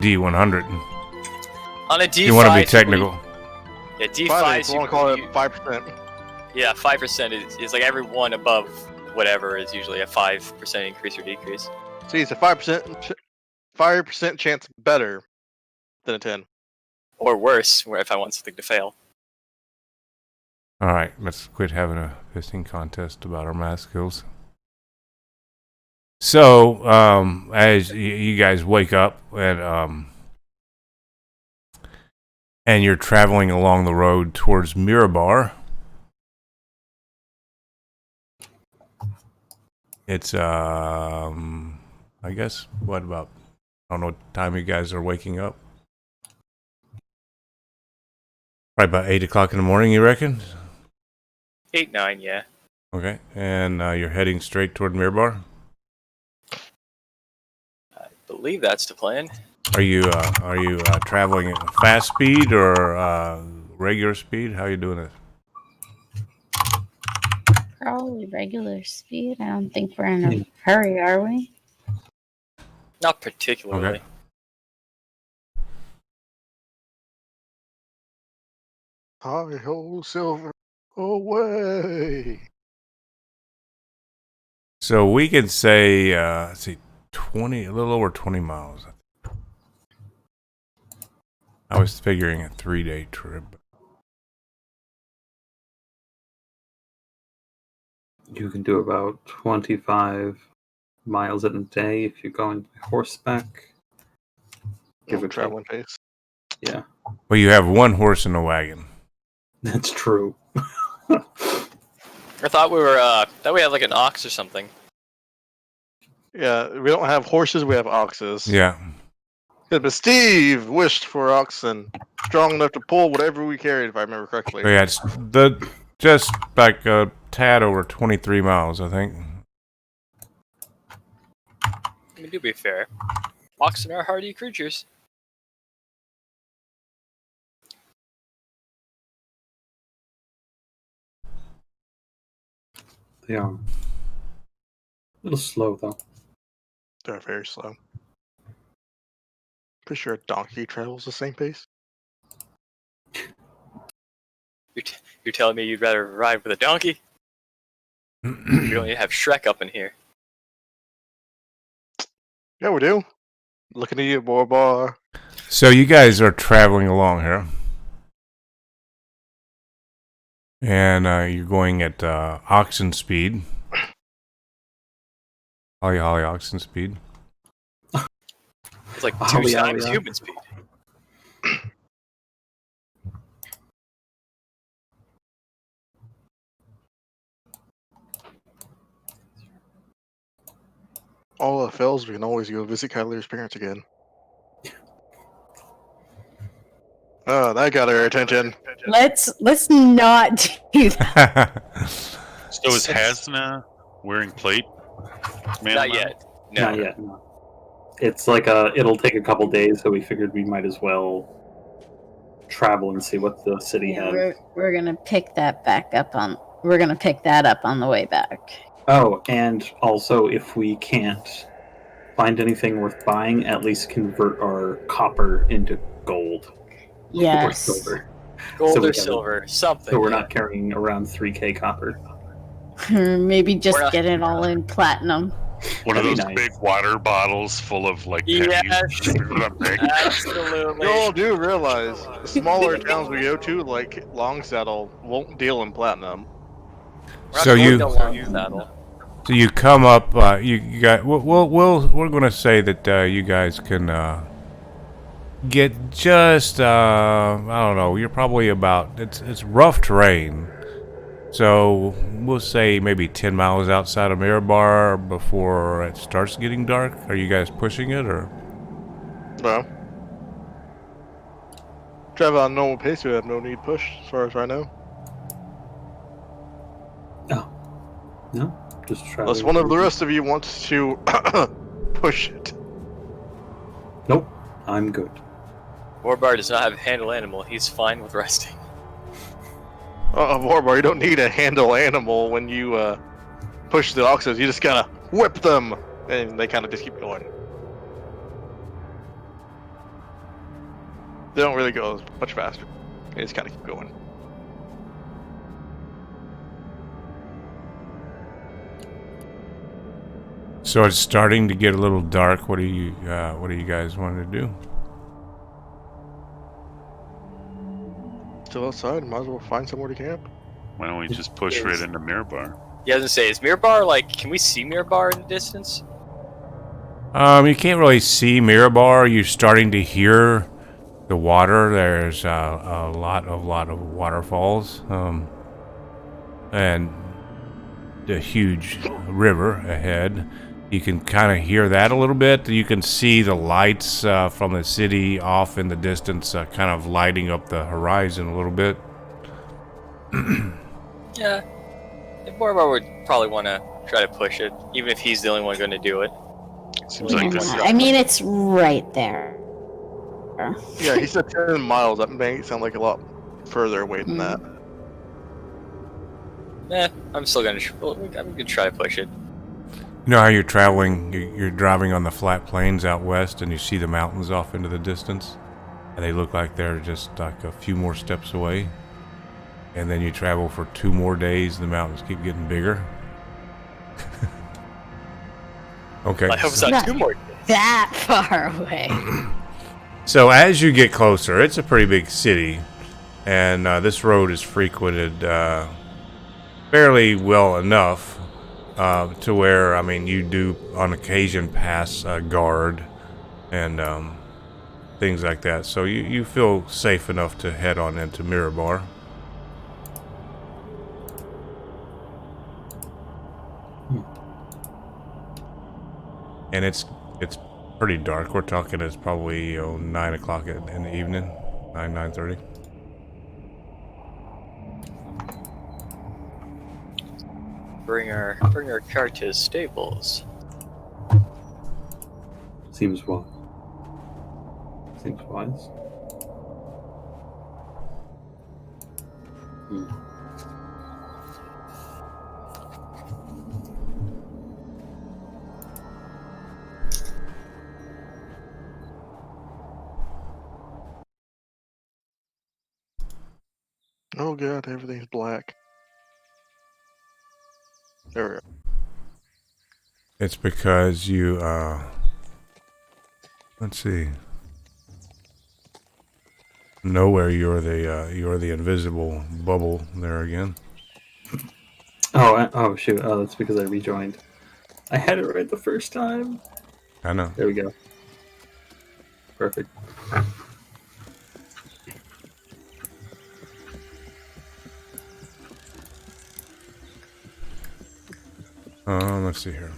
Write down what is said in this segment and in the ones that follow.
D100. On a D5, You want to be technical. Yeah, D5. You want to call it 5%. Yeah, 5% is like every one above whatever is usually a 5% increase or decrease. See, it's a 5% chance better than a 10. Or worse, where if I want something to fail. All right, let's quit having a pissing contest about our math skills. So, as you guys wake up and you're traveling along the road towards Miribar, it's I guess what about, I don't know what time you guys are waking up. Probably about 8 o'clock in the morning, you reckon? 8, 9, yeah. Okay, and you're heading straight toward Miribar? I believe that's the plan. Are you traveling at fast speed or regular speed? How are you doing it? Probably regular speed. I don't think we're in a hurry, are we? Not particularly. Okay. Hi ho, silver away. So we could say, let's see, a little over 20 miles. I was figuring a 3-day trip. You can do about 25 miles in a day if you're going horseback. Give it traveling pace. Yeah. Well, you have one horse in a wagon. That's true. I thought we had like an ox or something. Yeah, we don't have horses, we have oxes. Yeah. Yeah, but Steve wished for oxen strong enough to pull whatever we carried, if I remember correctly. So yeah, it's just like a tad over 23 miles, I think. I mean, to be fair, oxen are hardy creatures. They are. A little slow, though. They're very slow. Pretty sure a donkey travels the same pace. You're telling me you'd rather ride with a donkey? You don't need to have Shrek up in here. Yeah, we do. Looking at you, Miribar. So you guys are traveling along here. And you're going at oxen speed. Holly oxen speed. It's like 2 times human speed. All that fails, we can always go visit Kyler's parents again. Oh, that got our attention. Let's not do that. So is Hasna wearing plate? Not yet. No. Not yet. No. It's like it'll take a couple days, so we figured we might as well travel and see what the city has. We're gonna pick that back up on. We're gonna pick that up on the way back. Oh, and also, if we can't find anything worth buying, at least convert our copper into gold. Yes. Or silver. Gold or silver, something. So we're not carrying around 3K copper. Or maybe just get it all in platinum. One of That'd those be big water bottles full of like Yes. Absolutely. You all do realize the smaller towns we go to, like Longsaddle, won't deal in platinum. So you come up. You got. We're going to say that you guys can get just. I don't know. You're probably about. It's rough terrain. So we'll say maybe 10 miles outside of Miribar before it starts getting dark. Are you guys pushing it or? No. Travel on normal pace, we have no need push, as far as I know. Oh. No? Just travel. Unless one of the rest of you wants to push it. Nope. I'm good. Warbar does not have a handle animal. He's fine with resting. Miribar, you don't need a handle animal when you push the oxes. You just gotta whip them, and they kind of just keep going. They don't really go much faster. They just kind of keep going. So it's starting to get a little dark. What do you guys want to do? Still outside, might as well find somewhere to camp. Why don't we just push right into Miribar? Yeah, I was gonna say, is Myrkul like? Can we see Myrkul in the distance? You can't really see Miribar. You're starting to hear the water. There's a lot of waterfalls, and the huge river ahead. You can kind of hear that a little bit. You can see the lights from the city off in the distance, kind of lighting up the horizon a little bit. Yeah. Myrkul would probably want to try to push it, even if he's the only one going to do it. Seems like this. I mean, it's right there. Yeah, he said 10 miles. That makes it sound like a lot further away than that. I'm still going to. I'm going to try to push it. You know how you're traveling, you're driving on the flat plains out west and you see the mountains off into the distance? And they look like they're just like a few more steps away. And then you travel for 2 more days, the mountains keep getting bigger. Okay. I hope it's not 2 more days. That far away. So as you get closer, it's a pretty big city. And this road is frequented fairly well enough. To where, I mean, you do on occasion pass a guard and things like that. So you feel safe enough to head on into Miribar. And it's pretty dark. We're talking it's probably 9 o'clock in the evening, 9:30. Bring our cart to his stables. Seems well. Seems wise. Oh god, everything's black. There we go. It's because you, let's see. Nowhere you're the invisible bubble there again. Oh shoot! Oh, that's because I rejoined. I had it right the first time. I know. There we go. Perfect. Let's see here.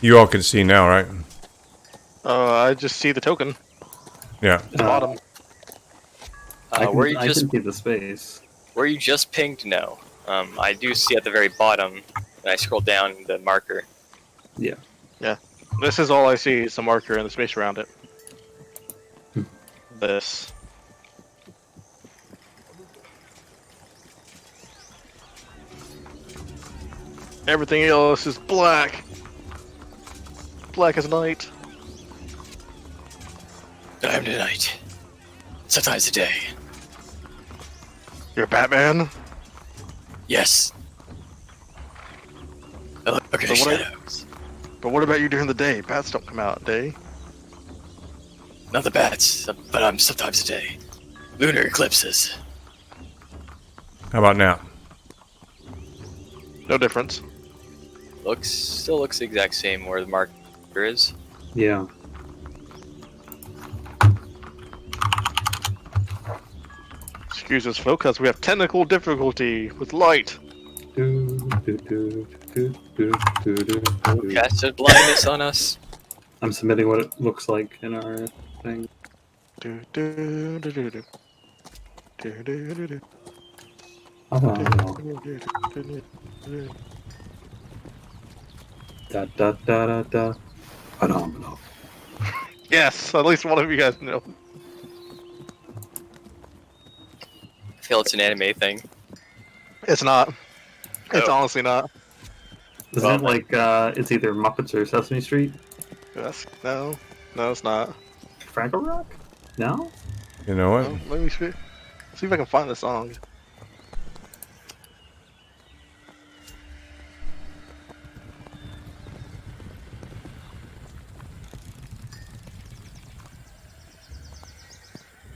You all can see now, right? I just see the token. Yeah. At the bottom. I Where you can just see the space. where you just pinged? No. I do see at the very bottom. When I scroll down the marker. Yeah. This is all I see is the marker and the space around it. This. Everything else is black. Black as night. I'm the night. Sometimes a day. You're Batman? Yes. I look at the But what I- shadows. But what about you during the day? Bats don't come out at day. Not the bats, but I'm sometimes a day. Lunar eclipses. How about now? No difference. Still looks the exact same where the marker is. Yeah. Excuse us, folks, we have technical difficulty with light. Casted blindness on us. I'm submitting what it looks like in our thing. Do, do, do, do, do. Do, do, do, do. Oh, no. Da da da da da. Phenomenal. Yes, at least one of you guys know. I feel it's an anime thing. It's not. It's Oh. honestly not. Isn't it like it's either Muppets or Sesame Street? Yes. No, it's not. Fraggle Rock? No? You know what? No, let me see if I can find the song.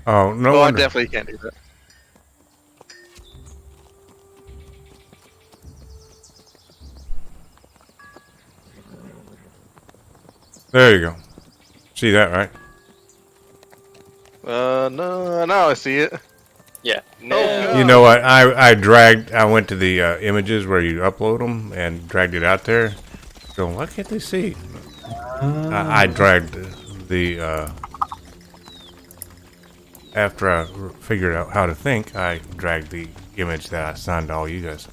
Oh, no Oh, I wonder. definitely can't do that. There you go. See that, right? No, now I see it. Yeah. no. You know what? I went to the images where you upload them and dragged it out there. Going, why can't they see? I dragged the after I figured out how to think, I dragged the image that I assigned to all you guys.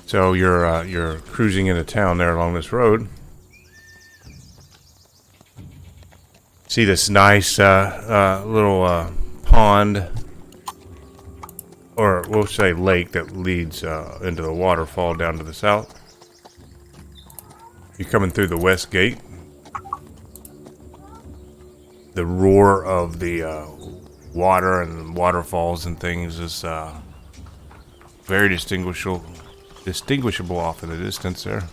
So you're cruising into town there along this road. See this nice little pond, or we'll say lake, that leads into the waterfall down to the south. You're coming through the west gate. The roar of the water and waterfalls and things is very distinguishable off in the distance there.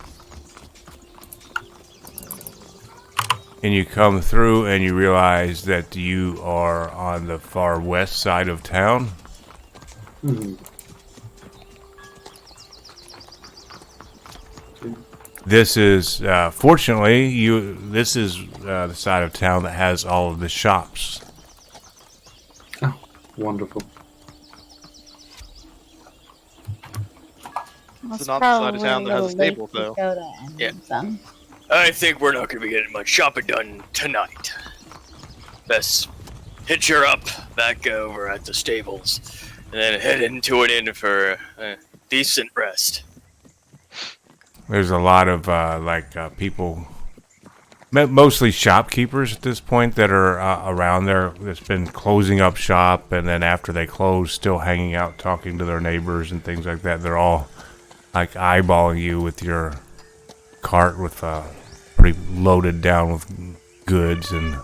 And you come through and you realize that you are on the far west side of town. This is, fortunately, this is the side of town that has all of the shops. Oh, wonderful. It's not the side of town that has a stable, though. Yeah. I think we're not going to be getting much shopping done tonight. Best hitch her up back over at the stables, and then head into an inn for a decent rest. There's a lot of people, mostly shopkeepers at this point, that are around there. That's been closing up shop, and then after they close, still hanging out, talking to their neighbors and things like that. They're all like eyeballing you with your cart with pretty loaded down with goods and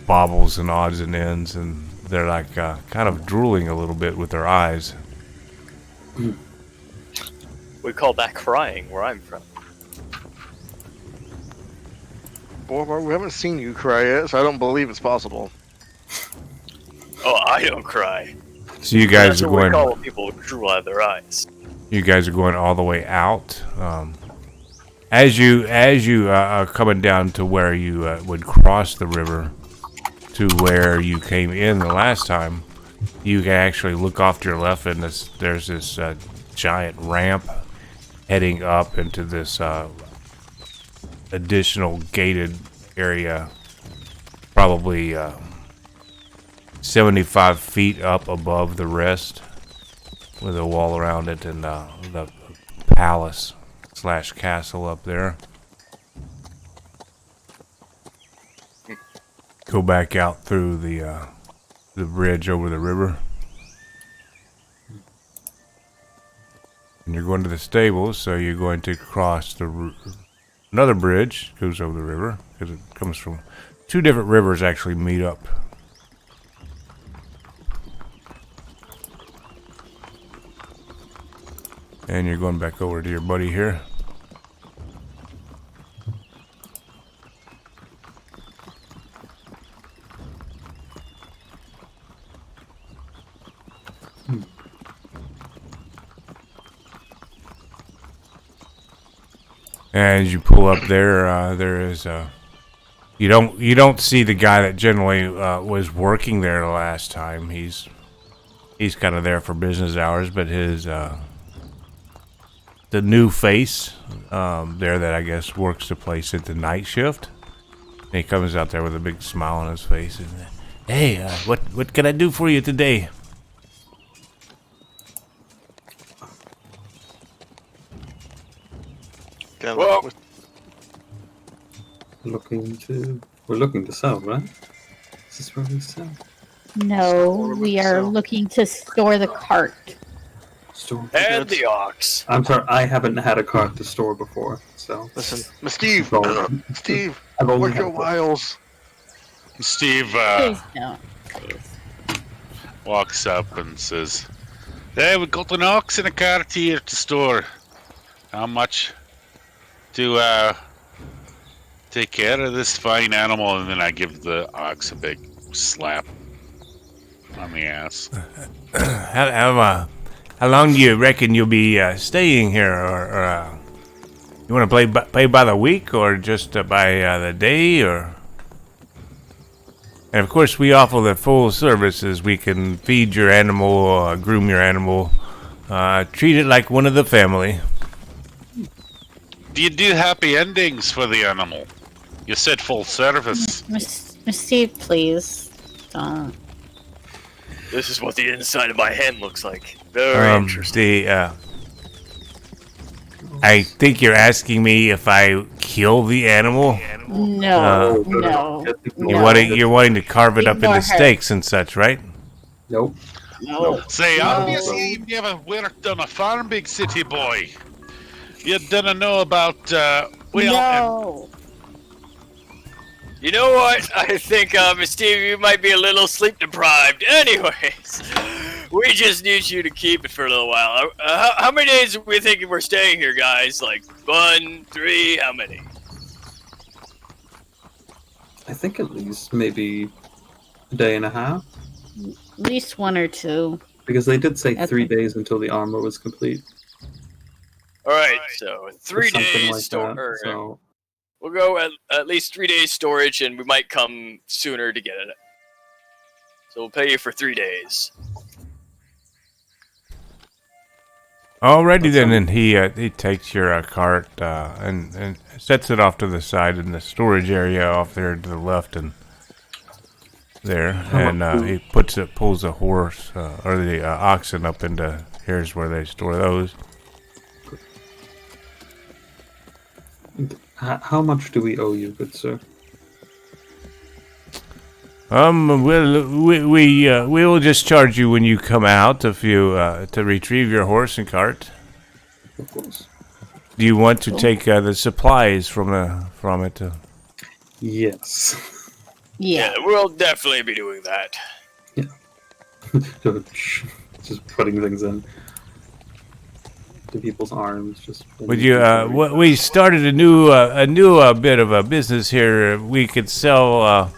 baubles and odds and ends, and they're like kind of drooling a little bit with their eyes. We call that crying where I'm from. Boy, we haven't seen you cry yet, so I don't believe it's possible. Oh, I don't cry. So you guys That's are what we going. call when people drool out of their eyes. You guys are going all the way out. As you are coming down to where you would cross the river to where you came in the last time, you can actually look off to your left, and there's this giant ramp heading up into this additional gated area, probably 75 feet up above the rest, with a wall around it, and the palace / castle up there. Go back out through the bridge over the river, and you're going to the stables. So you're going to cross another bridge, goes over the river, because it comes from two different rivers actually meet up. And you're going back over to your buddy here. As you pull up there, there is you don't see the guy that generally was working there the last time. He's kind of there for business hours, but his the new face there that I guess works the place at the night shift. And he comes out there with a big smile on his face. And, hey, what can I do for you today? Well, We're looking to sell, right? Is this where we sell? No, we are looking to store the cart. Store. and the ox. I'm sorry, I haven't had a cart to store before, so. Listen, Steve, Steve, I've only what's had your wiles? Steve Please don't. Please. walks up and says, "Hey, we got an ox and a cart here to store. How much to take care of this fine animal?" And then I give the ox a big slap on the ass. How long do you reckon you'll be staying here, or you want to pay by the week, or just by the day, or? And of course, we offer the full services. We can feed your animal, groom your animal, treat it like one of the family. Do you do happy endings for the animal? You said full service. Miss Steve, please don't. This is what the inside of my hen looks like. Very interesting. I think you're asking me if I kill the animal. No, You're wanting to carve it up Ignore into her. steaks and such, right? Nope. no. Say, No. obviously you've never worked on a farm, big city boy. You don't know about, No. You know what? I think, Steve, you might be a little sleep deprived. Anyways, we just need you to keep it for a little while. How many days are we thinking we're staying here, guys? Like 1, 3, how many? I think at least maybe a day and a half. At least 1 or 2. Because they did say Okay. 3 days until the armor was complete. All right, so 3 Something days like that, so We'll go at least 3 days storage, and we might come sooner to get it. So we'll pay you for 3 days. Alrighty then, and he takes your cart and sets it off to the side in the storage area off there to the left and there, and he pulls the horse or the oxen up into here's where they store those. how much do we owe you, good sir? Well, we will just charge you when you come out if you to retrieve your horse and cart. Of course. Do you want to take the supplies from it? Yes. Yeah. We'll definitely be doing that. Just putting things in to people's arms. Just Would you? We started a new bit of a business here. We could sell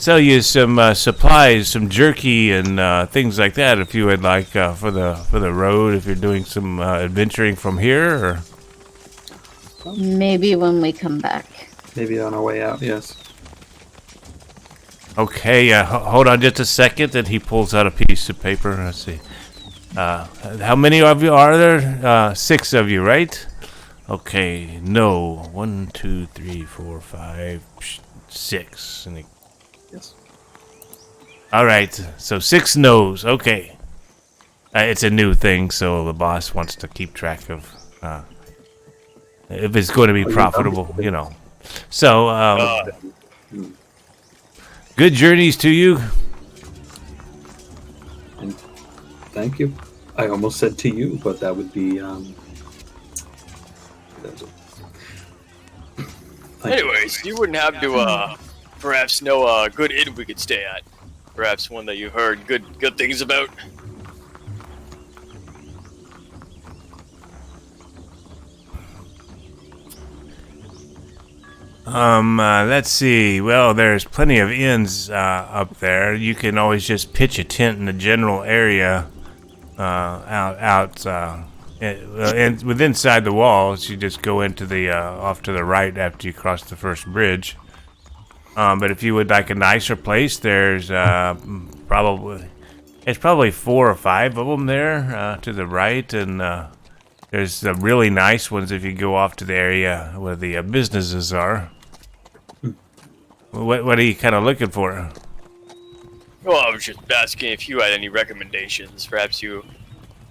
you some supplies, some jerky and things like that, if you would like for the road. If you're doing some adventuring from here, or Maybe when we come back. maybe on our way out? Yes. okay, hold on just a second. And he pulls out a piece of paper. Let's see. How many of you are there? 6 of you, right? Okay. No. 1, 2, 3, 4, 5, 6. And he Yes. all right, so 6 no's. Okay, it's a new thing, so the boss wants to keep track of if it's going to be profitable, you know. So, good journeys to you. And thank you. I almost said to you, but that would be Anyways, you wouldn't have to perhaps know a good inn we could stay at. Perhaps one that you heard good things about. Let's see. Well, there's plenty of inns up there. You can always just pitch a tent in the general area out and with inside the walls, you just go into the off to the right after you cross the first bridge. But if you would like a nicer place, there's probably 4 or 5 of them there to the right, and there's the really nice ones if you go off to the area where the businesses are. What are you kind of looking for? Well, I was just asking if you had any recommendations. Perhaps you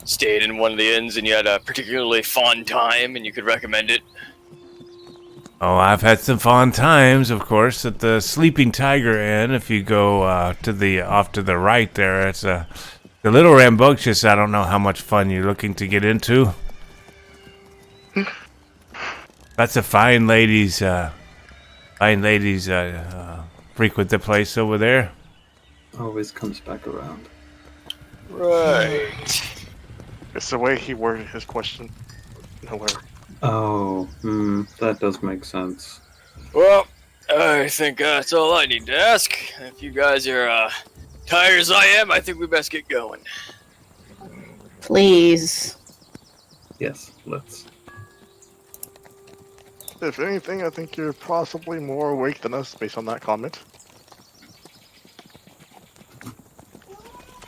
stayed in one of the inns and you had a particularly fun time and you could recommend it. Oh, I've had some fun times, of course, at the Sleeping Tiger Inn. If you go off to the right there, it's a little rambunctious. I don't know how much fun you're looking to get into. Lots of fine ladies frequent the place over there. Always comes back around. Right. It's the way he worded his question. Nowhere. Oh, that does make sense. Well, I think that's all I need to ask. If you guys are tired as I am, I think we best get going. Please. Yes, let's. If anything, I think you're possibly more awake than us based on that comment.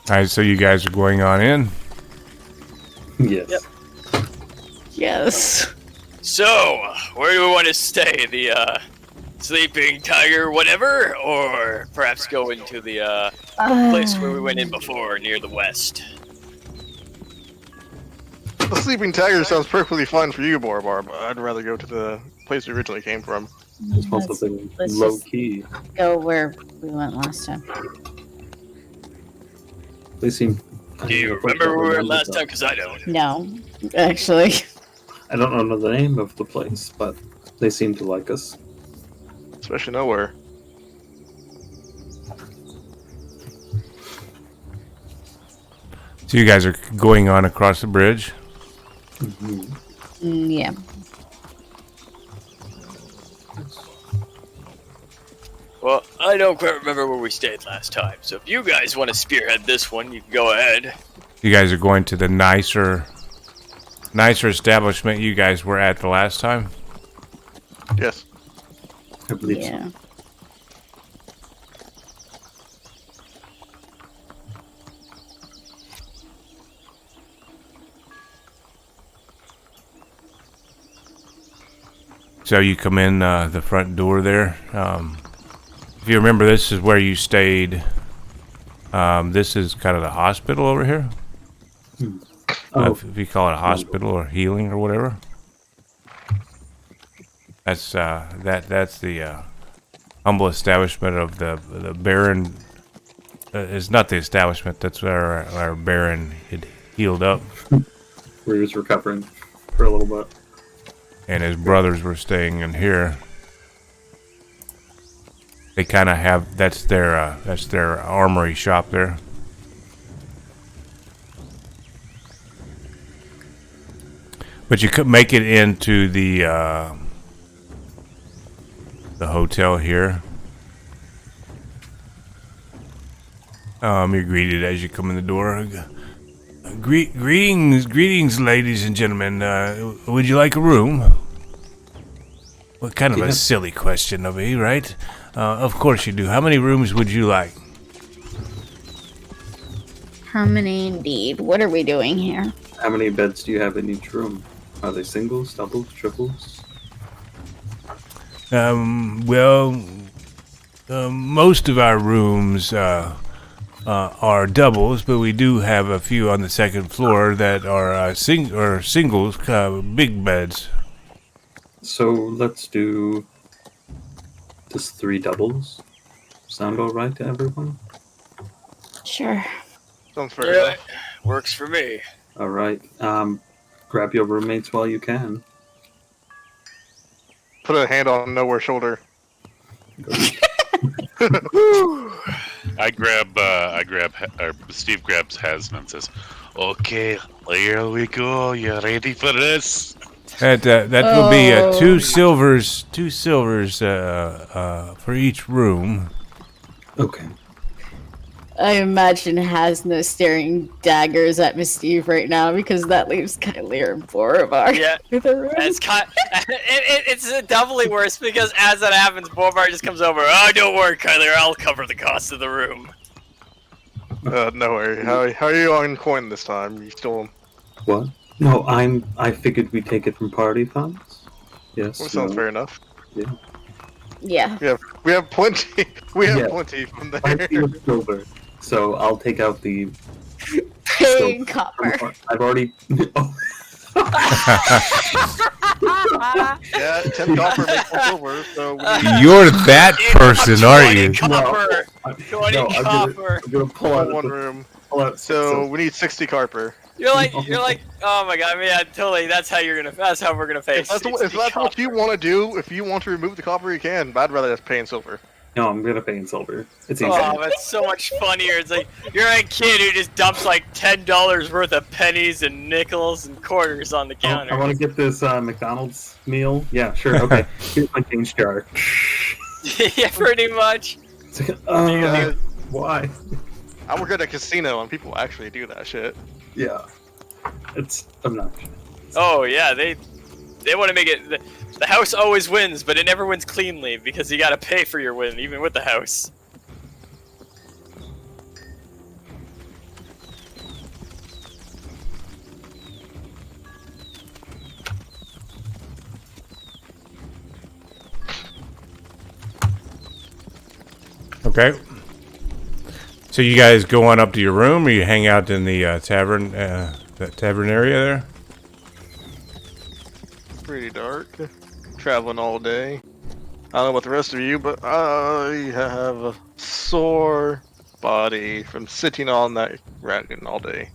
Alright, so you guys are going on in? Yes. Yep. Yes. So, where do we want to stay? The Sleeping Tiger whatever? Or perhaps go into the place where we went in before, near the west? The Sleeping Tiger sounds perfectly fine for you, Miribar, but I'd rather go to the place we originally came from. Just want something low key. Go where we went last time. They seem. Do you remember where we were last time? Because I don't. No, actually. I don't know the name of the place, but they seem to like us. Especially nowhere. So you guys are going on across the bridge? Yeah. Well, I don't quite remember where we stayed last time, so if you guys want to spearhead this one, you can go ahead. You guys are going to the nicer establishment you guys were at the last time? Yes. I believe Yeah. So you come in the front door there. If you remember, this is where you stayed. This is kind of the hospital over here. If you call it a hospital or healing or whatever. That's that's the humble establishment of the Baron. It's not the establishment. That's where our Baron had healed up, where he was recovering for a little bit. and his brothers were staying in here. They kind of have that's their armory shop there. But you could make it into the hotel here. You're greeted as you come in the door. Greetings, ladies and gentlemen. Would you like a room? What kind of a silly question of me, right? Of course you do. How many rooms would you like? How many indeed? What are we doing here? How many beds do you have in each room? Are they singles, doubles, triples? Most of our rooms are doubles, but we do have a few on the second floor that are singles, big beds. So let's do just 3 doubles. Sound all right to everyone? Sure. Sounds fair Yeah, enough. works for me. All right. Grab your roommates while you can. Put a hand on nowhere's shoulder. Steve grabs Hasman and says, "Okay, here we go. You ready for this?" That will be 2 silvers for each room. Okay. I imagine Hasna staring daggers at Miss Steve right now because that leaves Kylie and Borovar in the room. It's doubly worse because as that happens, Borovar just comes over. Oh, don't worry, Kylie, I'll cover the cost of the room. No worry. How are you on coin this time? You still... What? No, I figured we'd take it from party funds. Yes. Well, sounds fair enough. Yeah. Yeah. We have plenty. We have Yeah. plenty from there. Plenty of silver. So I'll take out the. Paying copper. I've already. Oh. Yeah, 10 copper makes 1 silver. So You're that person, aren't you? Copper. 20 I'm copper. gonna pull out one room. Pull out So we need 60 copper. You're like, oh my god, yeah, totally. That's how we're gonna face. If that's what you want to do, if you want to remove the copper, you can. But I'd rather just pay in silver. No, I'm gonna pay in silver. It's easy. Oh, that's so much funnier. It's like you're a kid who just dumps like $10 worth of pennies and nickels and quarters on the counter. I want to get this McDonald's meal. Yeah, sure. Okay. Here's my change jar. Yeah, pretty much. It's like, why? I work at a casino and people actually do that shit. Yeah. It's obnoxious. Oh yeah, they want to make it. The house always wins, but it never wins cleanly because you gotta pay for your win, even with the house. Okay. So you guys go on up to your room, or you hang out in the tavern, that tavern area there? Pretty dark. Traveling all day. I don't know about the rest of you, but I have a sore body from sitting on that wagon all day.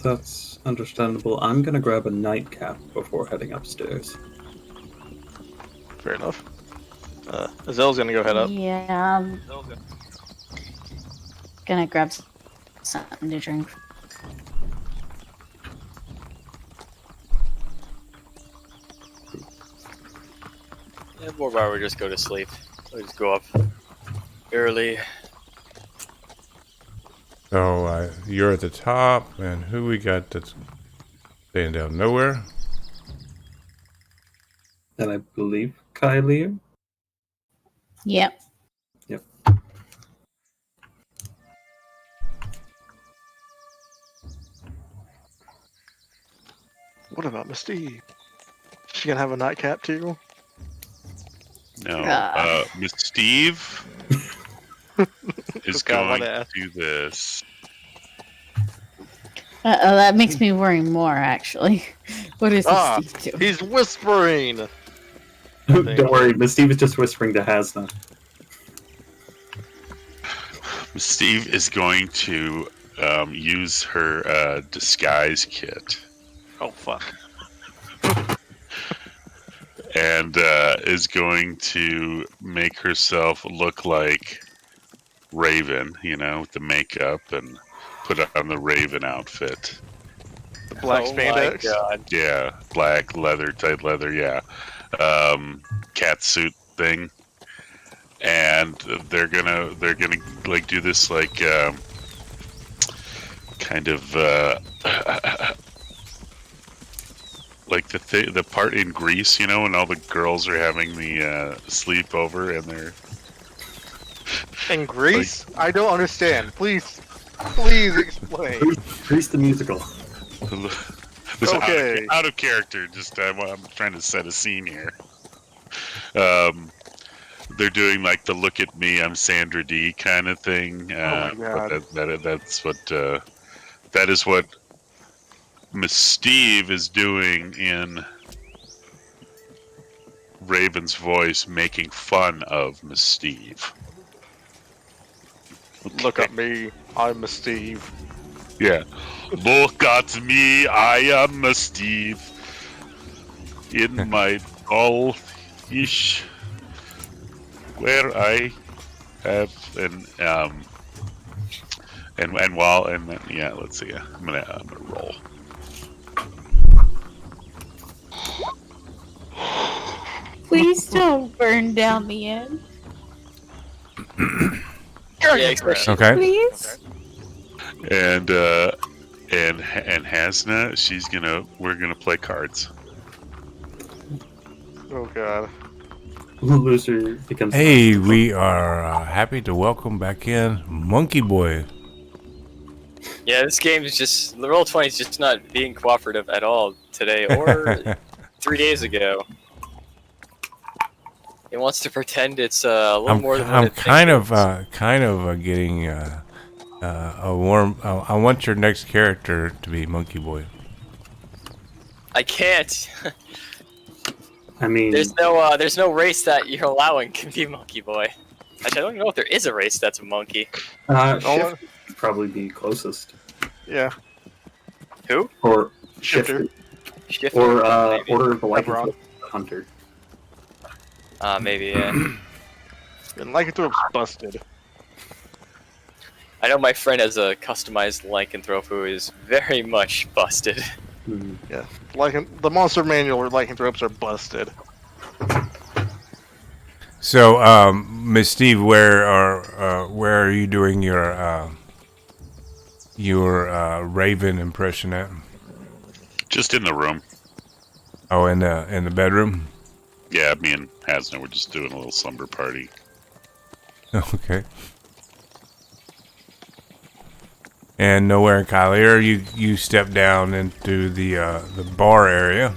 That's understandable. I'm gonna grab a nightcap before heading upstairs. Fair enough. Azel's gonna go head up. Yeah, I'm gonna grab something to drink. Yeah, Borovar would just go to sleep. We'll just go up early. So you're at the top, and who we got that's staying down nowhere? And I believe Kylie. Yep. Yep. What about Miss Steve? She gonna have a nightcap too? No, Miss Steve is God, going to do this. That makes me worry more, actually. What does Steve do? He's whispering! Don't worry, Miss Steve is just whispering to Hasna. Miss Steve is going to use her disguise kit. Oh, fuck. And is going to make herself look like Raven, you know, with the makeup, and put on the Raven outfit. Black spandex? God. Yeah, black leather, tight leather, yeah. Cat suit thing. And they're gonna like do this like kind of like the part in Greece, you know, when all the girls are having the sleepover and they're In Greece? Like, I don't understand. Please explain. Grease the musical. this Okay. out of character. Just I'm trying to set a scene here. They're doing like the "look at me, I'm Sandra D" kind of thing. Oh my God. But that's what that is what Miss Steve is doing in Raven's voice, making fun of Miss Steve. Look at me. I'm Miss Steve. Yeah. Look at me, I am a Steve. In my doll-ish, where I have and then yeah, let's see. I'm gonna roll. Please don't burn down the inn. Yeah, especially Okay. Please? and Hasna, we're gonna play cards. Oh god. Loser becomes. Hey, we are happy to welcome back in Monkey Boy. Yeah, this game is just the Roll20 is just not being cooperative at all today or 3 days ago. It wants to pretend it's a little more than what I'm it kind thinks of getting a warm. I want your next character to be Monkey Boy. I can't. I mean, there's no race that you're allowing can be Monkey Boy. Actually, I don't know if there is a race that's a monkey. Shift would probably be closest. Yeah. Who? Or Shifter. Shifter, Or maybe. Order of the Eberron. Lycanthrope Hunter. Maybe, yeah. And Lycanthrope's busted. I know my friend has a customized lycanthrope who is very much busted. Hmm. Yeah. The monster manual or lycanthropes are busted. So, Miss Steve, where are you doing your Raven impression at? Just in the room. Oh, in the bedroom. Yeah, me and Hasna were just doing a little slumber party. Okay. And nowhere in Kylier, you step down into the bar area.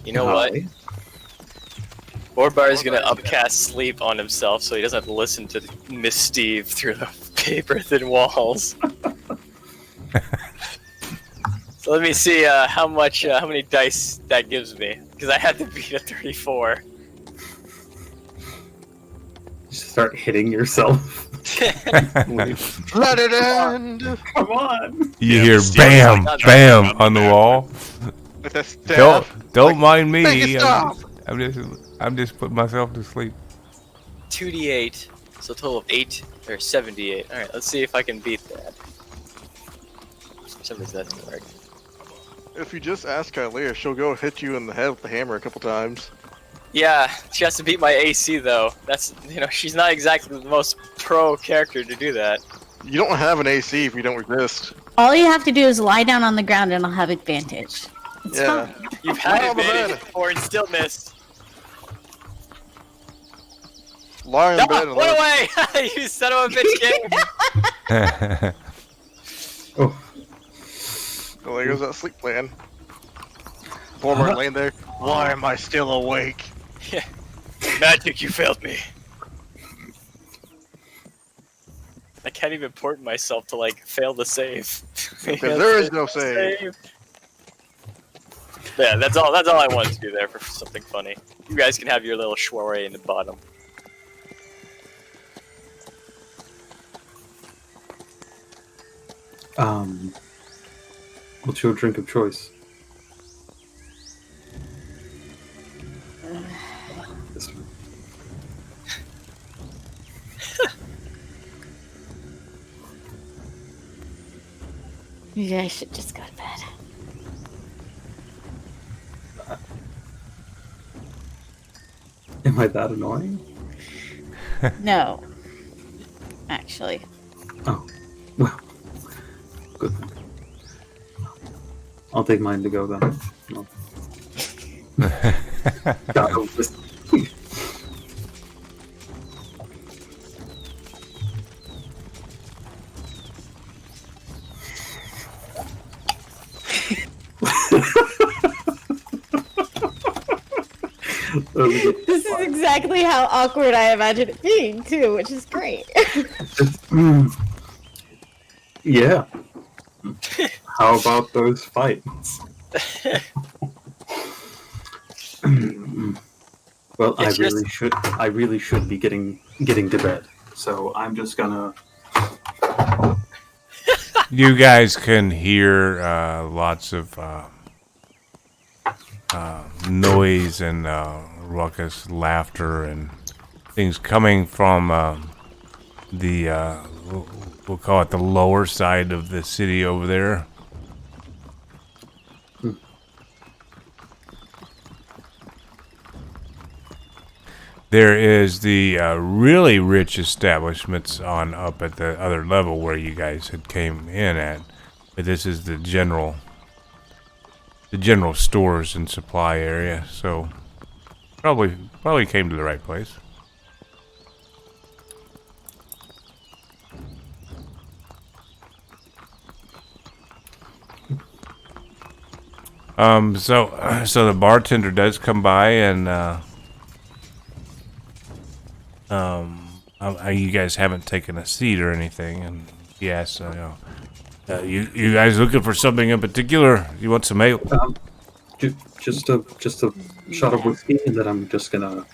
You know what? Borbar is gonna upcast sleep on himself so he doesn't have to listen to Miss Steve through the paper-thin walls. So let me see how many dice that gives me, because I had to beat a 34. Just start hitting yourself. Let it end! Come on! You Yeah, hear Steve, bam, like, bam on the wall. With a staff. Don't mind me. Make it stop! I'm just putting myself to sleep. 2d8, so a total of 8 or 78. All right, let's see if I can beat that. For some reason that doesn't work. If you just ask Kylia, she'll go hit you in the head with the hammer a couple times. Yeah, she has to beat my AC though. That's she's not exactly the most pro character to do that. You don't have an AC if you don't resist. All you have to do is lie down on the ground and I'll have advantage. It's Yeah. fine. You've had Lie on the advantage bed. before and still missed. Lie in No, bed and run let away! You son of a bitch game! Oh, Oh, there goes that sleep plan. Borbar laying there. Why am I still awake? Magic, you failed me. I can't even port myself to fail the save. Because there is no save. Yeah, that's all I wanted to do there for something funny. You guys can have your little soiree in the bottom. what's your drink of choice? This one. Maybe I should just go to bed. Am I that annoying? No. Actually. Oh, well, good. I'll take mine to go then. No. God, this- This is exactly how awkward I imagine it being, too, which is great. Yeah. How about those fights? Well, It's I really should be getting to bed. So I'm just gonna. You guys can hear lots of noise and raucous laughter and things coming from we'll call it the lower side of the city over there. There is the really rich establishments on up at the other level where you guys had came in at, but this is the general stores and supply area. So probably came to the right place. So the bartender does come by and you guys haven't taken a seat or anything, and he asks, you guys looking for something in particular? You want some ale? Just a shot of whiskey, and then I'm just gonna.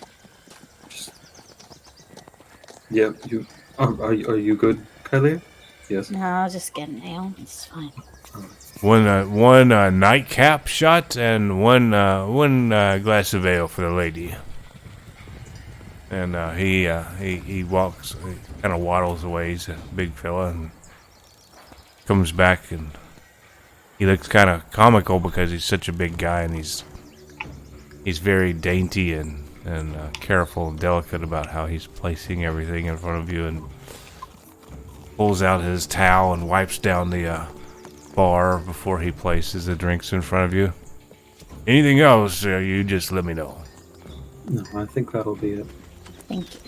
Yeah, you are you good, Kylie? Yes. No, I'll just get an ale. It's fine. One nightcap shot and one glass of ale for the lady. And he walks, kind of waddles away. He's a big fella, and comes back, and he looks kind of comical because he's such a big guy, and he's very dainty and careful and delicate about how he's placing everything in front of you, and pulls out his towel and wipes down the bar before he places the drinks in front of you. Anything else, you just let me know. No, I think that'll be it. Thank you.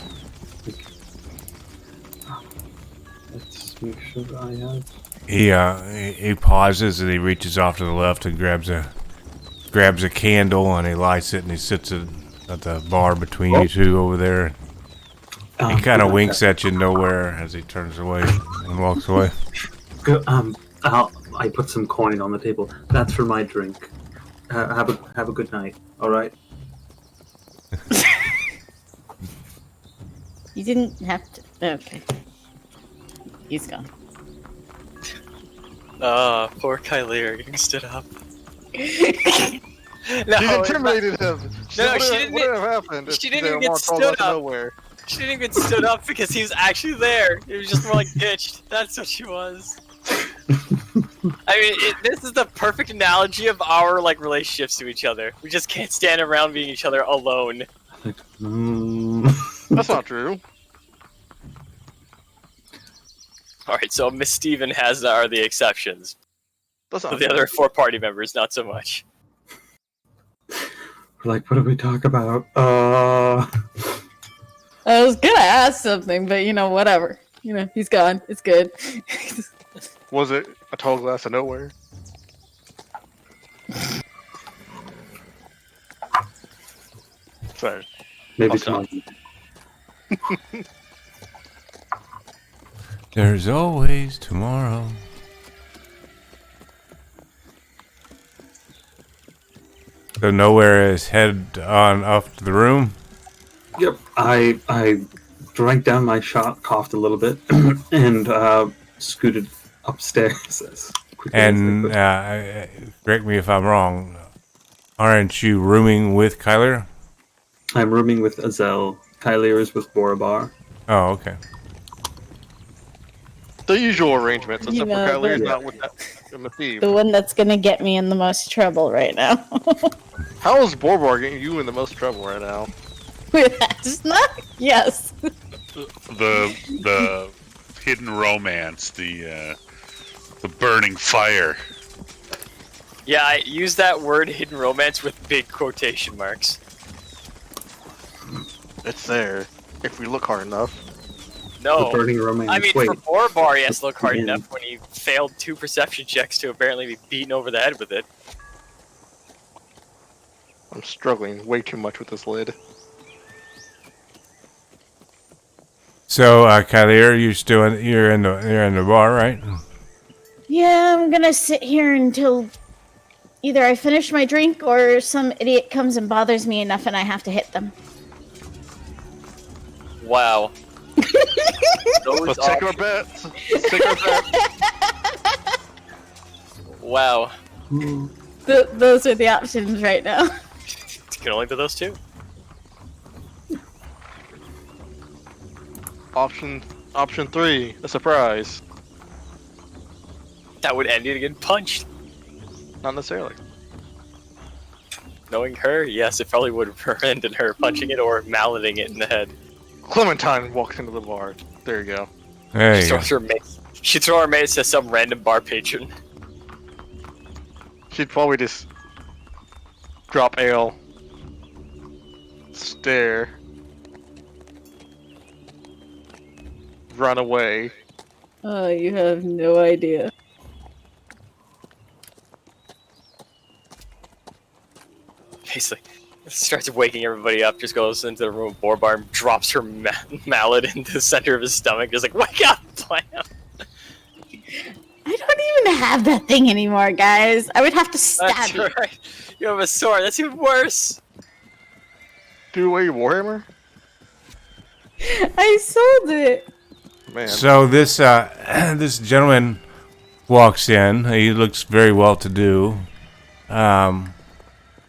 Let's make sure I have. He pauses and he reaches off to the left and grabs a candle and he lights it and he sits at the bar between you two over there. He kind of winks at you nowhere as he turns away and walks away. I put some coin on the table. That's for my drink. Have a good night. All right. You didn't have to. Okay. He's gone. Poor Kylie getting stood up. She intimidated him. No, she didn't. What would have happened? She didn't even get stood up. She didn't even stood up because he was actually there. It was just more like pitched. That's what she was. I mean, this is the perfect analogy of our relationships to each other. We just can't stand around being each other alone. That's not true. Alright, so Miss Steve and Hazda are the exceptions. That's not But the other 4 party members, not so much. What do we talk about? I was gonna ask something, but whatever. He's gone. It's good. Was it a tall glass of nowhere? Sorry. Maybe tomorrow. There's always tomorrow. So nowhere is head on off to the room. Yep. I drank down my shot, coughed a little bit, and scooted upstairs as quickly And as I correct me if I'm wrong. Aren't you rooming with Kyler? could. I'm rooming with Azel. Kylie is with Borobar. Oh, okay. The usual arrangements, except for Kylie is the- not with Steve. The one that's gonna get me in the most trouble right now. How is Borbar getting you in the most trouble right now? It's not. Yes. The hidden romance, the burning fire. Yeah, I use that word hidden romance with big quotation marks. It's there, if we look hard enough. No. The burning romance. I mean, Wait, for Borobar, he has to look hard Yeah. enough when he failed 2 perception checks to apparently be beaten over the head with it. I'm struggling way too much with this lid. So, Kyler, you're in the bar, right? Yeah, I'm gonna sit here until either I finish my drink or some idiot comes and bothers me enough and I have to hit them. Wow. Let's take our bets. Let's take our bets. Wow. Those are the options right now. It can only be those 2. Option 3, a surprise. That would end you getting punched. Not necessarily. Knowing her, yes, it probably would have ended her punching it or malleting it in the head. Clementine walks into the bar. There you go. There She you go. throws her mace. She'd throw her mace at some random bar patron. She'd probably just drop ale, stare, run away. Oh, you have no idea. Basically, starts waking everybody up, just goes into the room with Borbar and drops her mallet into the center of his stomach, just like, wake up, blam! I don't even have that thing anymore, guys. I would have to stab That's you. right. You have a sword, that's even worse! Do away your Warhammer? I sold it. Man. So this this gentleman walks in. He looks very well to do.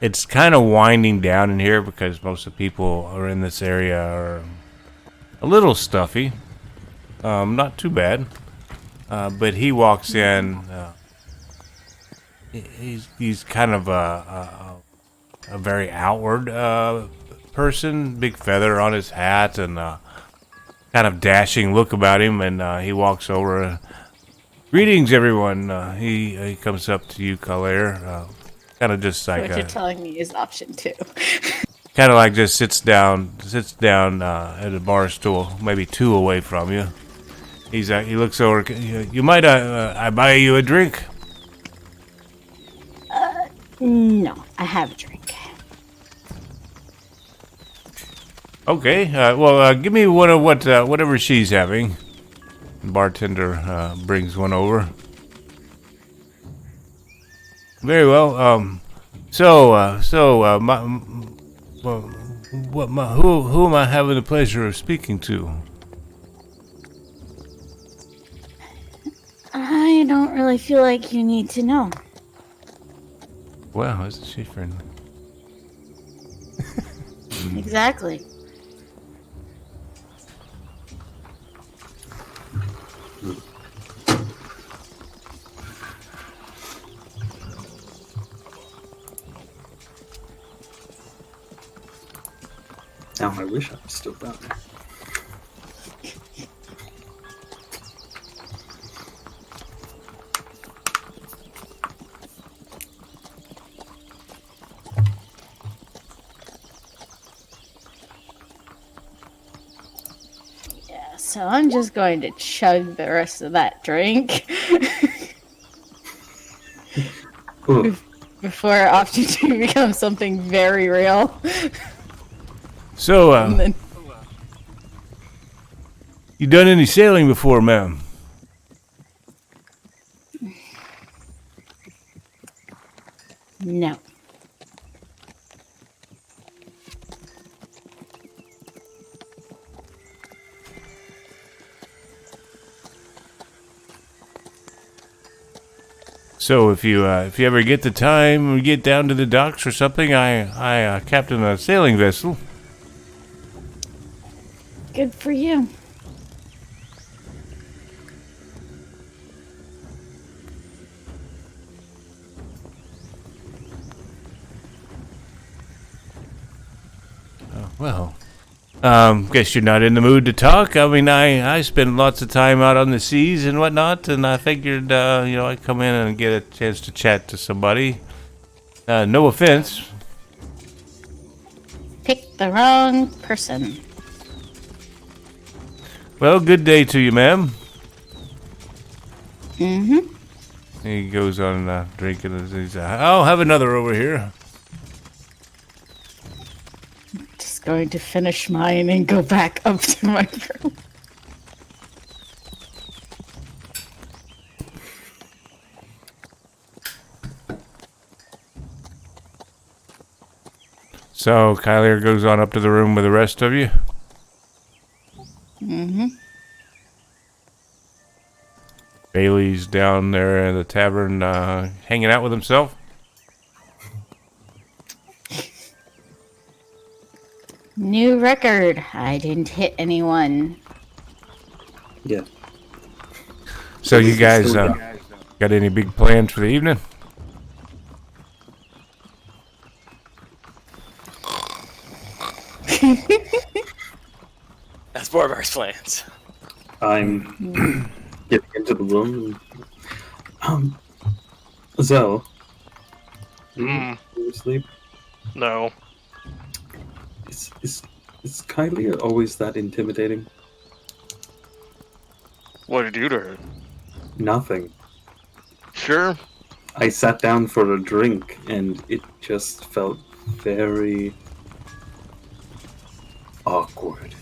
It's kind of winding down in here because most of the people are in this area are a little stuffy. Not too bad. But he walks in. He's kind of a very outward person. Big feather on his hat and kind of dashing look about him. And he walks over. Greetings, everyone. He comes up to you, Kalair. Kind of just like What you're telling me is option 2. kind of like just sits down at a bar stool, maybe 2 away from you. He looks over. You might I buy you a drink? No, I have a drink. Okay. Well, give me one of whatever she's having. The bartender brings one over. Very well. Who am I having the pleasure of speaking to? I don't really feel like you need to know. Wow, isn't she friendly? Exactly. Now I wish I was still down there. Yeah, so I'm just going to chug the rest of that drink Ooh, before option 2 becomes something very real. So, And then, you done any sailing before, ma'am? no. So if you ever get the time or get down to the docks or something, I captain a sailing vessel. Good for you. Well, guess you're not in the mood to talk. I mean, I spend lots of time out on the seas and whatnot, and I figured, I'd come in and get a chance to chat to somebody. No offense. Pick the wrong person. Well, good day to you, ma'am. Mm-hmm. He goes on drinking, and he's, I'll have another over here. Just going to finish mine and go back up to my room. So Kyler goes on up to the room with the rest of you. Mm-hmm. Bailey's down there in the tavern hanging out with himself. New record. I didn't hit anyone. yeah. So you guys got any big plans for the evening? That's Borbar's plans. I'm getting into the room. Zell. You asleep? No. Is Kylie always that intimidating? What did you do to her? Nothing. Sure. I sat down for a drink, and it just felt very awkward.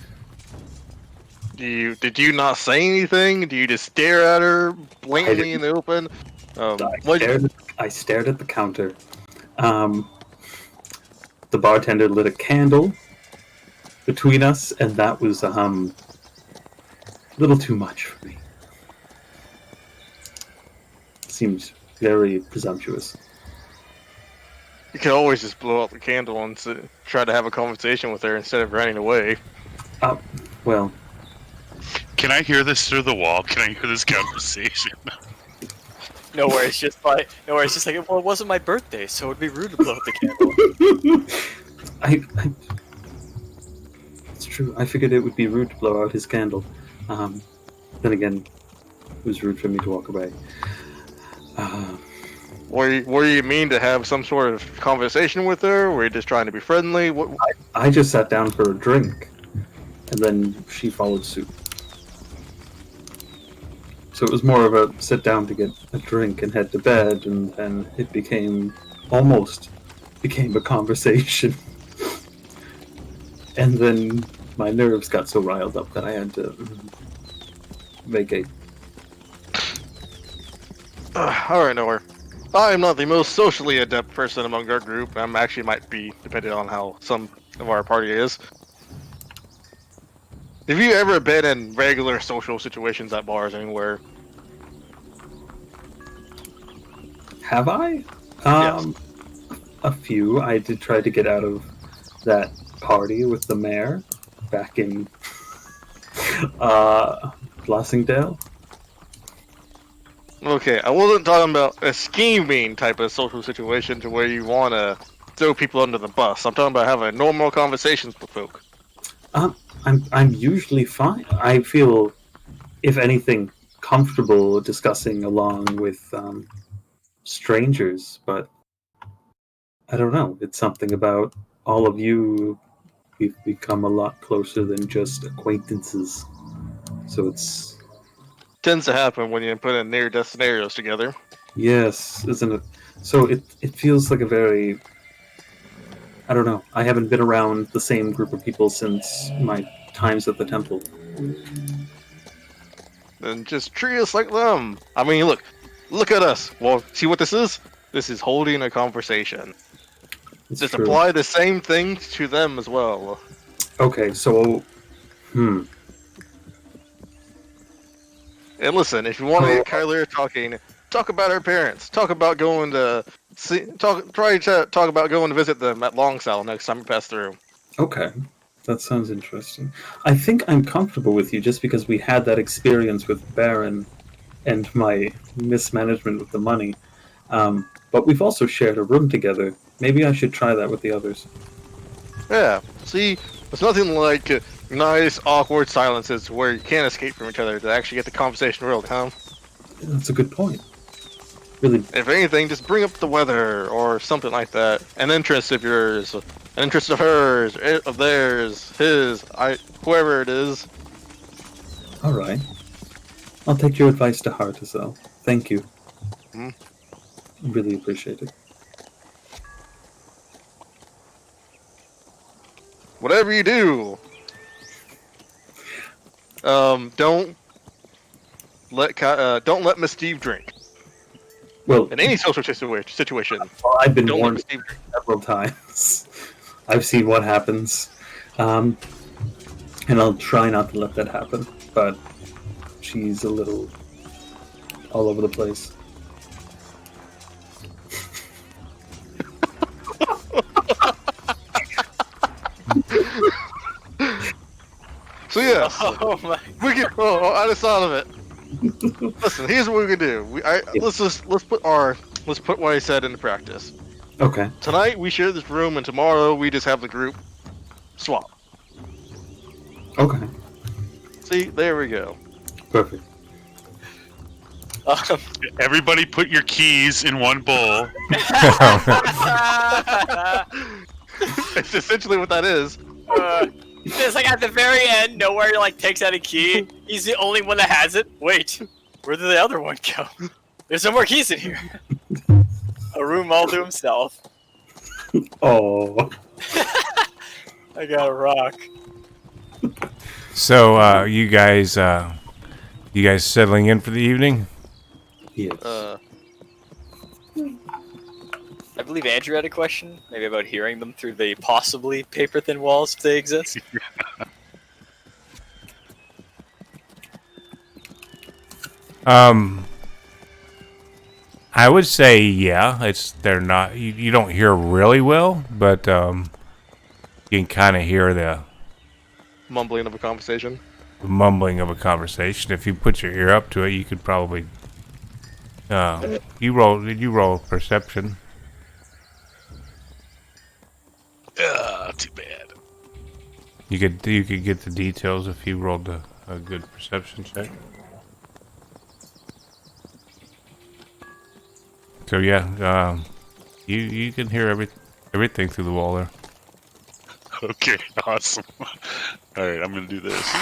Did you not say anything? Do you just stare at her blatantly in the open? I stared at the counter. The bartender lit a candle between us, and that was a little too much for me. Seemed very presumptuous. You can always just blow out the candle and try to have a conversation with her instead of running away. Well, Can I hear this through the wall? Can I hear this conversation? No worries, just like, well, it wasn't my birthday, so it'd be rude to blow out the candle. It's true. I figured it would be rude to blow out his candle. Then again, it was rude for me to walk away. Were you mean to have some sort of conversation with her? Were you just trying to be friendly? What? I just sat down for a drink, and then she followed suit. So it was more of a sit down to get a drink and head to bed, and then it almost became a conversation. And then my nerves got so riled up that I had to vacate. Alright, Noah. I am not the most socially adept person among our group. I actually might be, depending on how some of our party is. Have you ever been in regular social situations at bars anywhere? Have I? Yes. A few. I did try to get out of that party with the mayor back in Blossingdale. Okay, I wasn't talking about a scheming type of social situation to where you want to throw people under the bus. I'm talking about having normal conversations with folk. I'm usually fine. I feel, if anything, comfortable discussing along with strangers, but I don't know. It's something about all of you. We've become a lot closer than just acquaintances. So it's Tends to happen when you put in near-death scenarios together. yes, isn't it? So it feels like a very, I don't know. I haven't been around the same group of people since my times at the temple. Then just treat us like them. I mean, look at us. Well, see what this is? This is holding a conversation. It's Just true. apply the same thing to them as well. Okay, so And listen, if you want to hear Kyler talking, talk about her parents. Talk about going to try to talk about going to visit them at Longsal next time you pass through. Okay, that sounds interesting. I think I'm comfortable with you just because we had that experience with Baron and my mismanagement with the money. But we've also shared a room together. Maybe I should try that with the others. Yeah, see, it's nothing like nice, awkward silences where you can't escape from each other to actually get the conversation rolling, huh? That's a good point. Really, If anything, just bring up the weather or something like that. An interest of yours, an interest of hers, of theirs, his, whoever it is. all right. I'll take your advice to heart, Azelle. Thank you. Really appreciate it. Whatever you do, don't let Miss Steve drink Well, in any social situation. I've been Don't let warned Miss Steve drink. several times. I've seen what happens. And I'll try not to let that happen. But she's a little all over the place. So yeah, Oh my! we can. I just thought of it. Listen, here's what we can do. Let's put what I said into practice. Okay. Tonight we share this room, and tomorrow we just have the group swap. Okay. See, there we go. Perfect. Everybody put your keys in one bowl. It's essentially what that is. It's like at the very end, nowhere like takes out a key. He's the only one that has it. Wait, where did the other one go? There's no more keys in here. A room all to himself. Oh. I got a rock. So, you guys settling in for the evening? Yes. I believe Andrew had a question, maybe about hearing them through the possibly paper-thin walls if they exist. I would say yeah. They're not. You don't hear really well, but you can kind of hear the Mumbling of a conversation. mumbling of a conversation. If you put your ear up to it, you could probably. Did you roll perception? Too bad. You could get the details if you rolled a good perception check. So yeah, you can hear everything through the wall there. Okay, awesome. Alright, I'm gonna do this.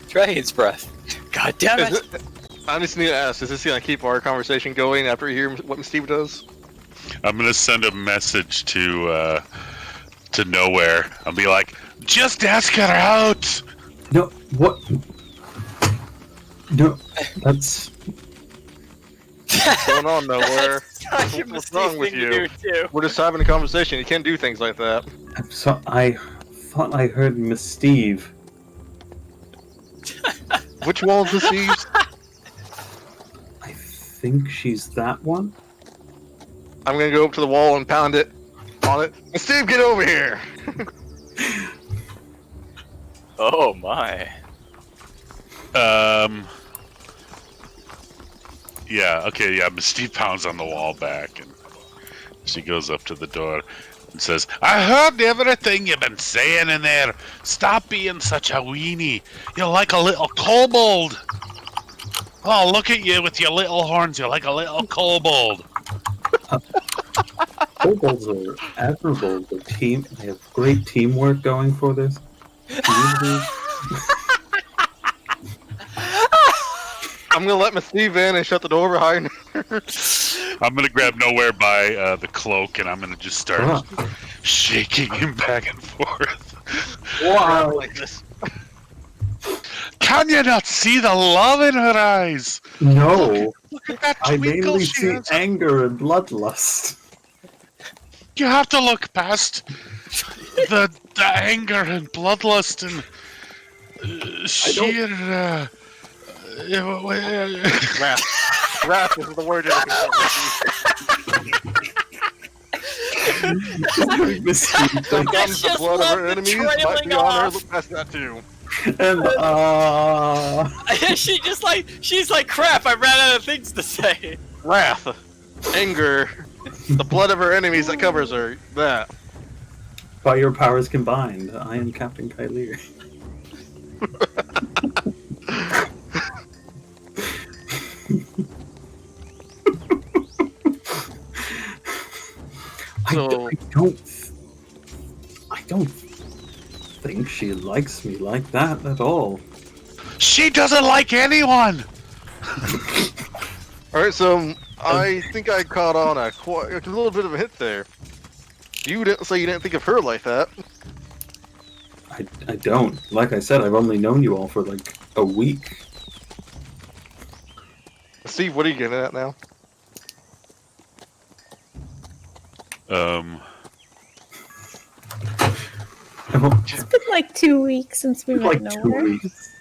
Dragon's breath. God damn it! I just need to ask, is this gonna keep our conversation going after we hear what Steve does? I'm gonna send a message to Nowhere. I'll be like, just ask her out! No, what? No, that's... What's going on, Nowhere? Such a What's wrong with thing to you? do, too. We're just having a conversation. You can't do things like that. I'm so... I thought I heard Miss Steve. Which one is Steve? I think she's that one? I'm gonna go up to the wall and pound it on it. And Steve, get over here! Oh my. Yeah, okay, yeah, but Steve pounds on the wall back, and she goes up to the door and says, I heard everything you've been saying in there. Stop being such a weenie. You're like a little kobold. Oh, look at you with your little horns. You're like a little kobold. Kobolds are admirable. They have great teamwork going for this community. I'm gonna let Miss Steve in and shut the door behind her. I'm gonna grab Nowhere by the cloak, and I'm gonna just start shaking him back and forth. Wow. Like this. Can you not see the love in her eyes? No, Look at that I twinkle mainly she see has. anger and bloodlust. You have to look past the anger and bloodlust and sheer. Wrath. Wrath is the word you're looking for. Miss Steve. Sometimes the just blood of love her the enemies might trailing be on her. off. Look past that too. And she's like, crap, I ran out of things to say. Wrath. Anger. The blood of her enemies that covers her. That. by your powers combined, I am Captain Kylier. I don't think she likes me like that at all. She doesn't like anyone. Alright, so I think I caught on a little bit of a hit there. You didn't say you didn't think of her like that. I don't. Like I said, I've only known you all for like a week. Steve, what are you getting at now? It's been like 2 weeks since we went Like 2 nowhere. weeks.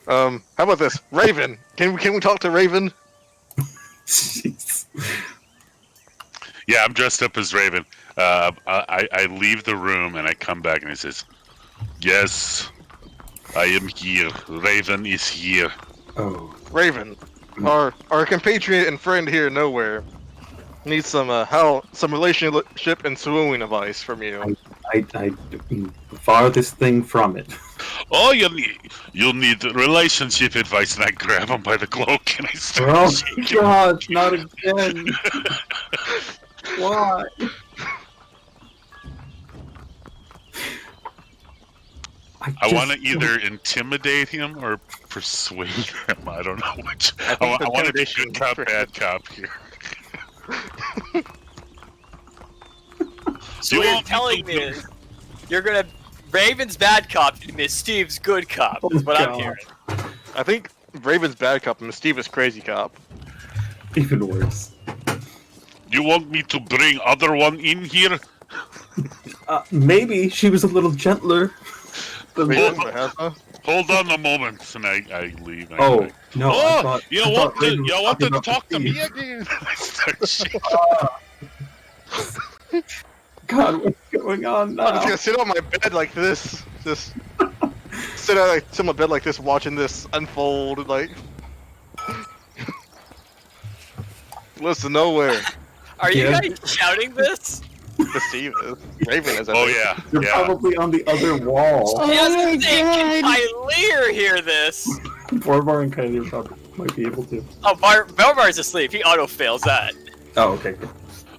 How about this? Raven! Can we talk to Raven? Jeez. Yeah, I'm dressed up as Raven. I leave the room and I come back and he says, "Yes, I am here. Raven is here." Oh. Raven, our compatriot and friend here nowhere needs some relationship and swooning advice from you. the farthest thing from it. Oh, you'll need relationship advice, and I grab him by the cloak and I start Oh shaking. God, not again! Why? I want to either intimidate him or persuade him. I don't know which. I want to be good cop, bad cop here. So what you're telling me is you're gonna Raven's bad cop and Miss Steve's good cop. Is what I'm hearing. I think Raven's bad cop and Miss Steve is crazy cop. Even worse. You want me to bring other one in here? Maybe she was a little gentler. Hold on a moment, and I leave. No! Oh, you want to talk to me again? I start shaking. God, what's going on now? I'm just gonna sit on my bed like this, just sit on my bed like this, watching this unfold. Like, listen, nowhere. Are you guys shouting this? The Steve is. Raven is. Oh yeah, You're probably on the other wall. Yes, can Kylir hear this? Borbar and Kylie probably might be able to. Oh, Belbar's asleep. He auto fails that. Oh, okay.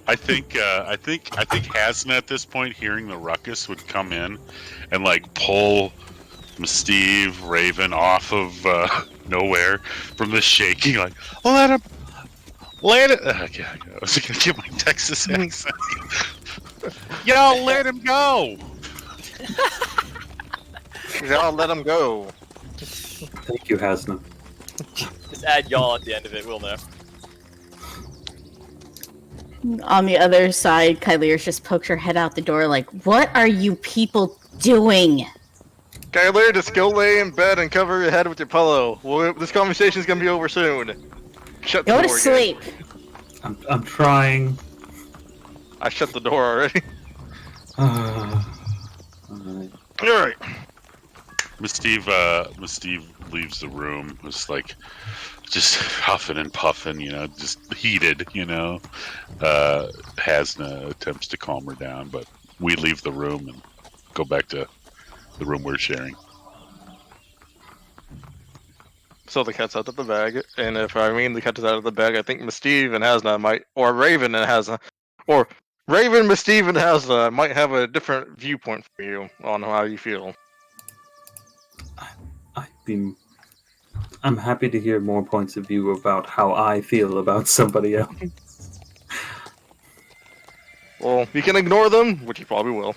I think Hasna at this point, hearing the ruckus, would come in and like pull Steve, Raven off of nowhere from the shaking. Like, let it. Okay, I was gonna get my Texas accent. Y'all let him go. Y'all let him go. Thank you, Hasna. Just add y'all at the end of it. We'll know. On the other side, Kylir just pokes her head out the door like, what are you people doing? Kyler, just go lay in bed and cover your head with your pillow. This conversation's gonna be over soon. Shut the Go door to sleep. again. I'm trying. I shut the door already. Alright. Miss Steve leaves the room. It's like just huffing and puffing, just heated, Hasna attempts to calm her down, but we leave the room and go back to the room we're sharing. So the cat's out of the bag, and if the cat is out of the bag, I think Miss Steve and Hasna might, or Raven and Hasna, or Raven, Miss Steve and Hasna might have a different viewpoint for you on how you feel. I'm happy to hear more points of view about how I feel about somebody else. Well, you can ignore them, which you probably will.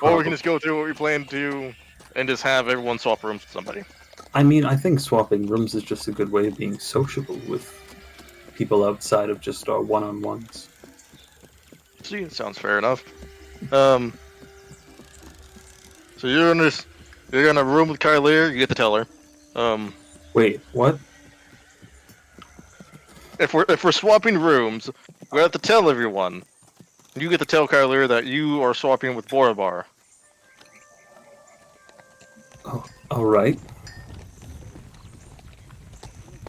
Or we can just go through what we plan to and just have everyone swap rooms with somebody. I mean, I think swapping rooms is just a good way of being sociable with people outside of just our one-on-ones. See, it sounds fair enough. So you're in a room with Kylir, you get to tell her. Wait, what? If we're swapping rooms, we have to tell everyone. You get to tell Kylir that you are swapping with Miribar. Oh, alright.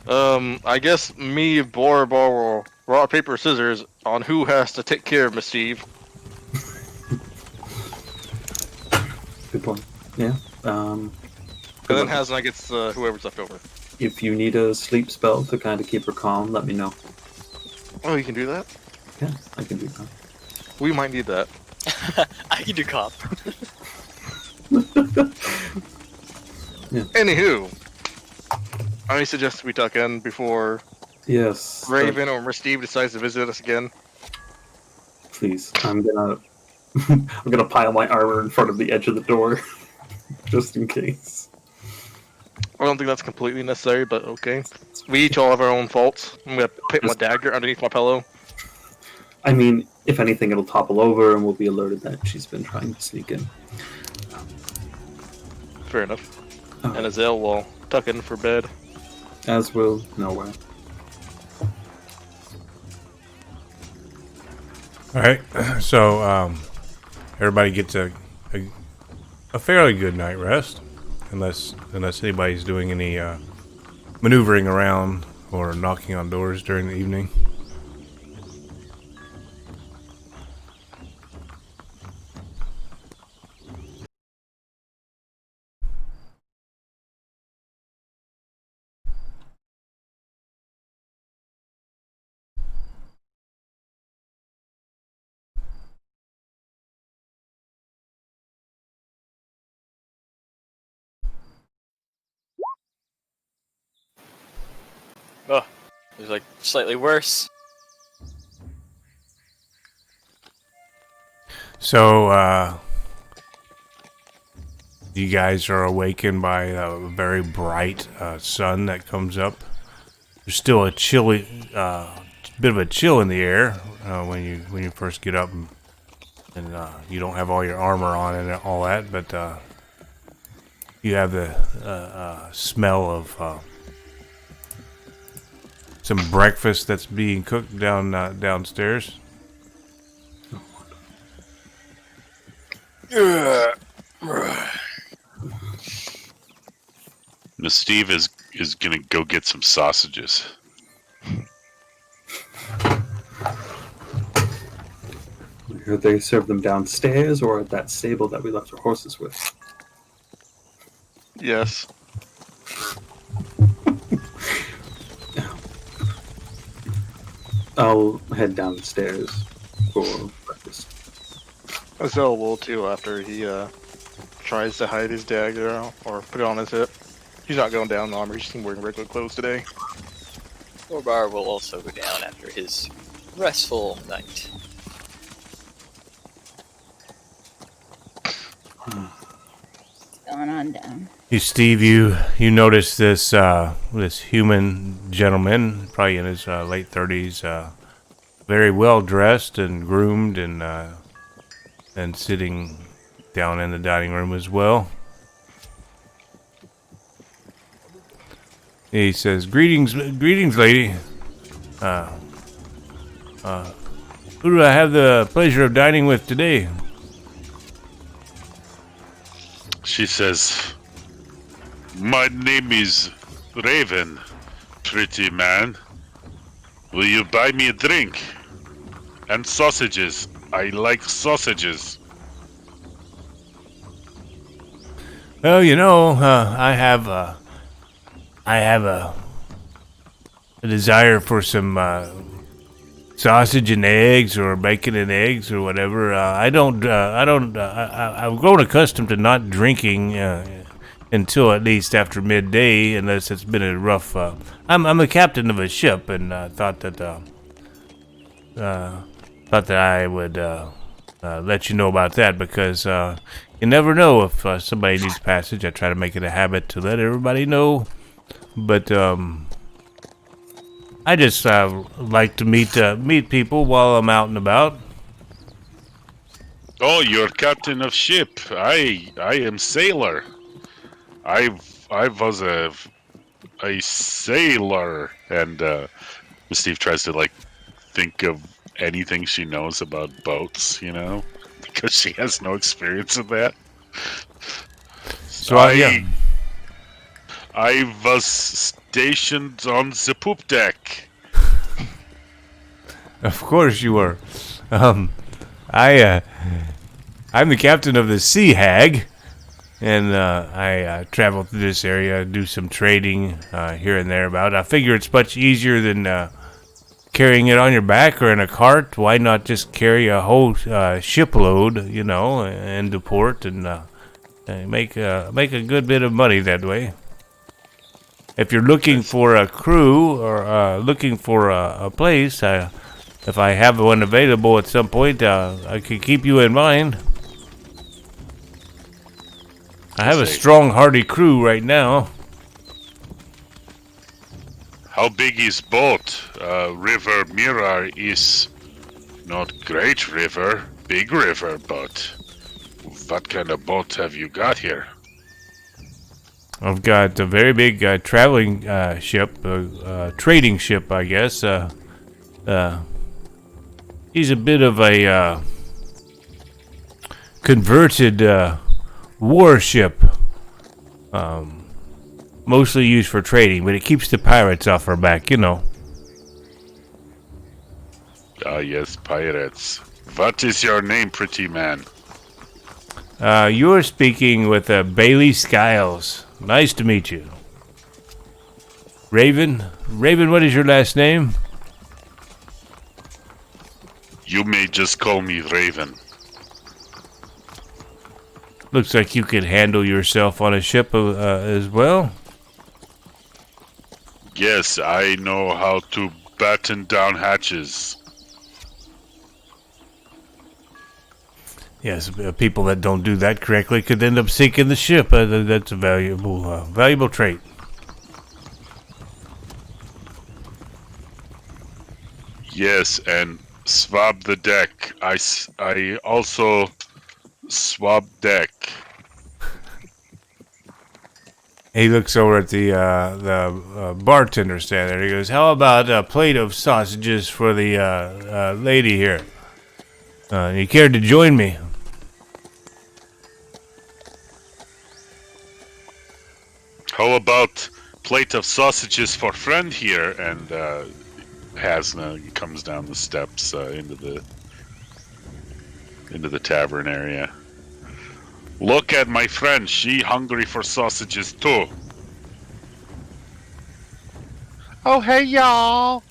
I guess me, Miribar, will rock, paper, scissors on who has to take care of Miss Steve. Good point. Yeah. And then Hasna gets whoever's left over. If you need a sleep spell to kind of keep her calm, let me know. Oh, you can do that? Yeah, I can do that. We might need that. I can do cop. Yeah. Anywho, I suggest we tuck in before Yes. Raven or Miss Steve decides to visit us again. Please, I'm gonna pile my armor in front of the edge of the door, just in case. I don't think that's completely necessary, but okay. We each all have our own faults. I'm gonna put my dagger underneath my pillow. I mean, if anything, it'll topple over and we'll be alerted that she's been trying to sneak in. Fair enough. Oh. And Azale will tuck in for bed. As will Nowhere. Alright, so everybody gets a fairly good night rest, unless anybody's doing any maneuvering around or knocking on doors during the evening. Oh, it was like slightly worse. So, you guys are awakened by a very bright sun that comes up. There's still a chilly, bit of a chill in the air when you first get up, and you don't have all your armor on and all that, but you have the smell of some breakfast that's being cooked downstairs. Miss Steve is gonna go get some sausages. Heard they serve them downstairs or at that stable that we left our horses with. Yes. I'll head downstairs for breakfast. Azell will too after he tries to hide his dagger or put it on his hip. He's not going down in armor, he's just wearing regular clothes today. Miribar will also go down after his restful night. Going on down. Hey Steve, you notice this this human gentleman, probably in his late 30s, very well dressed and groomed, and sitting down in the dining room as well. He says, "Greetings, lady. Who do I have the pleasure of dining with today?" She says, "My name is Raven, pretty man. Will you buy me a drink? And sausages. I like sausages." Well, you know, I have a desire for some sausage and eggs, or bacon and eggs, or whatever. I've grown accustomed to not drinking until at least after midday, unless it's been a rough. I'm the captain of a ship, and thought that I would let you know about that, because you never know if somebody needs passage. I try to make it a habit to let everybody know, but I just like to meet people while I'm out and about. Oh, you're captain of ship. I am sailor. I was a sailor, and Miss Steve tries to like think of anything she knows about boats, you know, because she has no experience in that. So yeah. I was stationed on the poop deck. Of course you were. I'm the captain of the Sea Hag, and I travel through this area, do some trading here and there about. I figure it's much easier than carrying it on your back or in a cart. Why not just carry a whole shipload, you know, into port, and make a good bit of money that way. If you're looking for a crew, or looking for a place, if I have one available at some point, I could keep you in mind. I have a strong, hardy crew right now. How big is boat? River Miribar is not great river, big river, but what kind of boat have you got here? I've got a very big traveling ship, trading ship, I guess. He's a bit of a converted warship, mostly used for trading, but it keeps the pirates off our back, you know. Ah, yes, pirates. What is your name, pretty man? You're speaking with Bailey Skiles. Nice to meet you. Raven, what is your last name? You may just call me Raven. Looks like you could handle yourself on a ship as well. Yes, I know how to batten down hatches. Yes, people that don't do that correctly could end up sinking the ship. That's a valuable trait. Yes, and swab the deck. I also swab deck. He looks over at the bartender standing there. He goes, "How about a plate of sausages for the lady here? You care to join me?" How about plate of sausages for friend here? And Hasna comes down the steps into the tavern area. Look at my friend. She hungry for sausages too. Oh, hey y'all.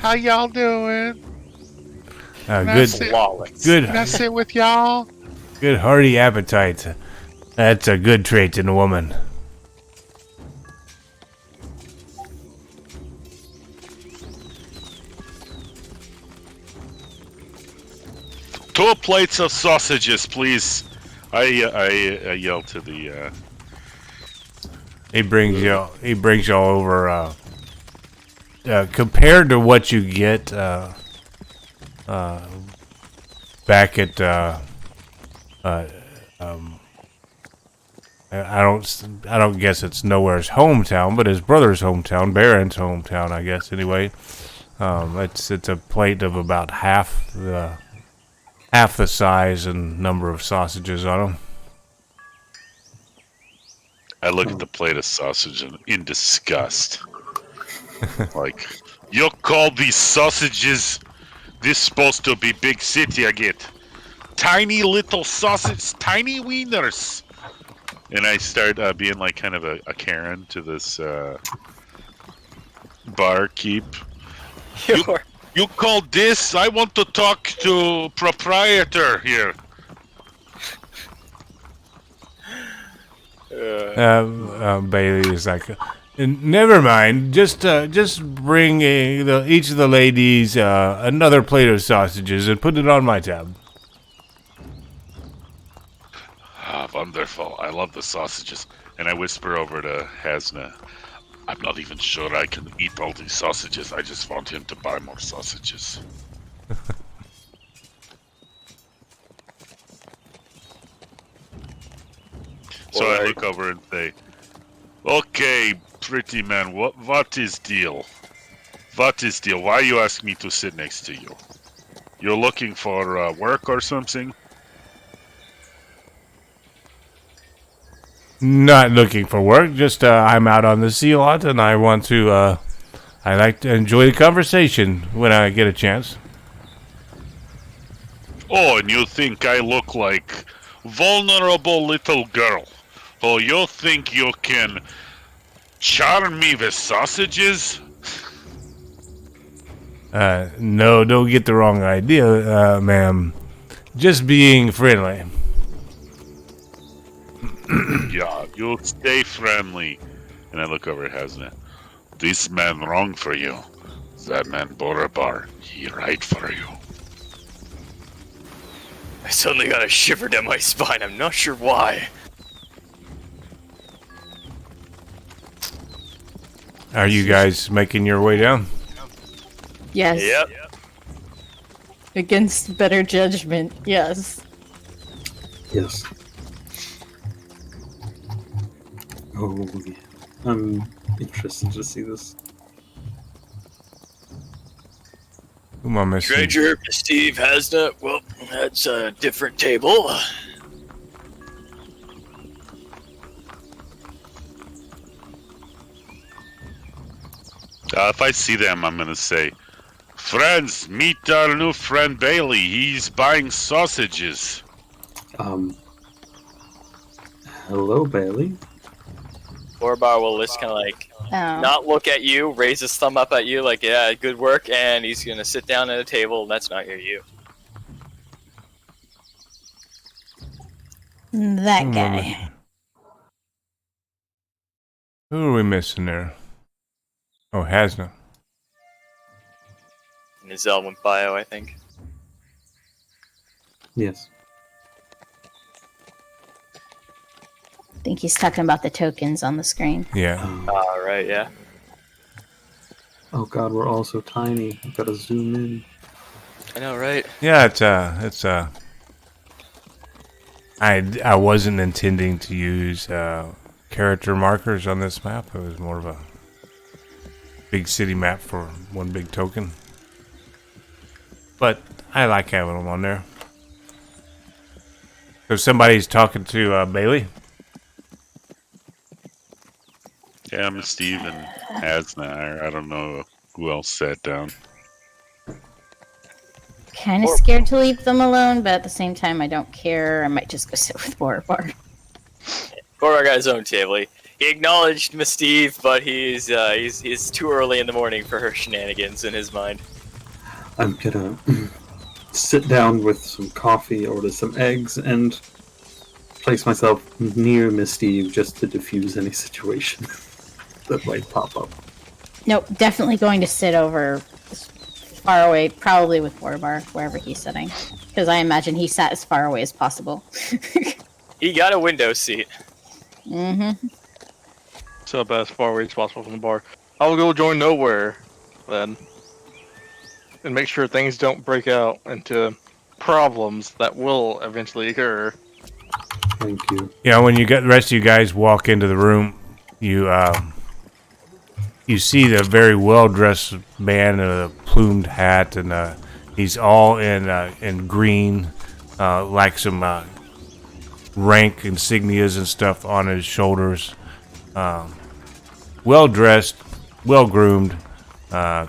How y'all doing? Good, Can I sit with y'all? good hearty appetite. That's a good trait in a woman. Two plates of sausages, please. I yell to the. He brings y'all over. Compared to what you get back at I don't guess it's Nowhere's hometown, but his brother's hometown, Baron's hometown, I guess. Anyway, it's a plate of about half the size and number of sausages on them. I look at the plate of sausage in disgust. Like, you call these sausages? This supposed to be big city, I get. Tiny little sausage, tiny wieners. And I start being like kind of a Karen to this barkeep. You call this? I want to talk to proprietor here. Bailey is like, never mind. Just bring each of the ladies another plate of sausages and put it on my tab. Ah, wonderful. I love the sausages. And I whisper over to Hasna. I'm not even sure I can eat all these sausages. I just want him to buy more sausages. So I look over and say, "Okay, pretty man, what is deal? What is deal? Why you ask me to sit next to you? You're looking for work or something?" Not looking for work. Just I'm out on the sea lot, and I want to. I like to enjoy the conversation when I get a chance. Oh, and you think I look like vulnerable little girl? Oh, you think you can charm me with sausages? No, don't get the wrong idea, ma'am. Just being friendly. Yeah, you stay friendly. And I look over at Hasna. This man wrong for you. That man Miribar, he right for you. I suddenly got a shiver down my spine. I'm not sure why. Are you guys making your way down? Yes. Yep. Against better judgment, yes. Yes. Oh, yeah. I'm interested to see this. Who am I missing? Stranger, Steve Hasna. Well, that's a different table. If I see them, I'm gonna say, "Friends, meet our new friend Bailey. He's buying sausages." Hello, Bailey. Miribar will just kind of like not look at you, raise his thumb up at you, like, yeah, good work, and he's gonna sit down at a table, and that's not you. That guy. Who are we missing there? Oh, Hasna. In his Elven bio, I think. Yes. I think he's talking about the tokens on the screen. Yeah. Right, yeah. Oh god, we're all so tiny. I've got to zoom in. I know, right? Yeah, I wasn't intending to use character markers on this map. It was more of a big city map for one big token. But I like having them on there. So somebody's talking to Bailey. Yeah, I'm Steve and Hasna. I don't know who else sat down. Kind of scared to leave them alone, but at the same time, I don't care. I might just go sit with Miribar. Borbar got his own table. He acknowledged Miss Steve, but he's too early in the morning for her shenanigans in his mind. I'm gonna sit down with some coffee, order some eggs, and place myself near Miss Steve just to diffuse any situation that might pop up. Nope, definitely going to sit over far away, probably with Miribar, wherever he's sitting. Because I imagine he sat as far away as possible. He got a window seat. Mm-hmm. So about as far away as possible from the bar. I will go join Nowhere then, and make sure things don't break out into problems that will eventually occur. Thank you. Yeah, when you get the rest of you guys walk into the room, you see the very well-dressed man in a plumed hat, and he's all in green, like some rank insignias and stuff on his shoulders. Well-dressed, well-groomed,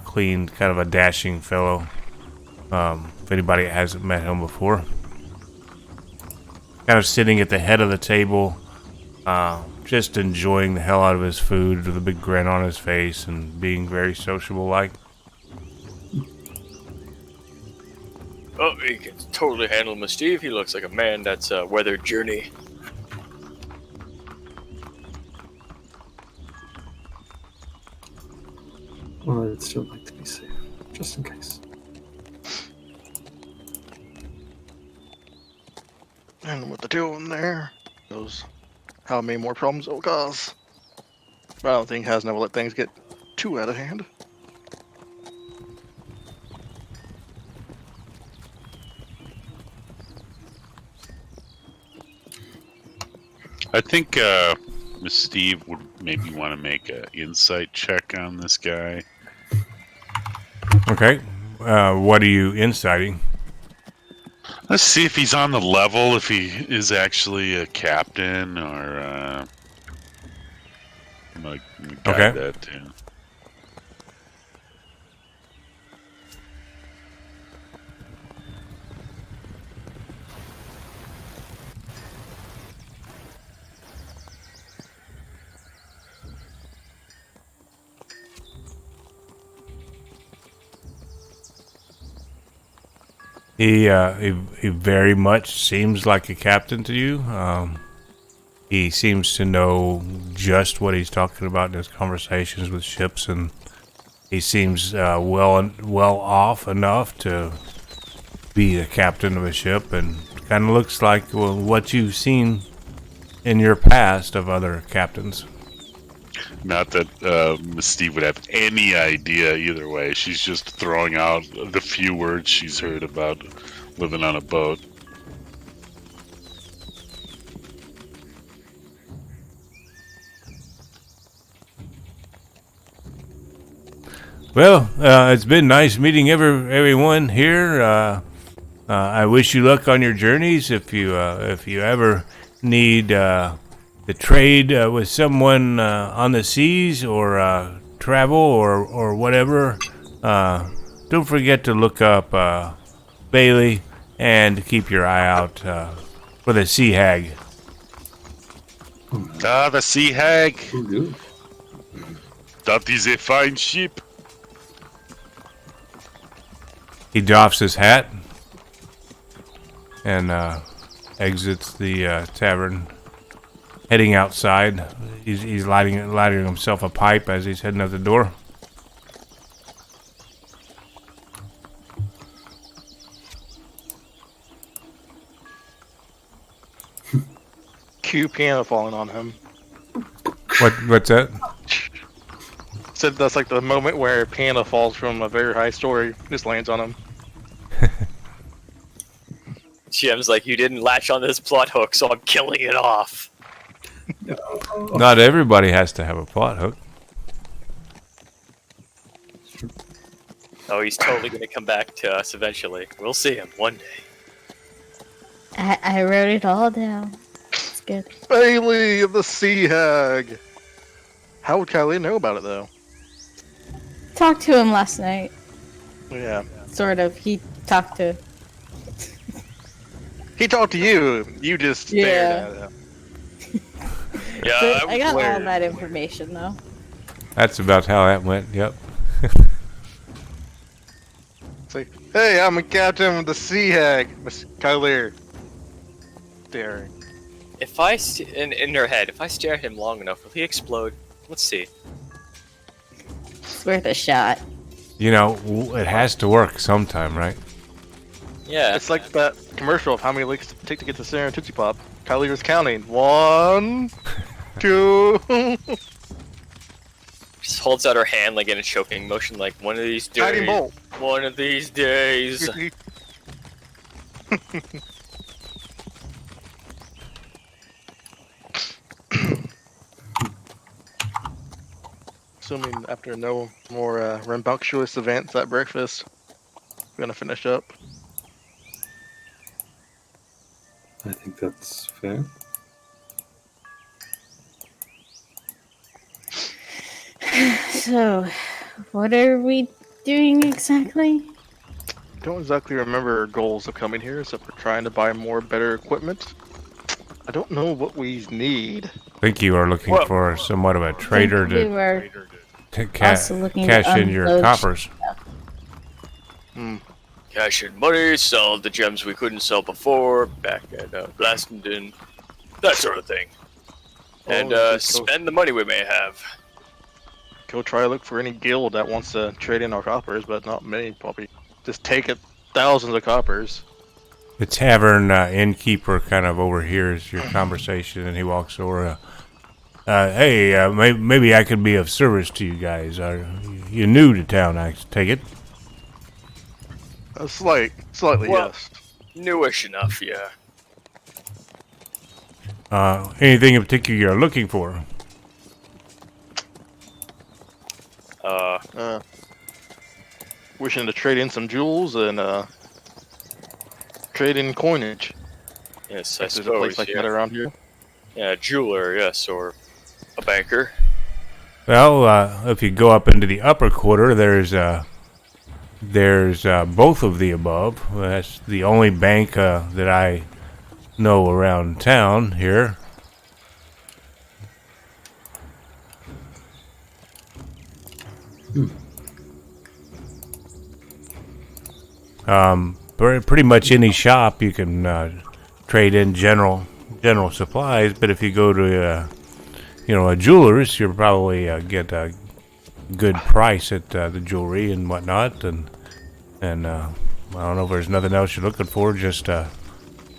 clean, kind of a dashing fellow. If anybody hasn't met him before. Kind of sitting at the head of the table, just enjoying the hell out of his food with a big grin on his face and being very sociable-like. Oh, he can totally handle Miss Steve. He looks like a man that's weathered journey. Well, I'd still like to be safe, just in case. And with the two of them there, knows how many more problems it will cause. But I don't think Hasna will let things get too out of hand. I think Miss Steve would maybe want to make an insight check on this guy. Okay. What are you inciting? Let's see if he's on the level, if he is actually a captain, or I'm gonna guide that too. He very much seems like a captain to you. He seems to know just what he's talking about in his conversations with ships, and he seems well off enough to be the captain of a ship, and kind of looks like what you've seen in your past of other captains. Not that Miss Steve would have any idea either way. She's just throwing out the few words she's heard about living on a boat. Well, it's been nice meeting everyone here. I wish you luck on your journeys. If you ever need to trade with someone on the seas, or travel, or whatever, don't forget to look up Bailey and keep your eye out for the sea hag. Ah, the sea hag. Ooh. That is a fine ship. He doffs his hat and exits the tavern, heading outside. He's lighting himself a pipe as he's heading out the door. cue piano falling on him. What's that? Said that's like the moment where piano falls from a very high story, just lands on him. GM's like, you didn't latch on this plot hook, so I'm killing it off. Not everybody has to have a plot hook. Oh, he's totally gonna come back to us eventually. We'll see him one day. I wrote it all down. It's good. Bailey of the Sea Hag! How would Kylie know about it, though? Talked to him last night. Yeah. Sort of. He talked to... He talked to you, you just stared at him. Yeah, But I got all that information, though. That's about how that went. Yep. It's like, hey, I'm a captain of the Sea Hag, Miss Kylie. Staring. If I in her head, if I stare at him long enough, will he explode? Let's see. It's worth a shot. You know, it has to work sometime, right? Yeah. It's like that commercial of how many licks it take to get to Sarah and Tootsie Pop. Kylie was counting. 1, 2. Just holds out her hand like in a choking motion, like one of these days. Guiding bolt. One of these days. Assuming after no more rambunctious events at breakfast, we're gonna finish up. I think that's fair. So, what are we doing exactly? Don't exactly remember our goals of coming here, except for trying to buy more better equipment. I don't know what we need. I think you are looking for somewhat of a trader We were to also looking to cash in your unload coppers. Cash in money, sell the gems we couldn't sell before, back at Blastenden, that sort of thing. And spend the money we may have. Go try to look for any guild that wants to trade in our coppers, but not many probably. Just take it, thousands of coppers. The tavern innkeeper kind of overhears your conversation, and he walks over. Hey, maybe I could be of service to you guys. Are you new to town? I take it. Slightly, Well, yes. Newish enough, yeah. Anything in particular you're looking for? Wishing to trade in some jewels and trade in coinage. Yes, If I there's a suppose, place like that around here. Yeah, a jeweler, yes, or a banker. Well, if you go up into the upper quarter, there's both of the above. That's the only bank that I know around town here. Pretty much any shop you can trade in general supplies, but if you go to a jeweler's, you'll probably get a good price at the jewelry and whatnot, and I don't know if there's nothing else you're looking for, just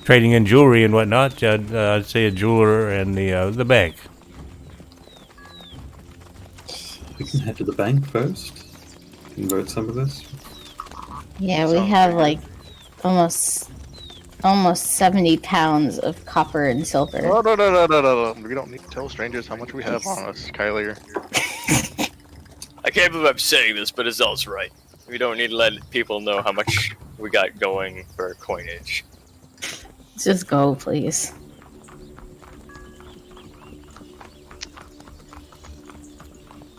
trading in jewelry and whatnot. I'd say a jeweler and the bank. We can head to the bank first. Convert some of this. Yeah, we have like almost 70 pounds of copper and silver. No. We don't need to tell strangers how much we have on us, Kylie. I can't believe I'm saying this, but Azel's right. We don't need to let people know how much we got going for coinage. Let's just go, please.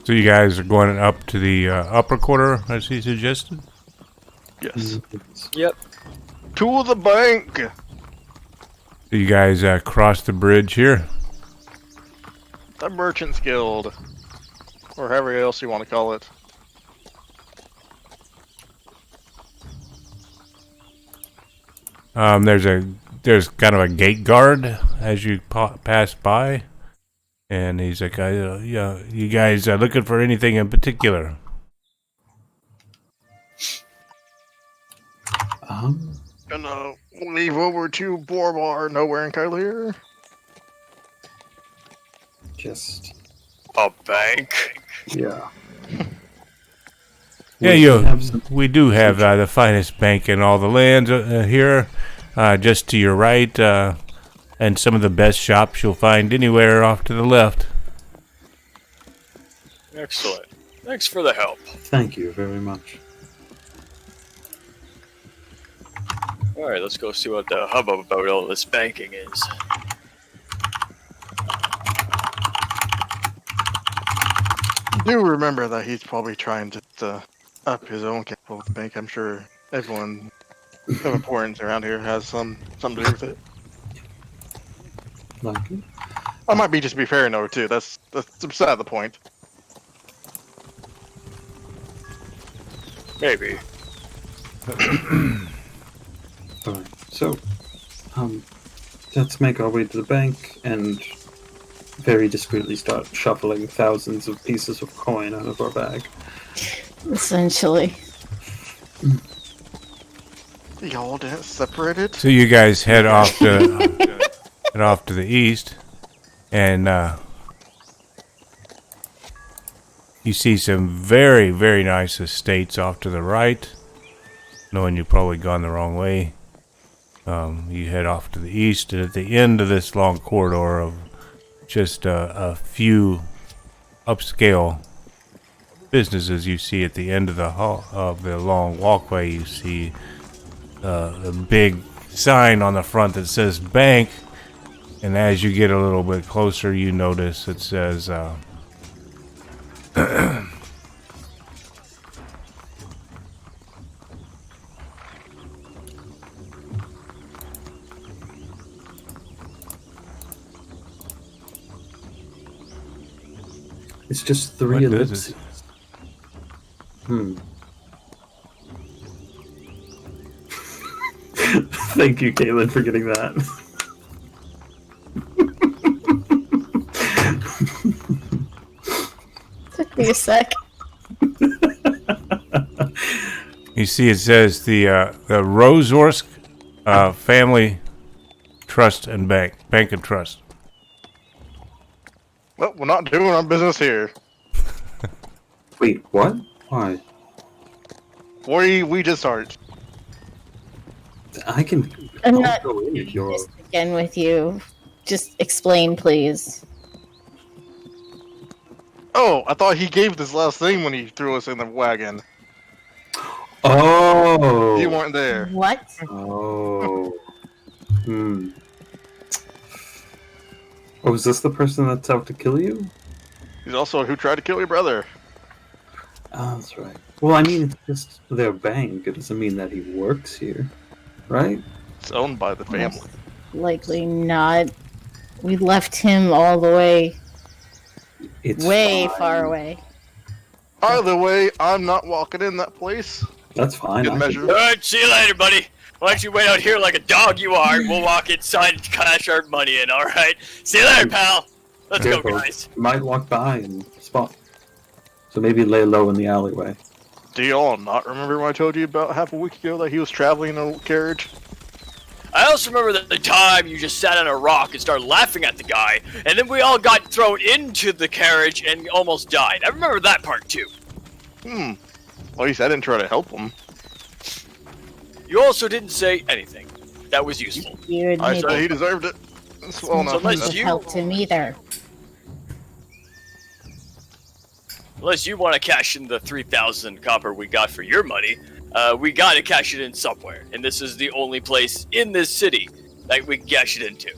So you guys are going up to the upper quarter, as he suggested? Yes. Yep. To the bank! So you guys cross the bridge here? The Merchant's Guild. Or however else you want to call it. There's kind of a gate guard as you pass by, and he's like, "Yeah, you guys are looking for anything in particular?" Gonna leave over to Borbar, nowhere in Kylie. just A bank? yeah. Yeah, we do have the finest bank in all the lands here, just to your right, and some of the best shops you'll find anywhere off to the left. Excellent. Thanks for the help. Thank you very much. Alright, let's go see what the hubbub about all this banking is. Do remember that he's probably trying to up his own capital at the bank. I'm sure everyone of importance around here has something to do with it. Like it. I might be just be paranoid too. That's beside the point. Maybe. Alright, so, let's make our way to the bank and very discreetly start shuffling thousands of pieces of coin out of our bag. Essentially. Y'all didn't separate it? So you guys head off to the east, and you see some very, very nice estates off to the right. Knowing you've probably gone the wrong way, you head off to the east, and at the end of this long corridor of just a few upscale businesses, you see at the end of the long walkway, you see a big sign on the front that says bank, and as you get a little bit closer, you notice it says It's just three What is ellipses. it? Thank you, Caitlin, for getting that. Took me a sec. you see it says the Rosorsk Family Trust and Bank and Trust. Well, we're not doing our business here. Wait, what? Why? We just started. I can. I'm I'll not go in if doing you're. this again with you. Just explain, please. Oh, I thought he gave this last thing when he threw us in the wagon. Oh. You weren't there. What? Oh. Oh, is this the person that's out to kill you? He's also who tried to kill your brother. Oh, that's right. Well, I mean, it's just their bank. It doesn't mean that he works here, right? It's owned by the family. Likely not. We left him all the way, It's way fine. far away. Either way, I'm not walking in that place. That's fine. Good I measure. Alright, see you later, buddy. Why don't you wait out here like a dog you are, and we'll walk inside and cash our money in, alright? See you later, pal. Let's go, Careful. guys. Might walk by and spot. So maybe lay low in the alleyway. Do y'all not remember when I told you about half a week ago that he was traveling in a carriage? I also remember the time you just sat on a rock and started laughing at the guy, and then we all got thrown into the carriage and almost died. I remember that part too. Well, at least I didn't try to help him. You also didn't say anything. That was useful. You I admitted said he deserved it. It's well enough. unless it you- helped him either. Unless you want to cash in the 3,000 copper we got for your money, we gotta cash it in somewhere. And this is the only place in this city that we can cash it into.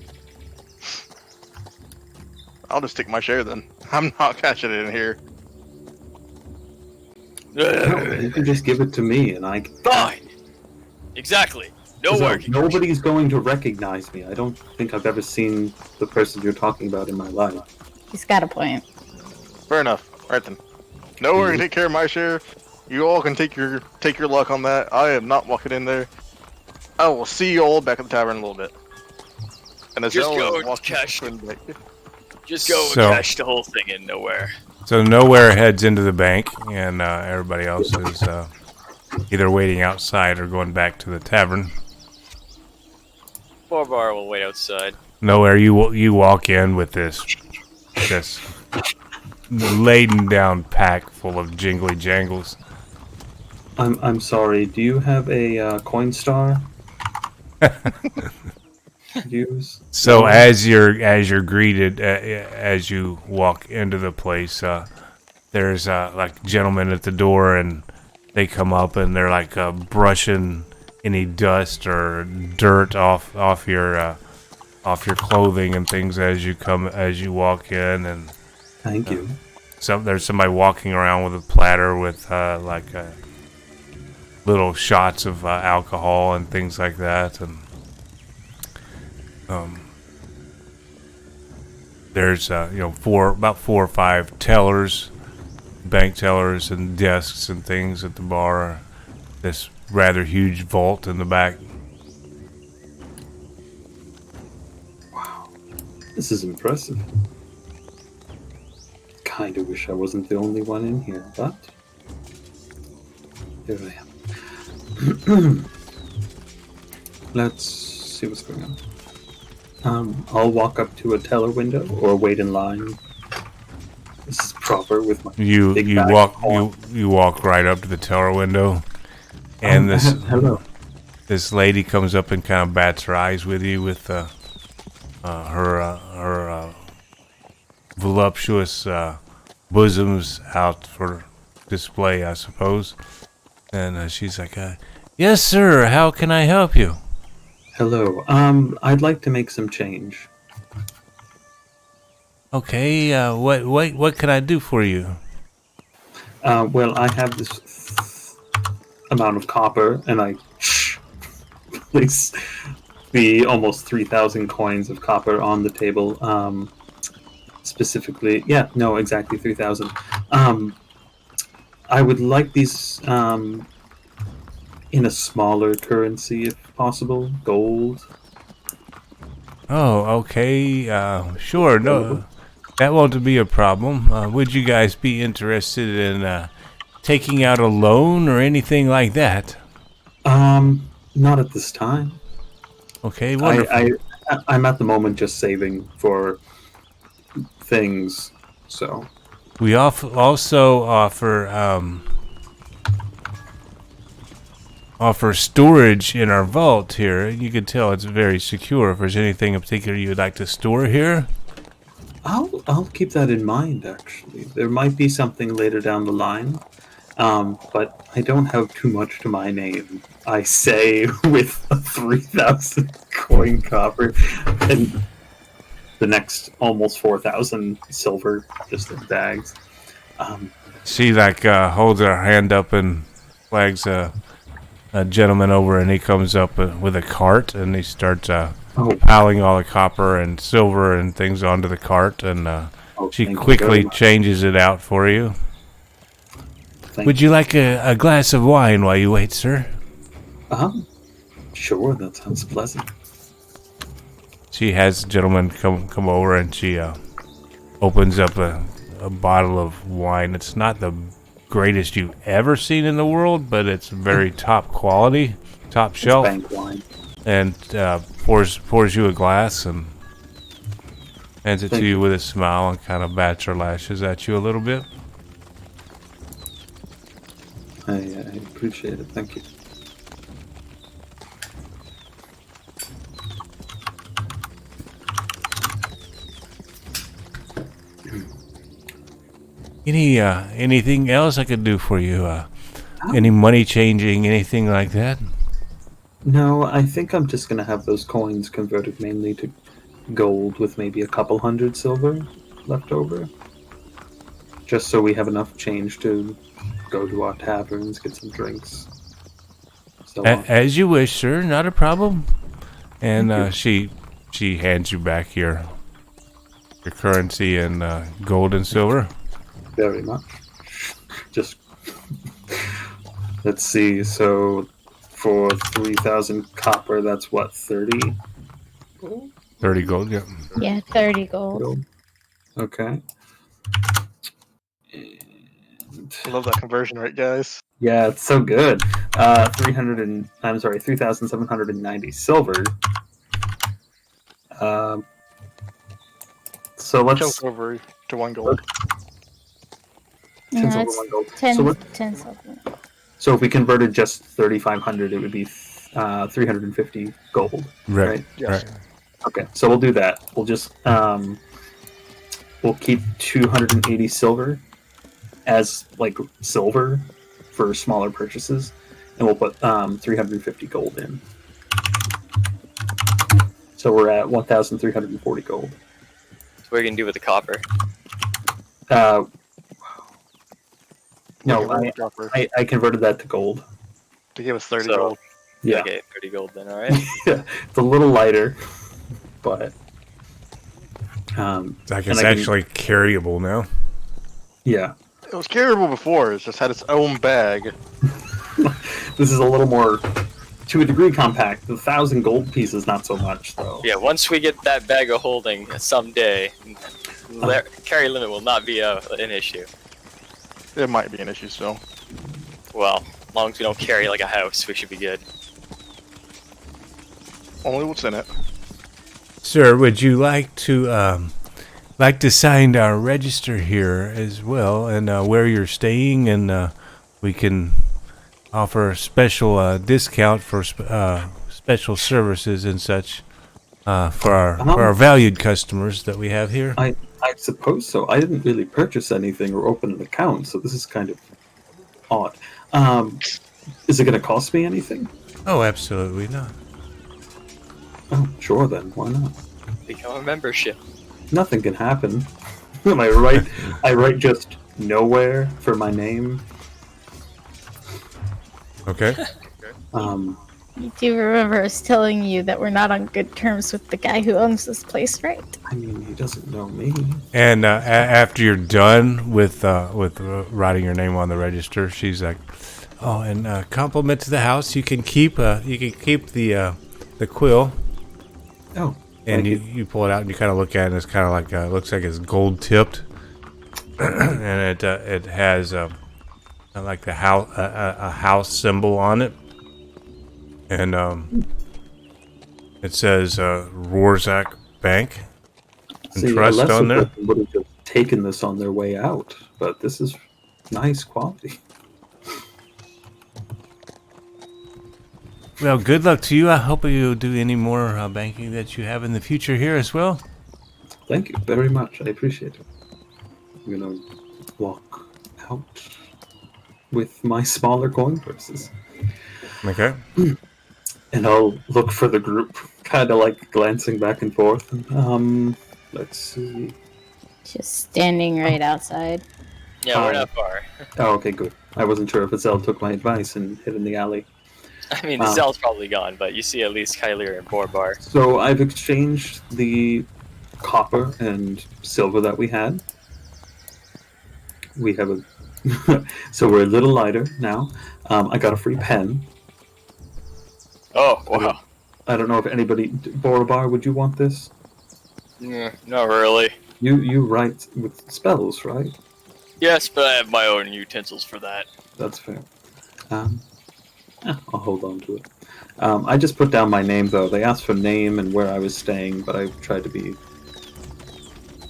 I'll just take my share then. I'm not cashing it in here. You can just give it to me, and I. Fine. Exactly. No So work. nobody's going to recognize me. I don't think I've ever seen the person you're talking about in my life. He's got a point. Fair enough. Right then. No worry, take care of my share. You all can take your luck on that. I am not walking in there. I will see you all back at the tavern in a little bit. And as Just y'all go are and walking cash. back- Just go So- and cash the whole thing in nowhere. So Nowhere heads into the bank, and everybody else is either waiting outside or going back to the tavern. Bar will wait outside. Nowhere, you walk in with this this laden down pack full of jingly jangles. I'm sorry. Do you have a coin star? Use. So No? as you're greeted as you walk into the place, there's like gentlemen at the door, and they come up and they're like brushing any dust or dirt off your clothing and things as you walk in, and Thank you. there's somebody walking around with a platter with little shots of alcohol and things like that, and there's about 4 or 5 tellers, bank tellers, and desks and things at the bar. This rather huge vault in the back. Wow, this is impressive. Kind of wish I wasn't the only one in here, but here I am. Let's see what's going on. I'll walk up to a teller window or wait in line. This is proper with my big You bag walk of you walk right up to the teller window, and hello. this lady comes up and kind of bats her eyes with you with her voluptuous bosoms out for display, I suppose. And she's like, "Yes, sir. How can I help you?" Hello. I'd like to make some change. Okay. What can I do for you? Well, I have this amount of copper, and I place the almost 3,000 coins of copper on the table. Specifically, exactly 3,000. I would like these in a smaller currency, if possible, gold. Oh, okay. Sure. No, that won't be a problem. Would you guys be interested in taking out a loan or anything like that? Not at this time. Okay, wonderful. I'm at the moment just saving for things, so. We also offer storage in our vault here. You can tell it's very secure. If there's anything in particular you would like to store here, I'll keep that in mind. Actually, there might be something later down the line, but I don't have too much to my name. I say with 3,000 coin copper and the next almost 4,000 silver just in bags. she holds her hand up and flags a gentleman over, and he comes up with a cart, and he starts piling all the copper and silver and things onto the cart, and she quickly changes it out for you. Would you like a glass of wine while you wait, sir? Sure, that sounds pleasant. She has the gentleman come over, and she opens up a bottle of wine. It's not the greatest you've ever seen in the world, but it's very top quality, top shelf. Bank wine. And pours you a glass and hands it to you with a smile and kind of bats her lashes at you a little bit. I appreciate it. Thank you. Anything else I could do for you? Any money changing, anything like that? No, I think I'm just going to have those coins converted mainly to gold with maybe a couple hundred silver left over. Just so we have enough change to go to our taverns, get some drinks. So as you wish, sir. Not a problem. And she hands you back your currency in gold and silver. Very much. Just let's see. So for 3,000 copper, that's what, 30? 30 gold, yeah. Yeah, 30 gold. Okay. I love that conversion rate, guys. Yeah, it's so good. 3,790 silver. So let's Jump over to 1 gold. 10 Yeah, silver, it's 1 gold. 10, So, 10 silver. so if we converted just 3,500, it would be 350 gold, right? Yes. Right. Okay, so we'll do that. We'll just we'll keep 280 silver as like silver for smaller purchases, and we'll put 350 gold in. So we're at 1,340 gold. So what are you gonna do with the copper? No, Convert the copper I converted that to gold. to give us 30 So- gold. Yeah, Okay, 30 gold then, alright. it's a little lighter, but Like and it's I can- actually carryable now. yeah, It was carryable before. It's just had its own bag. this is a little more, to a degree, compact. The 1,000 gold pieces, not so much though. Yeah, once we get that bag of holding someday, carry limit will not be an issue. It might be an issue still. Well, as long as we don't carry like a house, we should be good. Only what's in it. Sir, would you like to sign our register here as well, and where you're staying, and we can offer a special discount for special services and such for our valued customers that we have here. I suppose so. I didn't really purchase anything or open an account, so this is kind of odd. Is it going to cost me anything? Oh, absolutely not. Oh, sure then. Why not? Become a membership. Nothing can happen. Am I right? I write just nowhere for my name. Okay. You do remember us telling you that we're not on good terms with the guy who owns this place, right? I mean, he doesn't know me. And after you're done with writing your name on the register, she's like, "Oh, and compliment to the house. You can keep the quill." Oh, And thank you pull it out and you kind of look at it, and it's kind of like looks like it's gold tipped, and it has like the house a house symbol on it, and it says Rorschach Bank and See, Trust a lesser on there. person would have just taken this on their way out, but this is nice quality. Well, good luck to you. I hope you do any more banking that you have in the future here as well. Thank you very much. I appreciate it. I'm gonna walk out with my smaller coin purses, Okay. and I'll look for the group, kind of like glancing back and forth. Let's see. Just standing right outside. Yeah, we're not far. Oh, okay, good. I wasn't sure if Azelle took my advice and hid in the alley. I mean, the cell's probably gone, but you see at least Kyler and Borbar. So I've exchanged the copper and silver that we had. We have a... so we're a little lighter now. I got a free pen. Oh, wow. I don't know if anybody... Borobar, would you want this? Not really. You write with spells, right? Yes, but I have my own utensils for that. That's fair. I'll hold on to it. I just put down my name, though. They asked for name and where I was staying, but I tried to be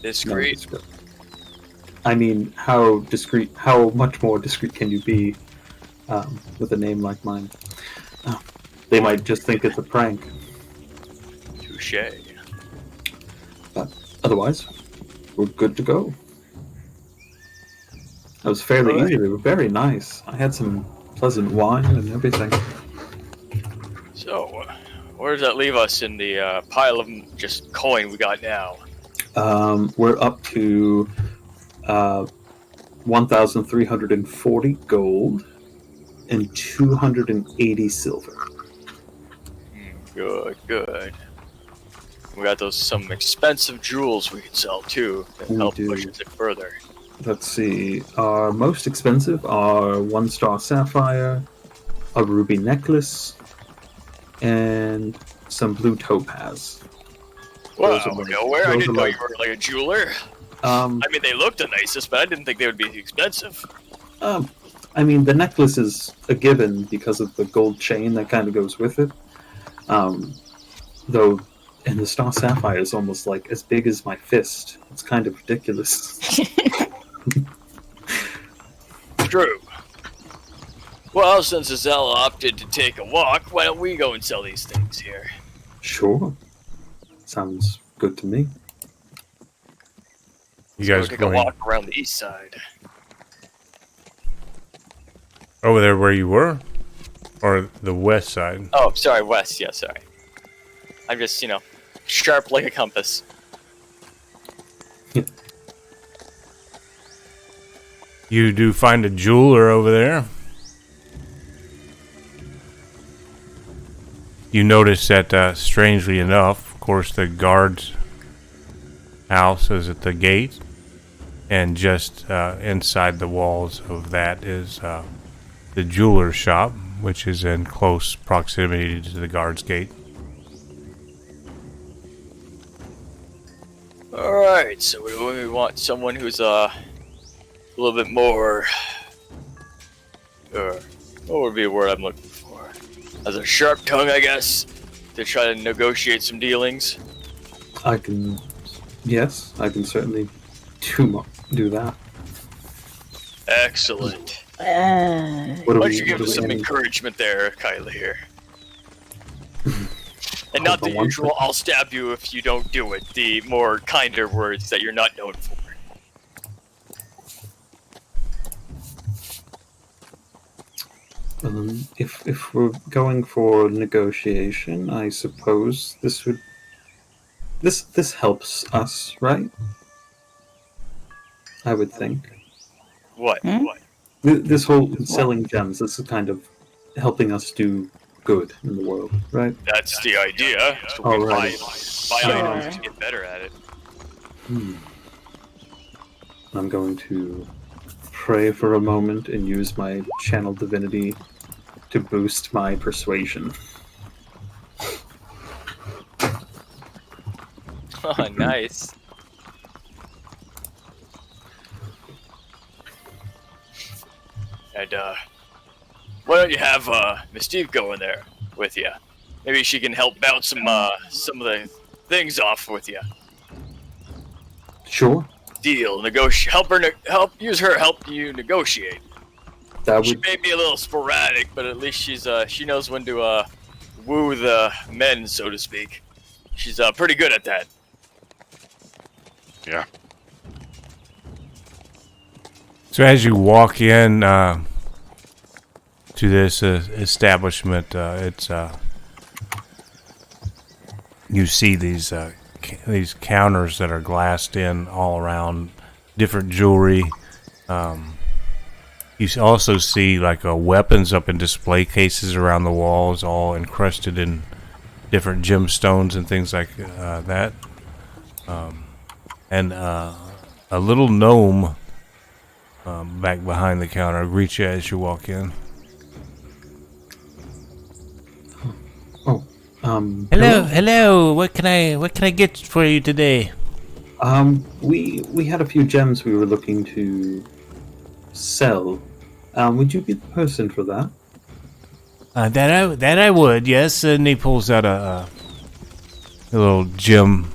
Discreet. nondescript. I mean, how much more discreet can you be with a name like mine? They might just think it's a prank. Touche. But otherwise, we're good to go. That was fairly Alright. easy. They were very nice. I had some pleasant wine and everything. So, where does that leave us in the pile of just coin we got now? We're up to 1,340 gold and 280 silver. Good, good. We got some expensive jewels we could sell too to We help do. push us further. Let's see. Our most expensive are 1-star sapphire, a ruby necklace, and some blue topaz. Wow, Those are my- nowhere. I those didn't are know my- you were like a jeweler. I mean, they looked the nicest, but I didn't think they would be expensive. I mean, the necklace is a given because of the gold chain that kind of goes with it. Though And the star sapphire is almost like as big as my fist. It's kind of ridiculous. True. Well, since Azella opted to take a walk, why don't we go and sell these things here? Sure. Sounds good to me. You Go guys take a going walk around the east side. over there where you were? Or the west side? Oh, sorry, west. Yeah, sorry. I'm just, sharp like a compass. You do find a jeweler over there. You notice that, strangely enough, of course, the guard's house is at the gate, and just inside the walls of that is the jeweler's shop, which is in close proximity to the guard's gate. Alright, so we want someone who's a little bit more... what would be a word I'm looking for? Has a sharp tongue, I guess, to try to negotiate some dealings. Yes, I can certainly do that. Excellent. Uh, What do Why don't we- you give what do us we some aim- encouragement there, Kyla here? And not the Hold on one usual, I'll stab you if you don't do it. The more kinder words that you're not known for. If we're going for negotiation, I suppose this helps us, right? I would think. What? Hmm? What? This whole selling gems, this is kind of helping us do good in the world, right? That's the idea. So we buy Alrighty. items to get better at it. I'm going to pray for a moment and use my channel divinity to boost my persuasion. Oh, nice. And, why don't you have, Mystique go in there with you? Maybe she can help bounce some of the things off with you. Sure, Deal, use her help you negotiate. that She would. may be a little sporadic, but at least she knows when to, woo the men, so to speak. She's, pretty good at that. Yeah. So as you walk in to this establishment, it's you see these counters that are glassed in all around, different jewelry. You also see like weapons up in display cases around the walls, all encrusted in different gemstones and things like that. And a little gnome back behind the counter greets you as you walk in. Hello. What can I get for you today? We had a few gems we were looking to sell. Would you be the person for that? That I would, yes. And he pulls out a little gem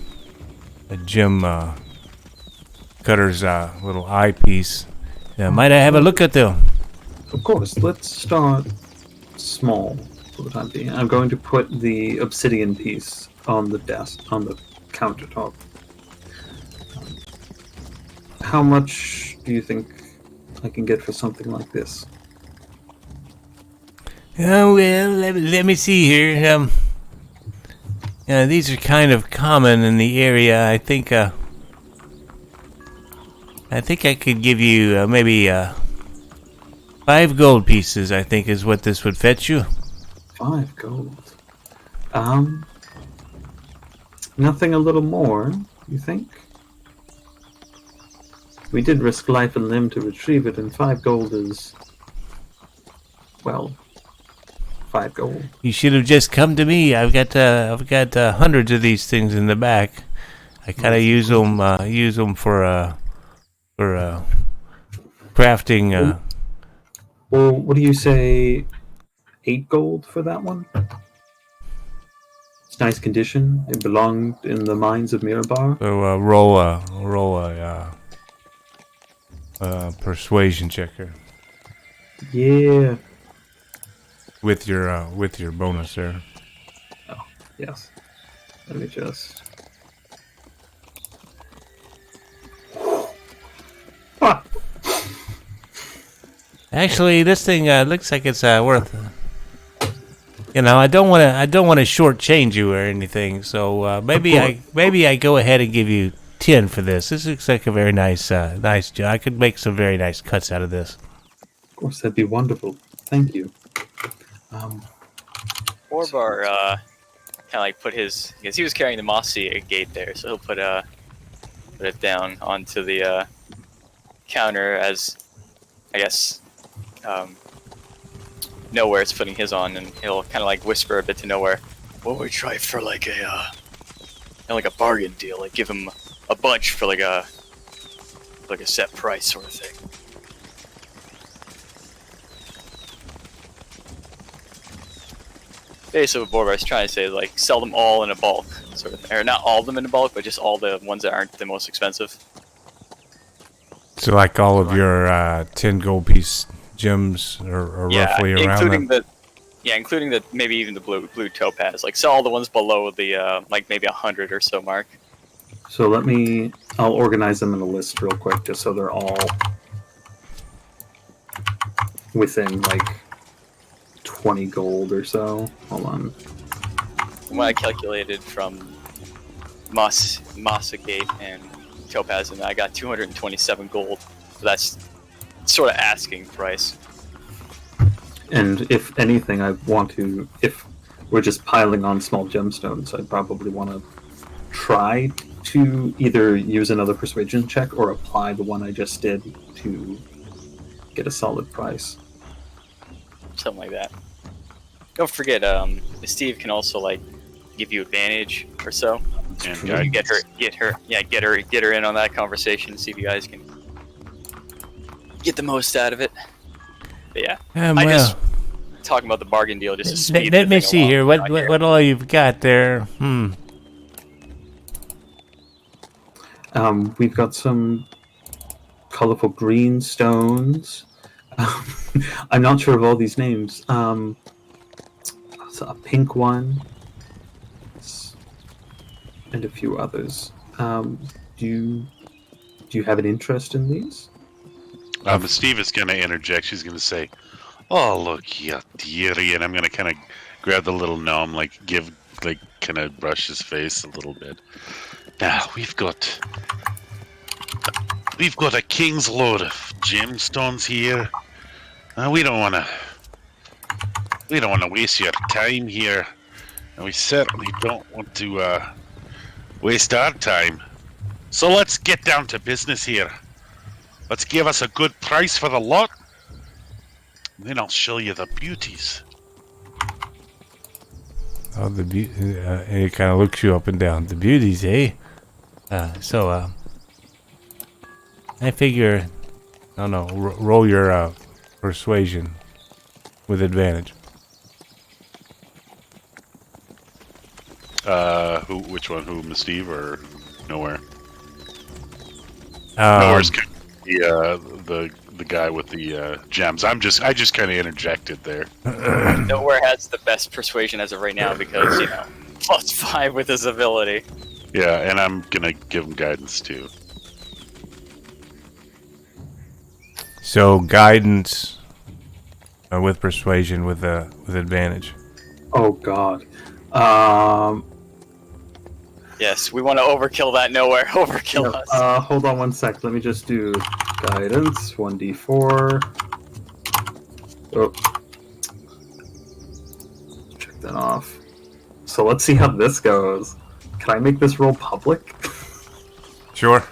cutter's little eyepiece. Might I have a look at them? Of course. Let's start small for the time being. I'm going to put the obsidian piece on the desk, on the countertop. How much do you think I can get for something like this? Oh, well, let me see here. These are kind of common in the area. I think I could give you maybe 5 gold pieces, I think is what this would fetch you. 5 gold. Nothing a little more, you think? We did risk life and limb to retrieve it, and 5 gold is... well, 5 gold. You should have just come to me. I've got hundreds of these things in the back. I kind of use them for crafting. Well, what do you say? 8 gold for that one? It's nice condition. It belonged in the mines of Miribar. So roll a persuasion checker Yeah. with your bonus there. Oh, yes. Let me just. Ah! Actually, this thing looks like it's worth. I don't want to shortchange you or anything. So maybe I go ahead and give you 10 for this. This looks like a very nice job. I could make some very nice cuts out of this. Of course, that'd be wonderful. Thank you. Orbar kind of like put his, because he was carrying the mossy gate there, so he'll put it down onto the counter as, I guess, Nowhere's putting his on, and he'll kind of like whisper a bit to Nowhere. What would we try for like a bargain deal? Like give him a bunch for like a set price sort of thing. Basically, what Borbar's trying to say is like sell them all in a bulk, sort of, or not all of them in a bulk, but just all the ones that aren't the most expensive. So like all of your 10 gold piece gems are roughly around that? Including the maybe even the blue topaz. Like sell all the ones below the like maybe 100 or so mark. So I'll organize them in a list real quick, just so they're all within like 20 gold or so. Hold on. When I calculated from Mossagate and Topaz, and I got 227 gold. So that's sort of asking price. And if anything, if we're just piling on small gemstones, I'd probably want to try to either use another persuasion check or apply the one I just did to get a solid price. Something like that. Don't forget, Steve can also like give you advantage or so. And get her in on that conversation. See if you guys can get the most out of it. But yeah, I just talking about the bargain deal just to speed. Let me see here. What all you've got there? We've got some colorful green stones. I'm not sure of all these names. So a pink one, and a few others. Do you have an interest in these? Steve is going to interject. She's going to say, "Oh, look, yeah, dearie," and I'm going to kind of grab the little gnome, kind of brush his face a little bit. Now we've got a king's load of gemstones here. We don't want to waste your time here, and we certainly don't want to waste our time. So let's get down to business here. Let's give us a good price for the lot, and then I'll show you the beauties. Oh, and he kind of looks you up and down. The beauties, eh? I figure, roll your persuasion with advantage. Which one? Who, Steve or Nowhere? Nowhere's the guy with the gems. I just kind of interjected there. Nowhere has the best persuasion as of right now because +5 with his ability. Yeah, and I'm gonna give him guidance too. So guidance with persuasion with advantage. Oh God. Yes, we want to overkill that. Nowhere overkill us. Hold on one sec. Let me just do guidance 1d4. Oh, check that off. So let's see how this goes. Can I make this roll public? Sure.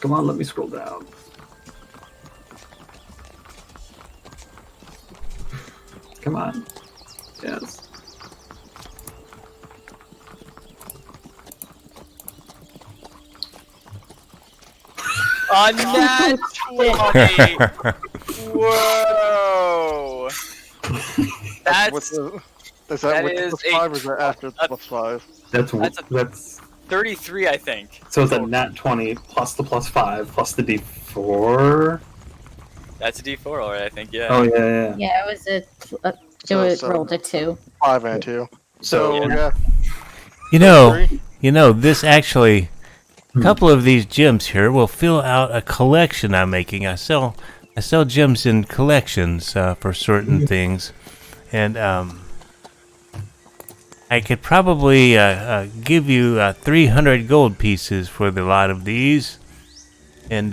Come on, let me scroll down. Come on. Yes. Unnatural. Whoa! That's Is that with is plus 5 or is that after plus 5? That's 33, I think. so it's a nat 20 plus the plus 5 plus the d4. That's a D4, alright. I think. Yeah. Oh yeah. Yeah, it was rolled a 2. 5 and 2. So, Yeah. yeah. This actually, a couple of these gems here will fill out a collection I'm making. I sell gems in collections for certain things, and I could probably give you 300 gold pieces for the lot of these, and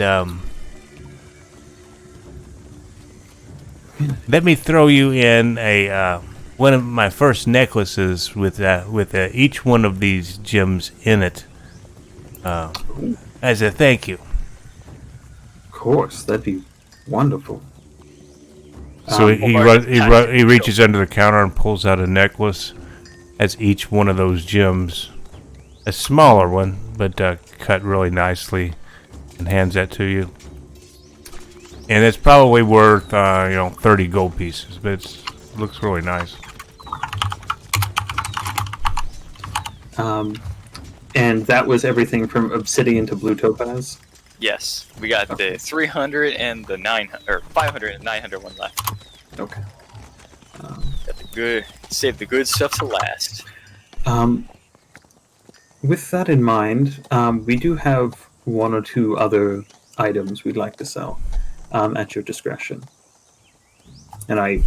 let me throw you in a one of my first necklaces with each one of these gems in it as a thank you. Of course, that'd be wonderful. So he reaches under the counter and pulls out a necklace. Has each one of those gems, a smaller one, but cut really nicely, and hands that to you. And it's probably worth 30 gold pieces, but it looks really nice. And that was everything from obsidian to blue topaz? Yes, we got the 300 and the 900 or 500 and 900 one left. Okay. Got the good, save the good stuff to last. With that in mind, we do have one or two other items we'd like to sell at your discretion. And I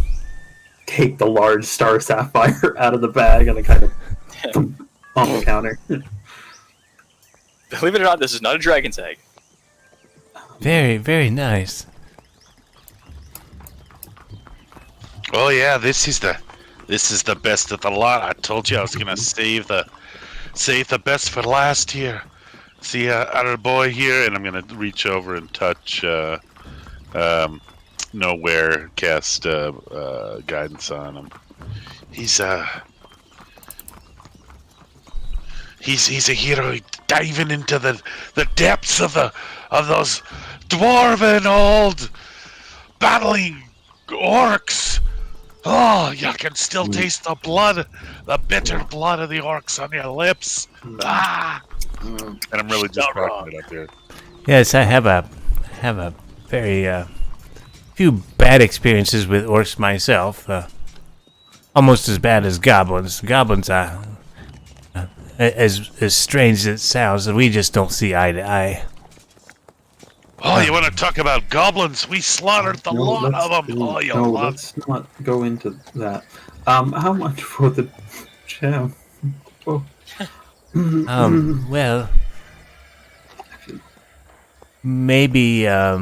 take the large star sapphire out of the bag and I kind of on the counter. Believe it or not, this is not a dragon's egg. Very, very nice. Oh yeah, this is the best of the lot. I told you I was gonna save the best for last here. See our boy here, and I'm gonna reach over and touch nowhere, cast guidance on him. He's a hero diving into the depths of those dwarven old battling orcs. Oh, you can still taste the blood, the bitter blood of the orcs on your lips. Ah! And I'm really just cracking it up here. Yes, I have a very few bad experiences with orcs myself. Almost as bad as goblins. Goblins are as strange as it sounds, we just don't see eye to eye. Oh, you want to talk about goblins? We slaughtered the lot of them. Oh, you love. Let's not go into that. How much for the gem? Oh. Well, maybe, I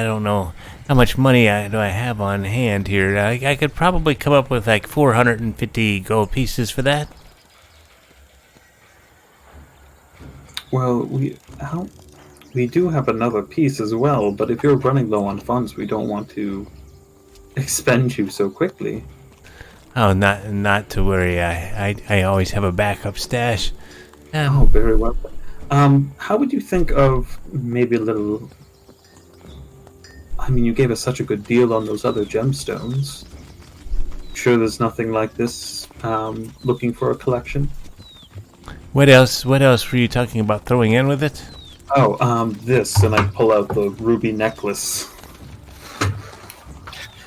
don't know how much money do I have on hand here. I could probably come up with like 450 gold pieces for that. Well, we do have another piece as well, but if you're running low on funds, we don't want to expend you so quickly. Oh, not to worry. I always have a backup stash. Very well. How would you think of maybe a little... I mean, you gave us such a good deal on those other gemstones. Sure there's nothing like this looking for a collection? What else were you talking about throwing in with it? This, and I pull out the ruby necklace. The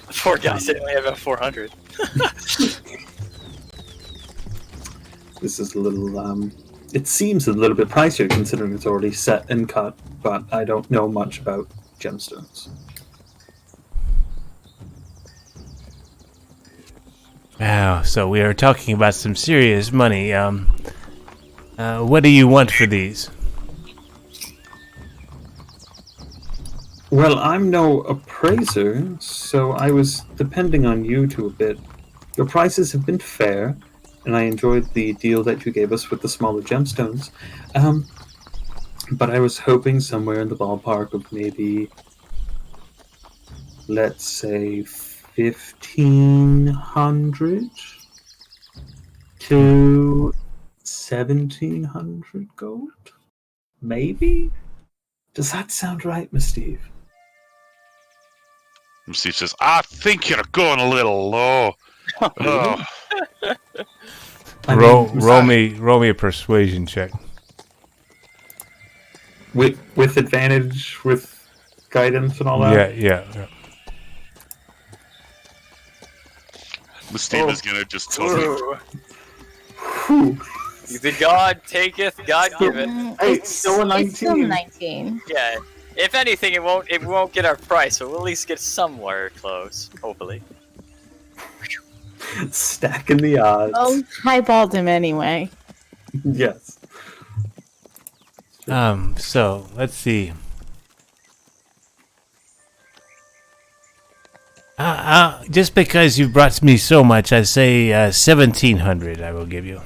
poor guy said he only have 400. This is a little, it seems a little bit pricier considering it's already set and cut, but I don't know much about gemstones. Wow, so we are talking about some serious money. What do you want for these? Well, I'm no appraiser, so I was depending on you two a bit. Your prices have been fair, and I enjoyed the deal that you gave us with the smaller gemstones. But I was hoping somewhere in the ballpark of maybe, let's say, 1,500 to 1,700 gold? Maybe? Does that sound right, Miss Steve? Steve says, I think you're going a little low. Oh. Roll me a persuasion check. With advantage, with guidance and all that? Yeah. Steve is gonna just totally... The God taketh, God giveth. It's still 19. 19. Yeah. If anything, it won't get our price, but we'll at least get somewhere close. Hopefully. Stacking the odds. Oh, highballed him anyway. Yes. So let's see. Just because you brought me so much, I say 1,700. I will give you.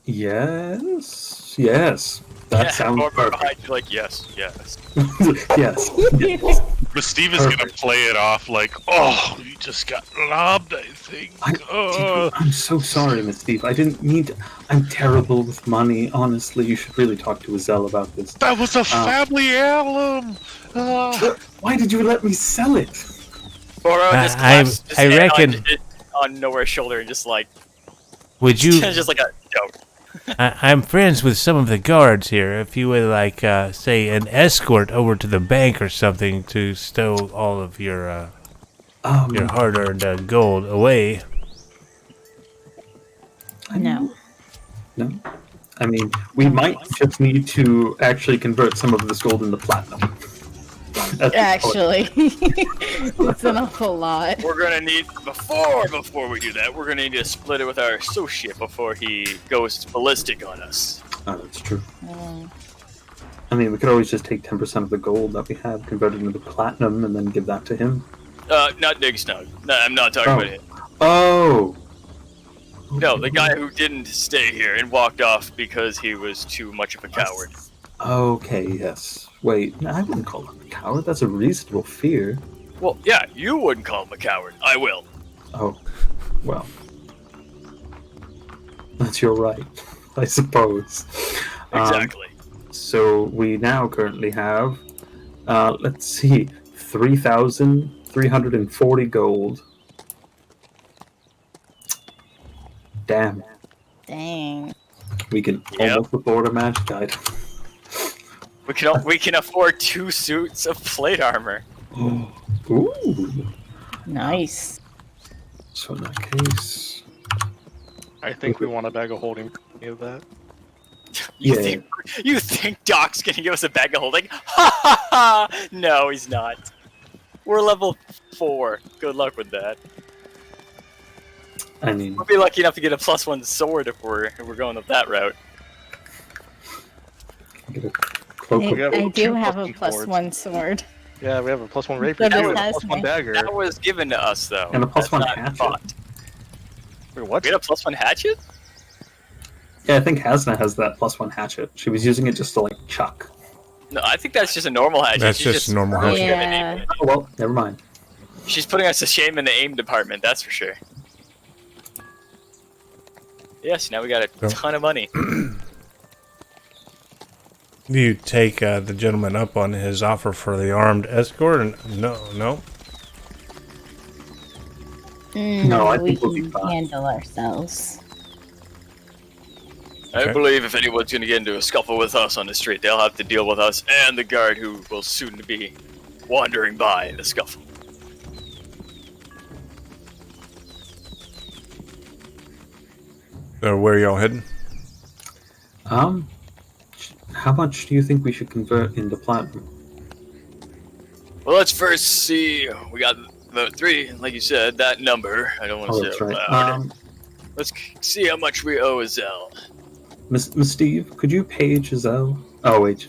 Yes. That sounds perfect. Like yes. Yes. But Steve is gonna play it off like, oh, you just got robbed, I think. I'm so sorry, Miss Steve. I didn't mean to. I'm terrible with money. Honestly, you should really talk to Azelle about this. That was a family heirloom. Why did you let me sell it? Boro just claps his I hand reckon. on Nowhere's shoulder and just like Would you? just like a joke. I'm friends with some of the guards here. If you would like, say, an escort over to the bank or something to stow all of your hard-earned gold away. No. No. I mean, we might just need to actually convert some of this gold into platinum. Actually, it's an awful lot. We're gonna need before we do that, we're gonna need to split it with our associate before he goes ballistic on us. Oh, that's true. I mean, we could always just take 10% of the gold that we have, convert it into platinum, and then give that to him. Not Dig Snug. No, I'm not talking about him. Oh! No, the guy who didn't stay here and walked off because he was too much of a coward. Okay, yes. Wait, I wouldn't call him a coward. That's a reasonable fear. Well, yeah, you wouldn't call him a coward. I will. Oh, well. That's your right, I suppose. Exactly. So we now currently have, let's see, 3,340 gold. Damn. Dang. We can almost afford a magic item. We can afford 2 suits of plate armor. Ooh. Nice. So in that case, I think we want a bag of holding of that. You think Doc's gonna give us a bag of holding? Ha ha ha! No, he's not. We're level 4. Good luck with that. I mean, We'll be lucky enough to get a +1 sword if we're going up that route. get a cloak of I do two have a +1 +1 sword. Yeah, we have a +1 rapier That too, and a has +1 me. dagger. That was given to us though. And a That's +1 not hatchet. fought. Wait, what? We had a +1 hatchet? Yeah, I think Hasna has that +1 hatchet. She was using it just to, like, chuck. No, I think that's just a normal hatchet. That's She's just a normal hatchet. Yeah. Oh, well, never mind. She's putting us to shame in the aim department, that's for sure. Yes, now we got a ton of money. Do you take the gentleman up on his offer for the armed escort? And no. No, I we think we'll be can fine. handle ourselves. I Okay. believe if anyone's going to get into a scuffle with us on the street, they'll have to deal with us and the guard who will soon be wandering by in the scuffle. So where are y'all heading? How much do you think we should convert into platinum? Well, let's first see. We got the 3, like you said, that number. I don't want to Oh, say that's it right. loud. Let's see how much we owe Azelle. Miss Steve, could you page Azelle? Oh, wait.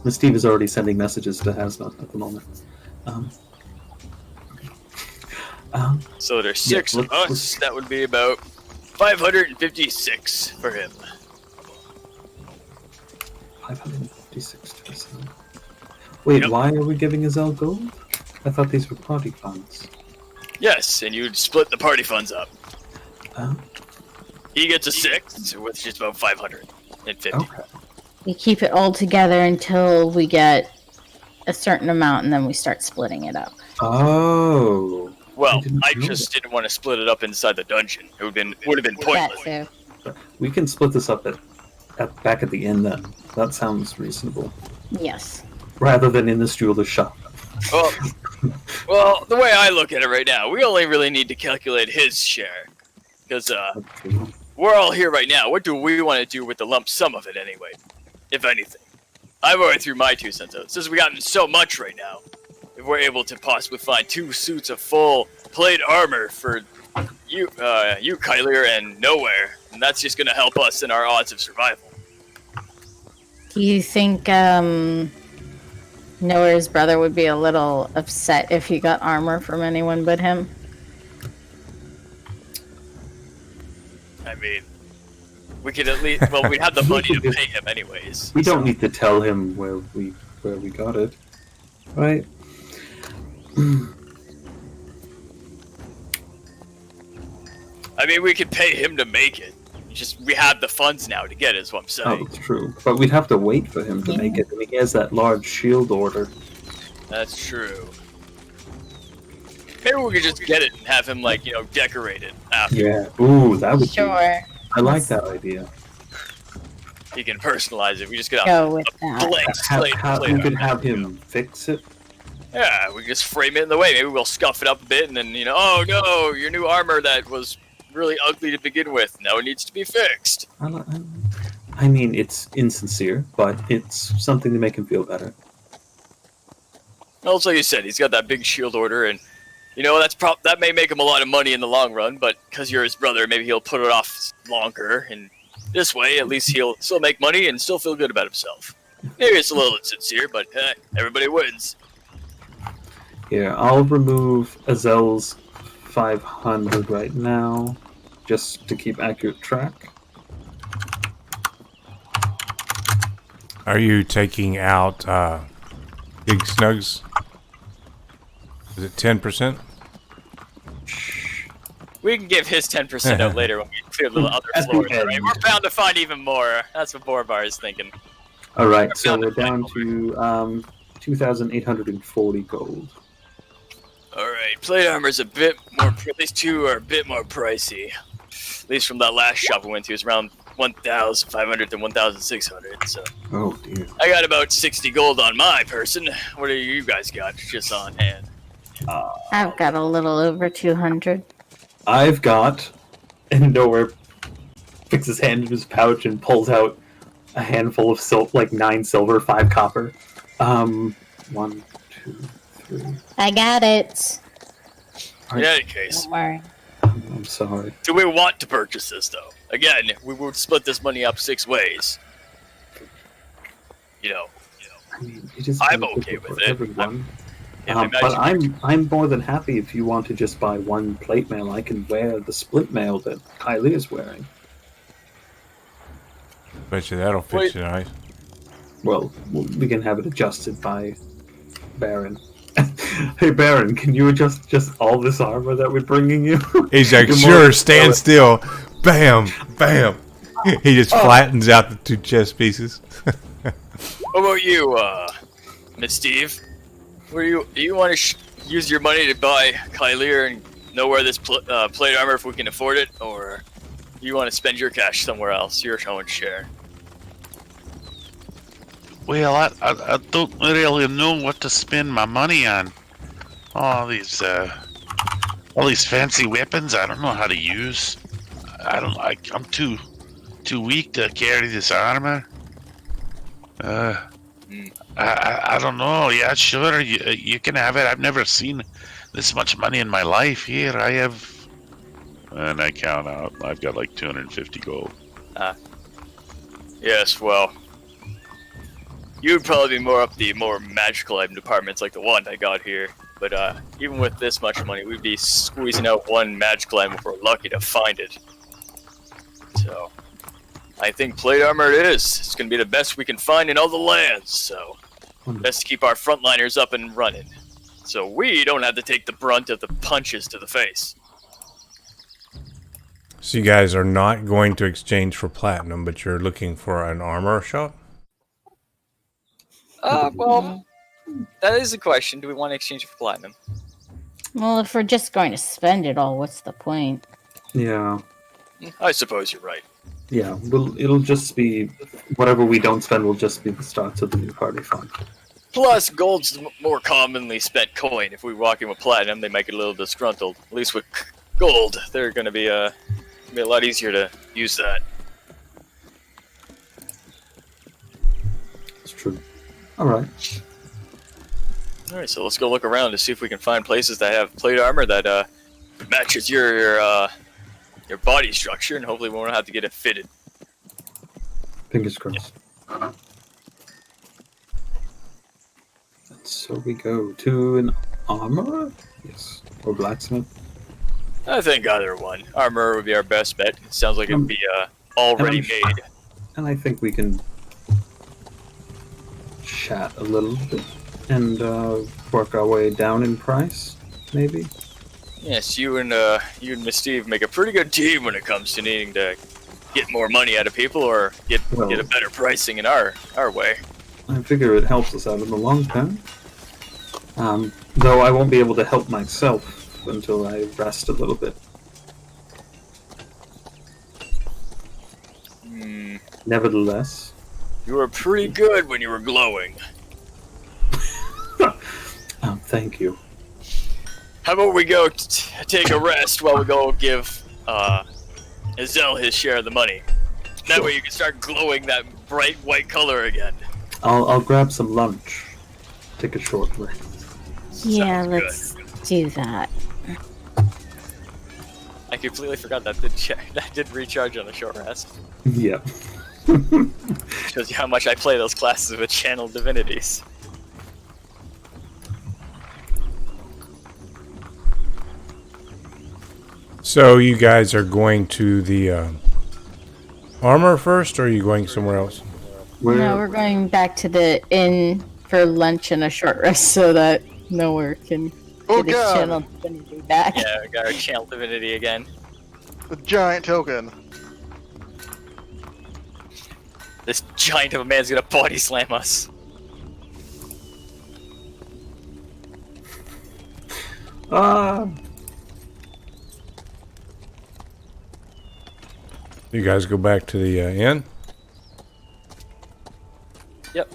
Miss Steve is already sending messages to Hasna at the moment. So there's 6 of let's- us. That would be about 556 for him. 556 to Azelle. Wait, Yep. why are we giving Azelle gold? I thought these were party funds. Yes, and you'd split the party funds up. Um, He gets a 6, which is about 550. okay. We keep it all together until we get a certain amount, and then we start splitting it up. Oh. Well, I know just didn't want to split it up inside the dungeon. It would have been pointless. That too. We can split this up back at the inn then. That sounds reasonable. Yes. Rather than in the jeweler's shop. Well, the way I look at it right now, we only really need to calculate his share. Because we're all here right now. What do we want to do with the lump sum of it anyway? If anything. I've already threw my 2 cents out. Since we got so much right now, if we're able to possibly find 2 suits of full plate armor for you, Kyler, and Nowhere, and that's just going to help us in our odds of survival. Do you think Nowhere's brother would be a little upset if he got armor from anyone but him? I mean, we could at least, well, we have the money to pay him anyways. We don't need to tell him where we got it. Right? I mean, we could pay him to make it. We have the funds now to get it, is what I'm saying. Oh, true. But we'd have to wait for him to make it. I mean, he has that large shield order. That's true. Maybe we could just get it and have him, like, decorate it after. Yeah. Ooh, that would Sure. I like that idea. He can personalize it. We just get Go with that. blank slate. We could have him fix it. Yeah, we can just frame it in the way. Maybe we'll scuff it up a bit and then, oh no, your new armor that was really ugly to begin with. Now it needs to be fixed. I mean, it's insincere, but it's something to make him feel better. Also, you said he's got that big shield order, and that may make him a lot of money in the long run. But because you're his brother, maybe he'll put it off longer, and this way, at least he'll still make money and still feel good about himself. Maybe it's a little insincere, but everybody wins. Here, I'll remove Azel's 500 right now, just to keep accurate track. Are you taking out Big Snugs? Is it 10%? We can give his 10% out later when we clear the other At the floors, end. right? We're bound to find even more. That's what Borbar is thinking. Alright, so we're down to 2,840 gold. Alright, plate armor's a bit more, these 2 are a bit more pricey. At least from that last shop we went to, it's around 1,500 to 1,600, so. Oh dear. I got about 60 gold on my person. What do you guys got just on hand? I've got a little over 200. I've got, and Nowhere picks his hand in his pouch and pulls out a handful of 9 silver, 5 copper. 1, 2, 3. I got it. In any case, Don't worry. I'm sorry. do we want to purchase this, though? Again, we would split this money up 6 ways. I mean, it is I'm beneficial okay with for it. everyone. Yeah, But I'm more than happy if you want to just buy 1 plate mail. I can wear the split mail that Kylie is wearing. Bet you that'll fit you nice. Well, we can have it adjusted by Baron. Hey Baron, can you adjust just all this armor that we're bringing you? He's like, sure, stand still. Bam, bam. He just flattens out the 2 chest pieces. What about you, Miss Steve? Do you want to use your money to buy Kylier and know where this plate armor if we can afford it, or you want to spend your cash somewhere else, your own share? Well, I don't really know what to spend my money on. All these fancy weapons I don't know how to use. I'm too weak to carry this armor. I don't know. Yeah, sure, you can have it. I've never seen this much money in my life. Here, I have, and I count out. I've got like 250 gold. Yes, well, you'd probably be more up the more magical item departments like the one I got here. But even with this much money, we'd be squeezing out 1 magical item if we're lucky to find it. So, I think plate armor it is. It's going to be the best we can find in all the lands, so best to keep our frontliners up and running. So we don't have to take the brunt of the punches to the face. So you guys are not going to exchange for platinum, but you're looking for an armor shop? Well, That is a question. Do we want to exchange it for platinum? Well, if we're just going to spend it all, what's the point? Yeah. I suppose you're right. Yeah. Well, it'll just be whatever we don't spend will just be the start of the new party fund. Plus, gold's the more commonly spent coin. If we walk in with platinum, they might get a little disgruntled. At least with gold, they're going to be a lot easier to use that. It's true. All right. All right, so let's go look around to see if we can find places that have plate armor that matches your body structure, and hopefully we won't have to get it fitted. Fingers crossed. So we go to an armorer? Yes. Or blacksmith? I think either one. Armor would be our best bet. It sounds like it'd be already made. And I think we can chat a little bit and work our way down in price, maybe? Yes, you and Miss Steve make a pretty good team when it comes to needing to get more money out of people or get a better pricing in our way. I figure it helps us out in the long term. Though I won't be able to help myself until I rest a little bit. Nevertheless. You were pretty good when you were glowing. Thank you. How about we go take a rest while we go give Azel his share of the money. That way you can start glowing that bright white color again. I'll grab some lunch. Take a short rest. Yeah, let's do that. I completely forgot that did recharge on a short rest. Yeah. Shows you how much I play those classes with channeled divinities. So you guys are going to the armor first, or are you going somewhere else? No, we're going back to the inn for lunch and a short rest so that Nowhere can get his channel divinity back. Yeah, we got our channel divinity again. The giant token. This giant of a man's gonna body slam us. You guys go back to the inn? Yep.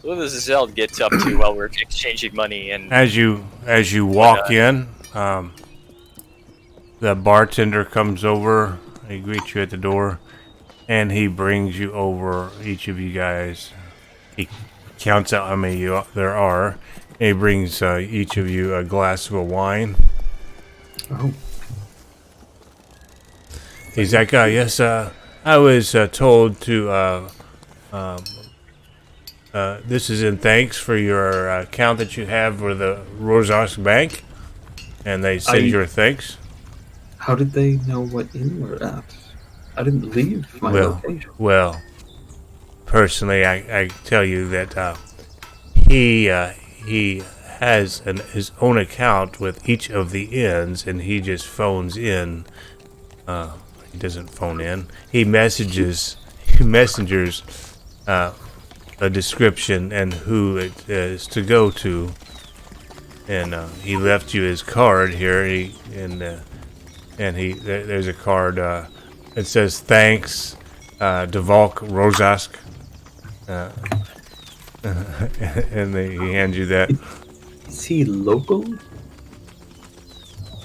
What does Zeld get up to while we're exchanging money and... As you walk in, the bartender comes over, he greets you at the door, and he brings you over, each of you guys. He counts out how many there are, and he brings each of you a glass of wine. Oh. He's like, yes, I was told to, this is in thanks for your account that you have for the Rosas Bank, and they send your thanks. How did they know what inn we're at? I didn't leave my location. Well, personally, I tell you that he has his own account with each of the inns, and he just phones in. He doesn't phone in. He messengers a description and who it is to go to. And he left you his card here. There's a card. It says thanks, Devalk Rosask. And he hands you that. Is he local?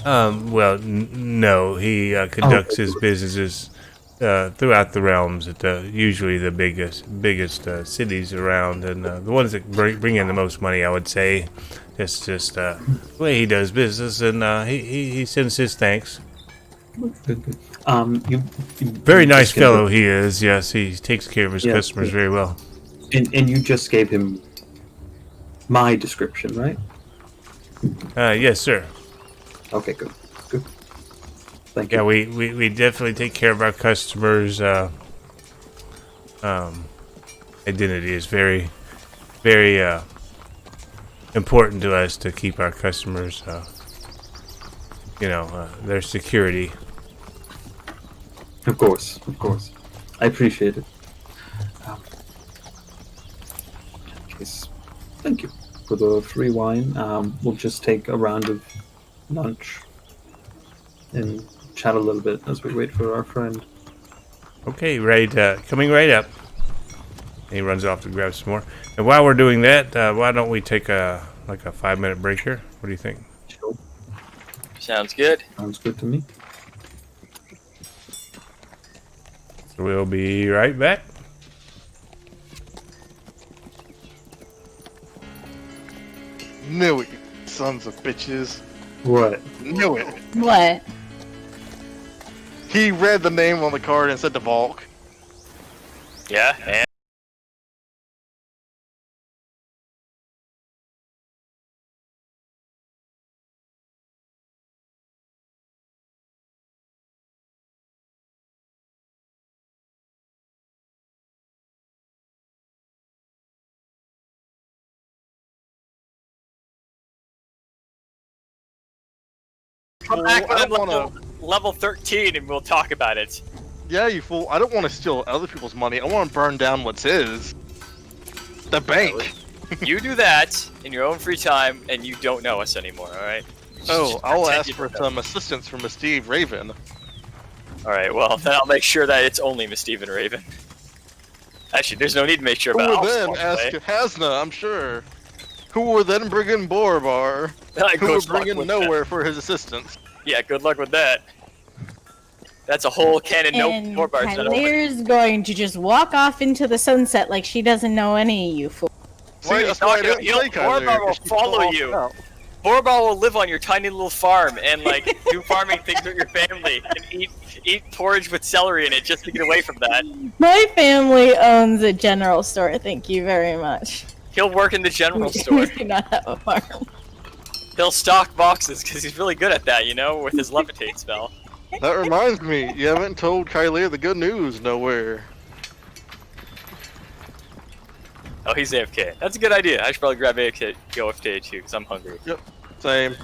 Well, no. He conducts his businesses throughout the realms at usually the biggest cities around, and the ones that bring in the most money, I would say. That's just the way he does business, and he sends his thanks. Very nice fellow he is. Yes, he takes care of his customers very well. And you just gave him my description, right? Yes, sir. Okay, good. Thank you. Yeah, we definitely take care of our customers. Identity is very, very important to us to keep our customers, their security. Of course. I appreciate it. case, thank you for the free wine. We'll just take a round of lunch and chat a little bit as we wait for our friend. Okay, coming right up. And he runs off to grab some more. And while we're doing that, why don't we take a 5-minute break here? What do you think? Sure. Sounds good. Sounds good to me. So we'll be right back. Knew it, you sons of bitches. What? Knew it. What? He read the name on the card and said the Valk. Yeah, and come back when I'm level 13 and we'll talk about it. Yeah, you fool. I don't want to steal other people's money. I want to burn down what's his. The bank. You do that in your own free time, and you don't know us anymore, alright? Oh, I'll ask for some assistance from Miss Steve Raven. Alright, well, then I'll make sure that it's only Miss Steve and Raven. Actually, there's no need to make sure Who about will then Alpha, ask right? Hasna, I'm sure. Who will then bring in Miribar, who Good will luck bring in with nowhere for his assistance. Yeah, good luck with that. That's a whole cannon And no bars that open. Kyleer's going to just walk off into the sunset like she doesn't know any of you fools. See, that's why I didn't He'll- play Kyler, Miribar will 'cause she follow fell you. out. Borbal will live on your tiny little farm and like do farming things with your family and eat porridge with celery in it just to get away from that. My family owns a general store, thank you very much. He'll work in the general We store. do not have a farm. He'll stock boxes because he's really good at that, you know, with his levitate spell. That reminds me, you haven't told Kyler the good news nowhere. Oh, he's AFK. That's a good idea. I should probably grab AFK, go AFK too, because I'm hungry. Same.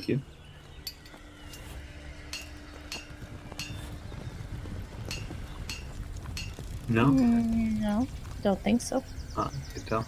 Thank you. No? No, don't think so. I can tell.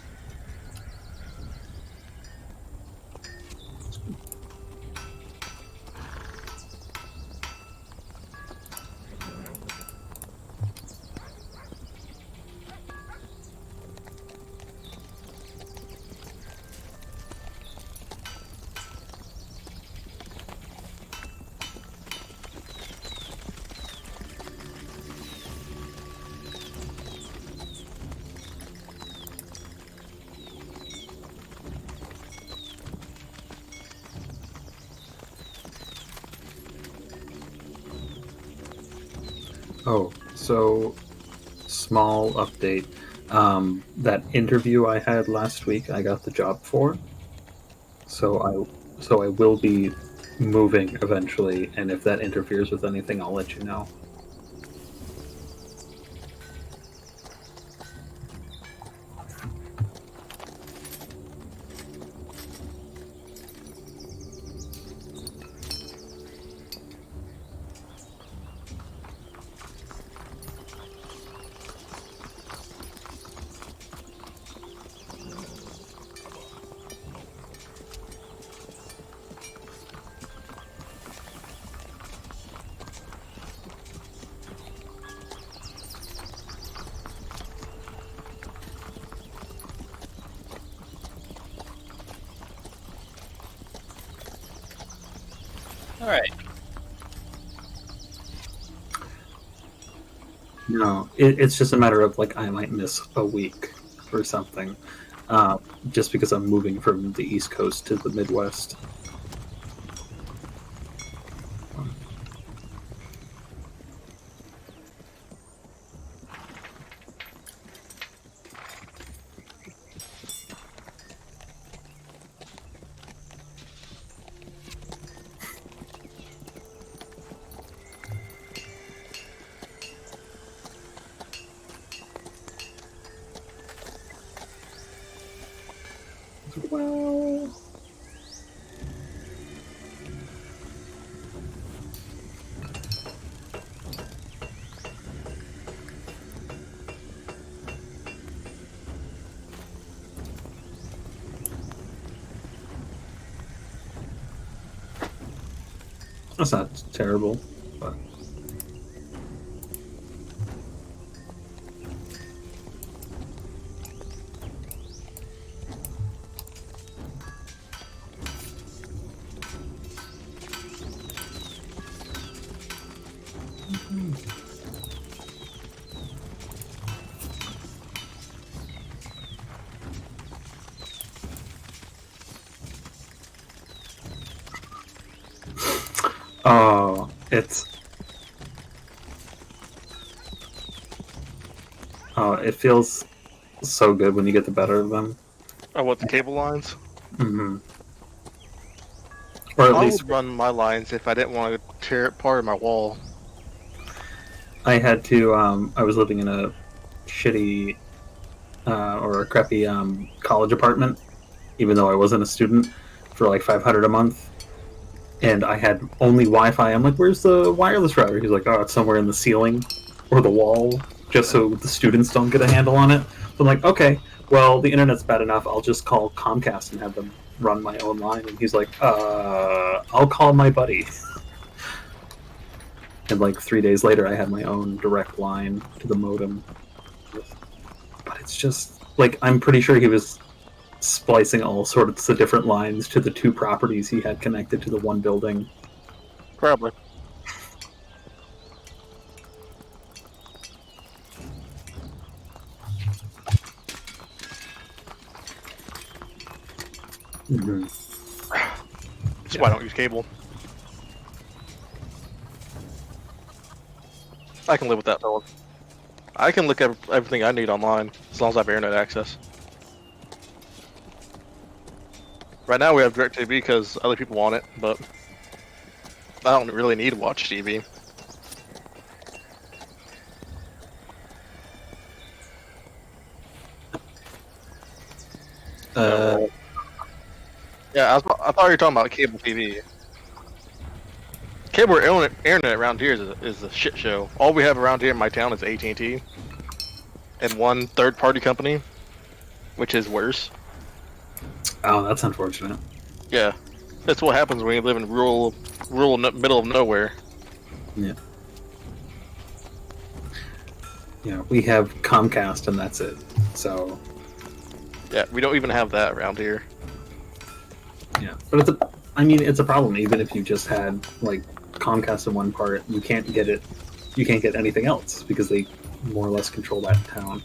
Oh, so small update. That interview I had last week, I got the job for. So I will be moving eventually, and if that interferes with anything, I'll let you know. All right. No, it's just a matter of like I might miss a week or something, just because I'm moving from the East Coast to the Midwest. Well, That's not terrible, but oh, it feels so good when you get the better of them. Oh, what, the cable lines? Hmm. Or at I least would run my lines if I didn't want to tear apart my wall. I had to. I was living in a shitty or a crappy college apartment, even though I wasn't a student, for like $500 a month, and I had only Wi-Fi. I'm like, "Where's the wireless router?" He's like, "Oh, it's somewhere in the ceiling or the wall, just so the students don't get a handle on it." So I'm like, "Okay, well, the internet's bad enough. I'll just call Comcast and have them run my own line." And he's like, I'll call my buddy." And like 3 days later, I had my own direct line to the modem. But it's just like I'm pretty sure he was splicing all sorts of different lines to the two properties he had connected to the one building. Probably. Mm-hmm. That's why I don't use cable. I can live with that, fellas. I can look at everything I need online, as long as I have internet access. Right now we have DirecTV because other people want it, but I don't really need to watch TV. Yeah, I thought you were talking about cable TV. Cable internet around here is a shit show. All we have around here in my town is AT&T and one third-party company, which is worse. Oh, that's unfortunate. Yeah, that's what happens when you live in rural middle of nowhere. Yeah. Yeah, we have Comcast and that's it. So. Yeah, we don't even have that around here. Yeah, but it's a problem. Even if you just had like Comcast in one part, you can't get it. You can't get anything else because they more or less control that town.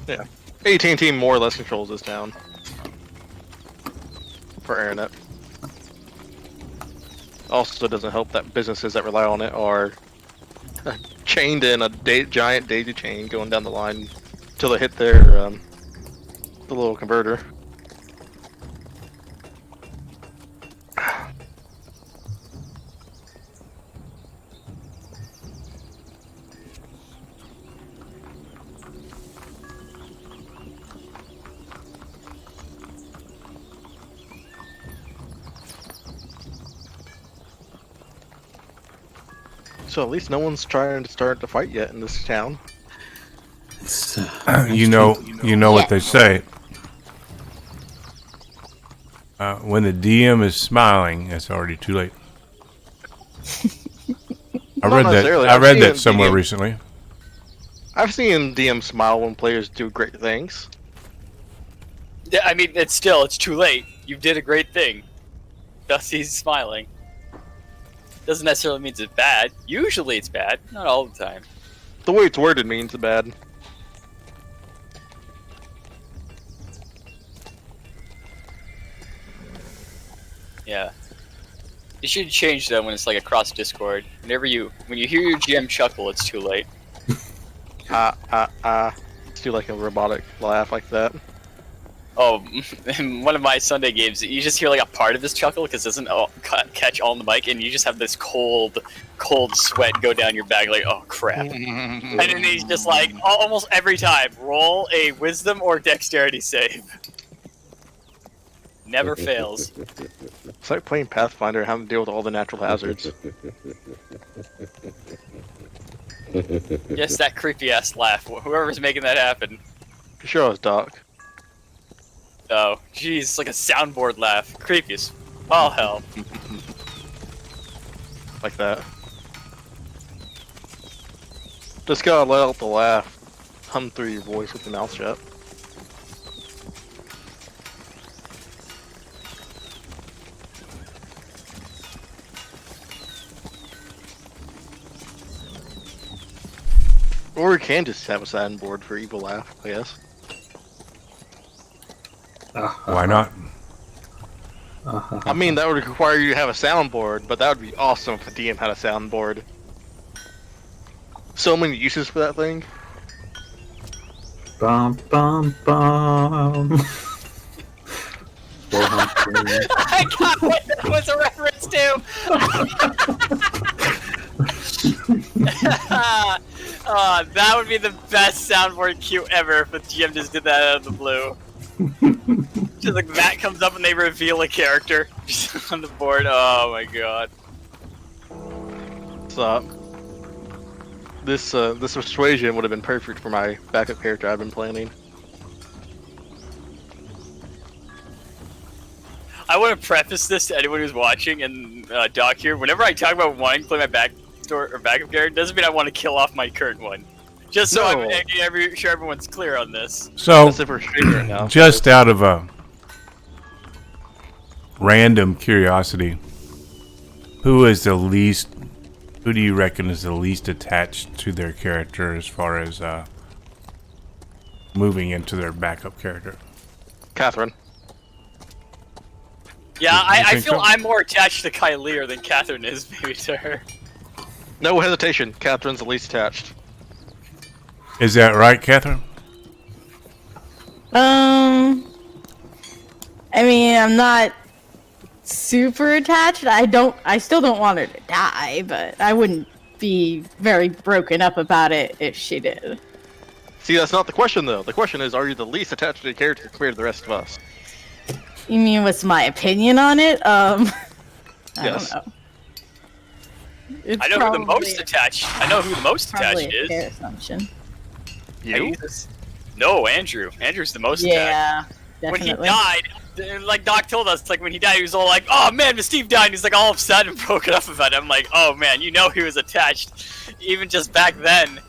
Yeah, AT&T more or less controls this town for internet. Also, doesn't help that businesses that rely on it are chained in a giant daisy chain going down the line till they hit their the little converter. So at least no one's trying to start the fight yet in this town. It's, You know what they say. When the DM is smiling, it's already too late. I Not read that. necessarily. I I've read seen that somewhere DM recently. I've seen DM smile when players do great things. Yeah, I mean, it's too late. You did a great thing. Thus he's smiling. Doesn't necessarily mean it's bad. Usually it's bad, not all the time. The way it's worded means bad. Yeah. You should change that when it's like across Discord. When you hear your GM chuckle, it's too late. Let's do like a robotic laugh like that. Oh, in one of my Sunday games, you just hear like a part of this chuckle because it doesn't catch all in the mic, and you just have this cold sweat go down your back, like, oh crap. And then he's just like, almost every time, roll a wisdom or dexterity save. Never fails. It's like playing Pathfinder and having to deal with all the natural hazards. Just that creepy ass laugh. Whoever's making that happen. For sure, it was Doc. Oh, jeez, it's like a soundboard laugh. Creepy as all hell. Like that. Just gotta let out the laugh. Hum through your voice with your mouth shut. Or we can just have a soundboard for evil laugh, I guess. Why not? I mean, that would require you to have a soundboard, but that would be awesome if a DM had a soundboard. So many uses for that thing. Bum bum bum. I got what that was a reference to! That would be the best soundboard cue ever if the GM just did that out of the blue. Just like Matt comes up and they reveal a character just on the board. Oh my god. So, this persuasion would have been perfect for my backup character I've been planning. I want to preface this to anyone who's watching and Doc here. Whenever I talk about wanting to play my backup character, doesn't mean I want to kill off my current one. Just so I'm sure everyone's clear on this. So, Right now, just out of a random curiosity, who do you reckon is the least attached to their character as far as moving into their backup character? Catherine. Yeah, I feel so? I'm more attached to Kyleer than Catherine is maybe to her. No hesitation, Catherine's the least attached. Is that right, Catherine? I mean, I'm not super attached. I still don't want her to die, but I wouldn't be very broken up about it if she did. See, that's not the question though. The question is, are you the least attached to the character compared to the rest of us? You mean what's my opinion on it? I Yes. don't know. It's I know who the probably- most attached. I know who the most Probably attached a fair is. assumption. You? No, Andrew. Andrew's the most attached. Yeah, When he definitely. died, like Doc told us, like when he died, he was all like, "Oh man, Steve died." And he's like all upset and broken up about it. I'm like, "Oh man, you know he was attached, even just back then.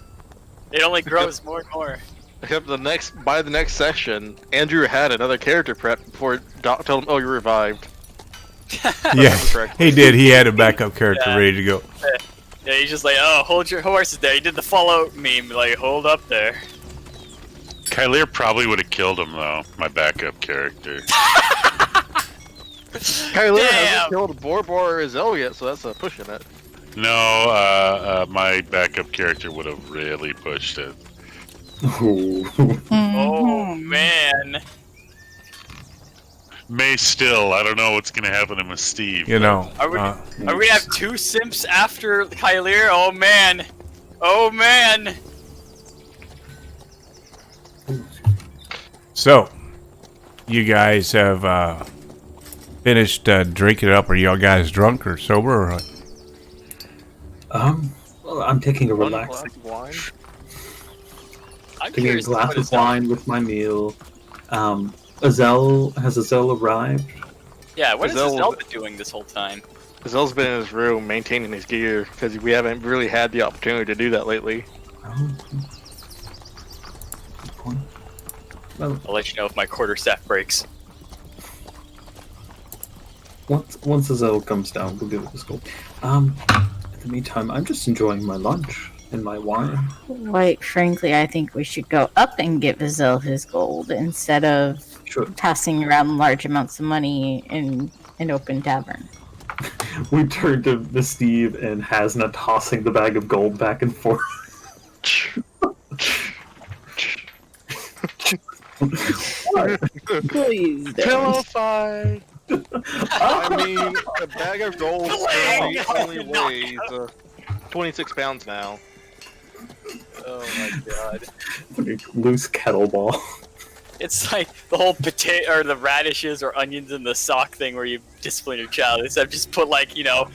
It only grows more and more." Except by the next session, Andrew had another character prep before Doc told him, "Oh, you're revived." Yeah, he did. He had a backup character Yeah. ready to go. Yeah, he's just like, "Oh, hold your horses there." He did the Fallout meme, like, "Hold up there." Kylier probably would have killed him though. My backup character. Kyler Damn. hasn't killed Borbor or Zell yet, so that's pushing it. No, my backup character would have really pushed it. Ooh. Oh Mhm. man. May still. I don't know what's gonna happen with Steve. You know. Are we gonna have two simps after Kylier? Oh man. Oh man. So, you guys have finished drinking it up. Are y'all guys drunk or sober? Or what? Well, I'm taking a One relaxing, glass of wine. I'm taking a curious glass what of is that. wine with my meal. Has Azel arrived? Yeah, what has Zell- Zell been doing this whole time? Zell's been in his room maintaining his gear because we haven't really had the opportunity to do that lately. Oh. Good point. Well, I'll let you know if my quarterstaff breaks. once Azel comes down, we'll give it a scope. In the meantime, I'm just enjoying my lunch and my wine. Quite frankly, I think we should go up and give Azel his gold instead of Sure. passing around large amounts of money in an open tavern. We turn to Steve and Hasna tossing the bag of gold back and forth. Please Pillow fight! I mean, a bag of gold only weighs 26 pounds now. Oh my god. Loose kettleball. It's like the whole potato or the radishes or onions in the sock thing where you discipline your child. Instead of just put like, Nickel.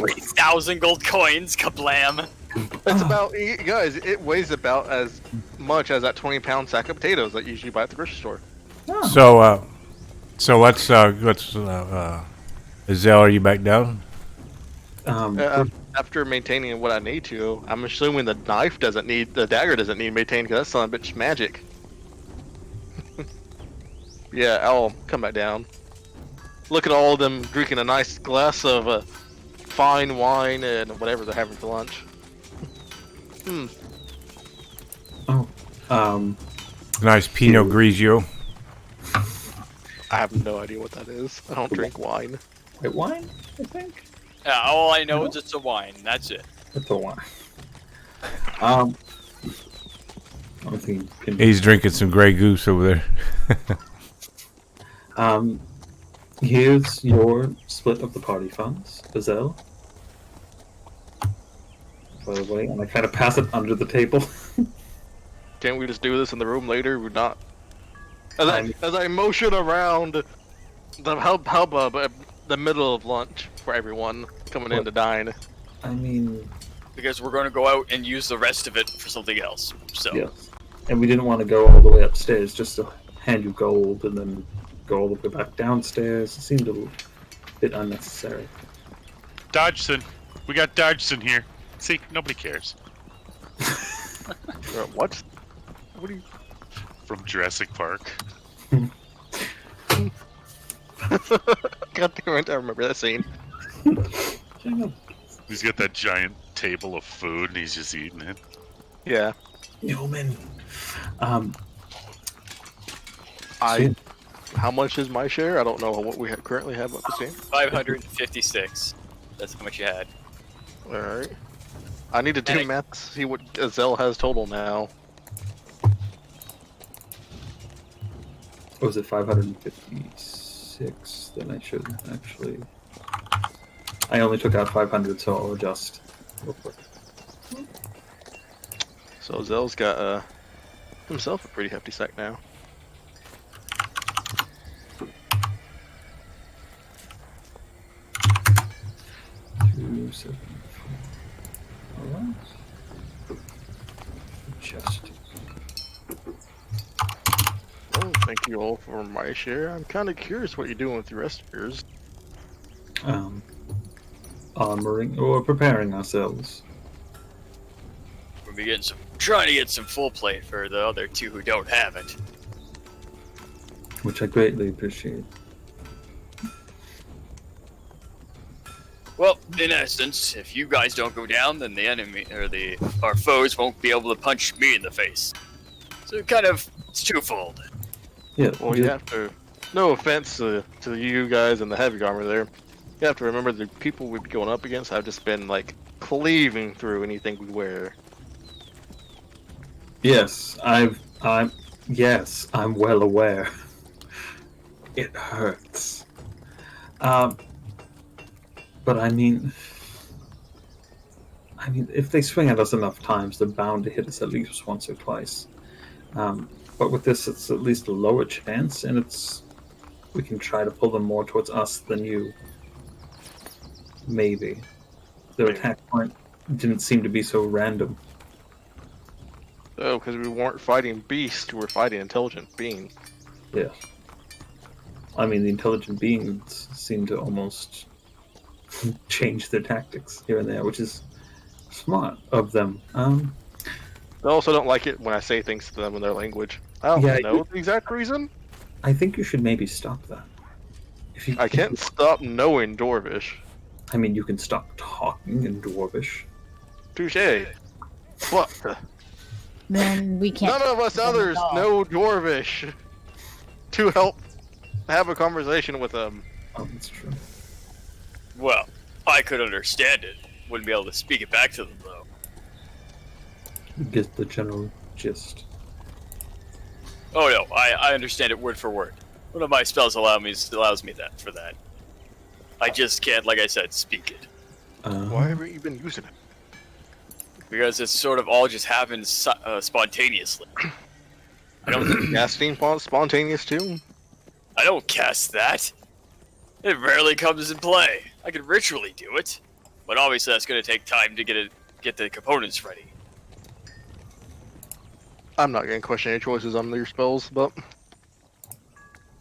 3,000 gold coins, kablam. It's about, guys, it weighs about as much as that 20-pound sack of potatoes that you usually buy at the grocery store. So let's Azelle, are you back down? After maintaining what I need to, I'm assuming the dagger doesn't need maintained because that's son of a bitch magic. Yeah, I'll come back down. Look at all of them drinking a nice glass of fine wine and whatever they're having for lunch. Nice Pinot Grigio. I have no idea what that is. I don't drink wine. White wine, I think? Yeah, all I know is it's a wine. That's it. That's a wine. I don't think you can... He's drinking some Grey Goose over there. Here's your split of the party funds, Azelle. By the way, and I kind of pass it under the table. Can't we just do this in the room later? We're not. As I motion around the hubbub at the middle of lunch for everyone coming in to dine. I mean, Because we're going to go out and use the rest of it for something else. So, yes. And we didn't want to go all the way upstairs just to hand you gold and then go all the way back downstairs. It seemed a bit unnecessary. Dodgson. We got Dodgson here. See, nobody cares. What? What are you? From Jurassic Park. God damn it! I remember that scene. He's got that giant table of food and he's just eating it. Yeah. Newman. How much is my share? I don't know what we currently have up the same. 556. That's how much you had. All right. I need to do math to see what Azelle has total now. Or was it 556? Then I should actually... I only took out 500, so I'll adjust real quick. So Azelle's got himself a pretty hefty sack now. 7. Alright. Just. Well, thank you all for my share. I'm kind of curious what you're doing with the rest of yours. Armoring or preparing ourselves. We'll be trying to get some full plate for the other two who don't have it. Which I greatly appreciate. Well, in essence, if you guys don't go down, then the enemy or our foes won't be able to punch me in the face. So it's twofold. Yeah. Well, you have to. No offense to you guys and the heavy armor there. You have to remember the people we'd be going up against have just been like cleaving through anything we wear. Yes, I'm well aware. It hurts. But I mean, if they swing at us enough times, they're bound to hit us at least once or twice. But with this, it's at least a lower chance, and we can try to pull them more towards us than you. Maybe. Their attack point didn't seem to be so random. Oh, because we weren't fighting beasts, we were fighting intelligent beings. Yeah. I mean, the intelligent beings seem to almost change their tactics here and there, which is smart of them. I also don't like it when I say things to them in their language. I don't know the exact reason. I think you should maybe stop that. I can't stop knowing Dwarvish. I mean, you can stop talking in Dwarvish. Touche. What? Then we can't. None of us others know Dwarvish to help have a conversation with them. Oh, that's true. Well, I could understand it. Wouldn't be able to speak it back to them, though. You get the general gist. Oh no, I understand it word for word. One of my spells allows me that for that. I just can't, like I said, speak it. Why haven't you been using it? Because it sort of all just happens spontaneously. I don't. Casting spontaneous too. I don't cast that. It rarely comes in play. I could ritually do it, but obviously that's going to take time to get the components ready. I'm not going to question your choices on your spells, but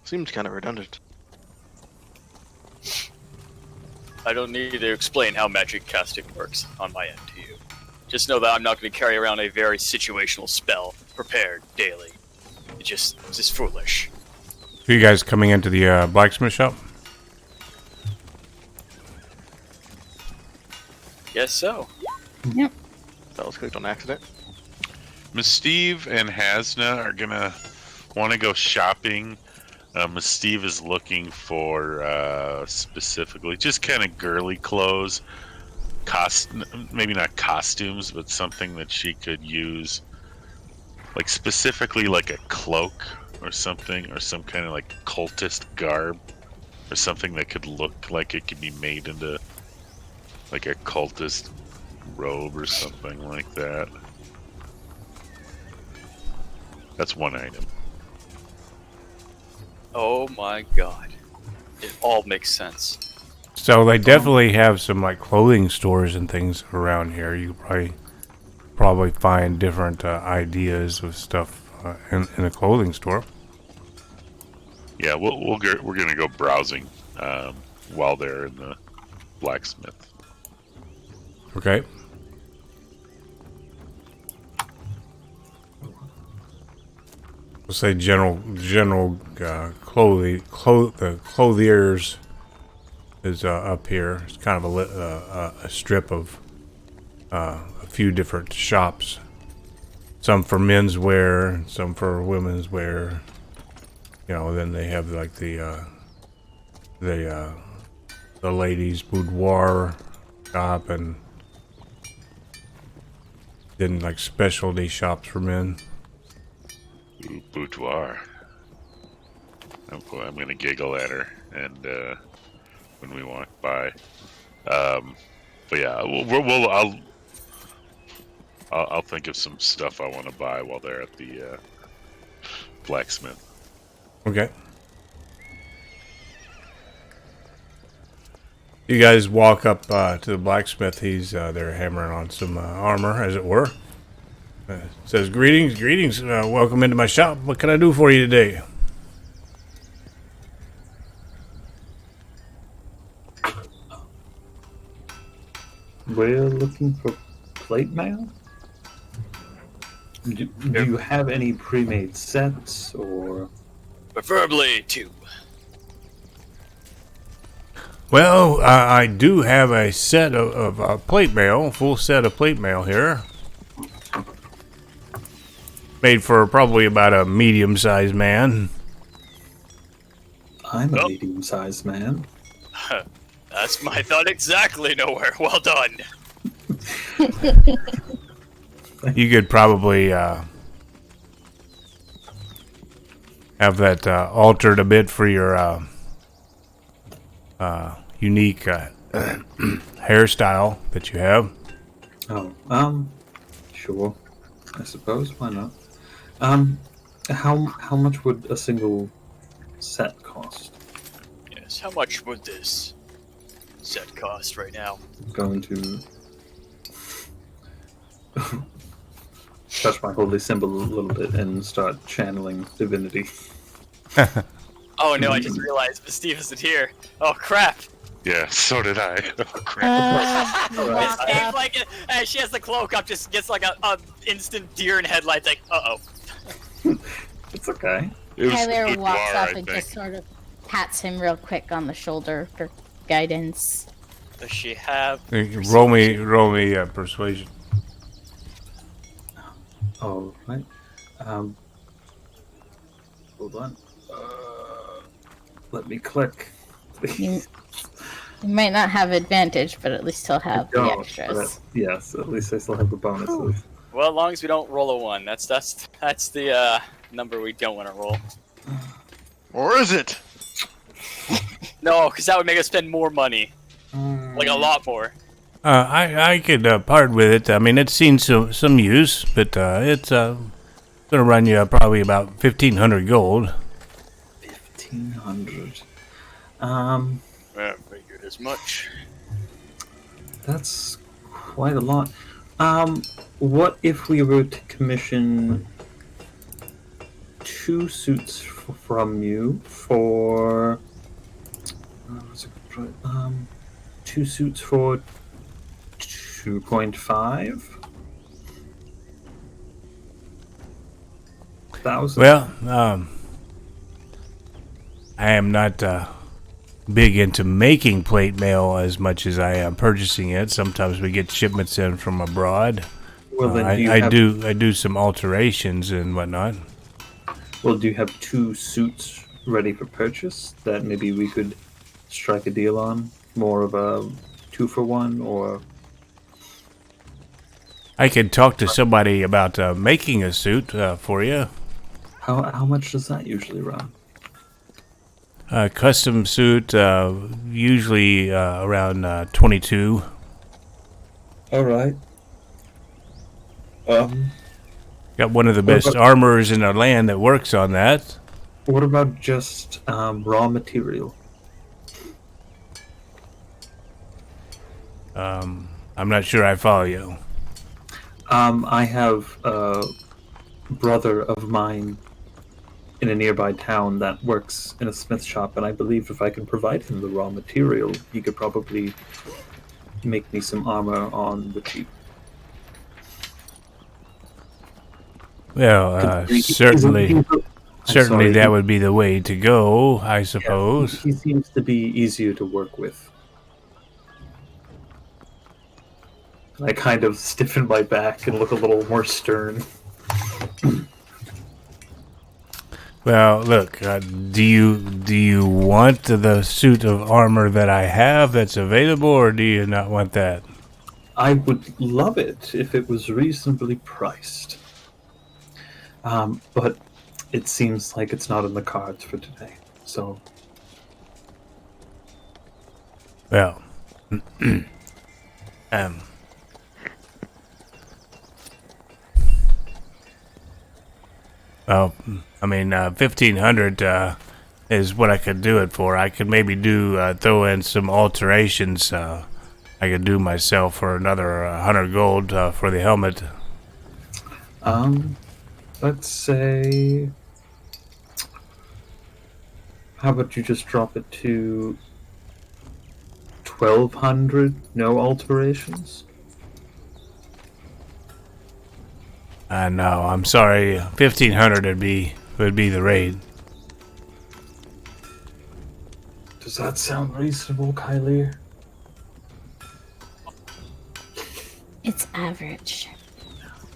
seems kind of redundant. I don't need to explain how magic casting works on my end to you. Just know that I'm not going to carry around a very situational spell prepared daily. It's just foolish. Are you guys coming into the blacksmith shop? Guess so. Yep. That was clicked on accident. Steve and Hasna are gonna want to go shopping. Steve is looking for specifically just kind of girly clothes, maybe not costumes, but something that she could use, like specifically like a cloak or something, or some kind of like cultist garb, or something that could look like it could be made into like a cultist robe or something like that. That's one item. Oh my god. It all makes sense. So they definitely have some like clothing stores and things around here. You probably find different ideas of stuff in a clothing store. Yeah, we're gonna go browsing while they're in the blacksmith. Okay. We'll say general clothing. The clothiers is up here. It's kind of a strip of a few different shops. Some for men's wear, some for women's wear. You know, then they have like the ladies' boudoir shop, and then like specialty shops for men. Ooh, boudoir. I'm gonna giggle at her, and when we walk by. But yeah, I'll think of some stuff I want to buy while they're at the blacksmith. Okay. You guys walk up to the blacksmith. He's there hammering on some armor, as it were. Says, greetings, welcome into my shop. What can I do for you today? We're looking for plate mail. Do you have any pre-made sets or? Preferably 2. Well, I do have a set of plate mail, full set of plate mail here. Made for probably about a medium-sized man. I'm a medium-sized man. That's my thought exactly. Nowhere. Well done. You could probably have that altered a bit for your unique hairstyle that you have. Oh, sure. I suppose. Why not? How much would a single set cost? Yes. How much would this set cost right now? I'm going to touch my holy symbol a little bit and start channeling divinity. Oh no! I just realized Steve isn't here. Oh crap! Yeah, so did I. Oh, crap. Steve, like, she has the cloak up, just gets like a instant deer in headlights. Like, It's okay. It was Tyler good walks bar, up I and think. just sort of pats him real quick on the shoulder for guidance. does she have? Roll me persuasion. All right. Hold on. Let me click. You might not have advantage, but at least he'll have the Don't, extras. but yes, at least I still have the bonuses. Well, as long as we don't roll a 1, that's the number we don't want to roll. Or is it? No, because that would make us spend more money, like a lot more. I could part with it. I mean, it's seen some use, but it's gonna run you probably about 1,500 gold. 1,500. Yeah, figured as much. That's quite a lot. What if we were to commission 2 suits from you for? What's it called? 2 suits for 2.5 thousand. Well, I am not big into making plate mail as much as I am purchasing it. Sometimes we get shipments in from abroad. Well, then I do some alterations and whatnot. Well, do you have 2 suits ready for purchase that maybe we could strike a deal on? More of a 2-for-1, or I could talk to somebody about making a suit for you. how much does that usually run? Custom suit, usually around 22. All right. Got one of the best armorers in the land that works on that. What about just raw material? I'm not sure I follow you. I have a brother of mine in a nearby town that works in a smith shop, and I believe if I can provide him the raw material, he could probably make me some armor on the cheap. Well, certainly that would be the way to go, I suppose. He seems to be easier to work with. I kind of stiffen my back and look a little more stern. Well, look, do you want the suit of armor that I have that's available, or do you not want that? I would love it if it was reasonably priced. But it seems like it's not in the cards for today. So, Well, well, I mean, 1,500. is what I could do it for. I could maybe throw in some alterations. I could do myself for another 100 gold for the helmet. Let's say, how about you just drop it to 1,200, no alterations? No, I'm sorry. 1,500 would be the rate. Does that sound reasonable, Kylie? It's average.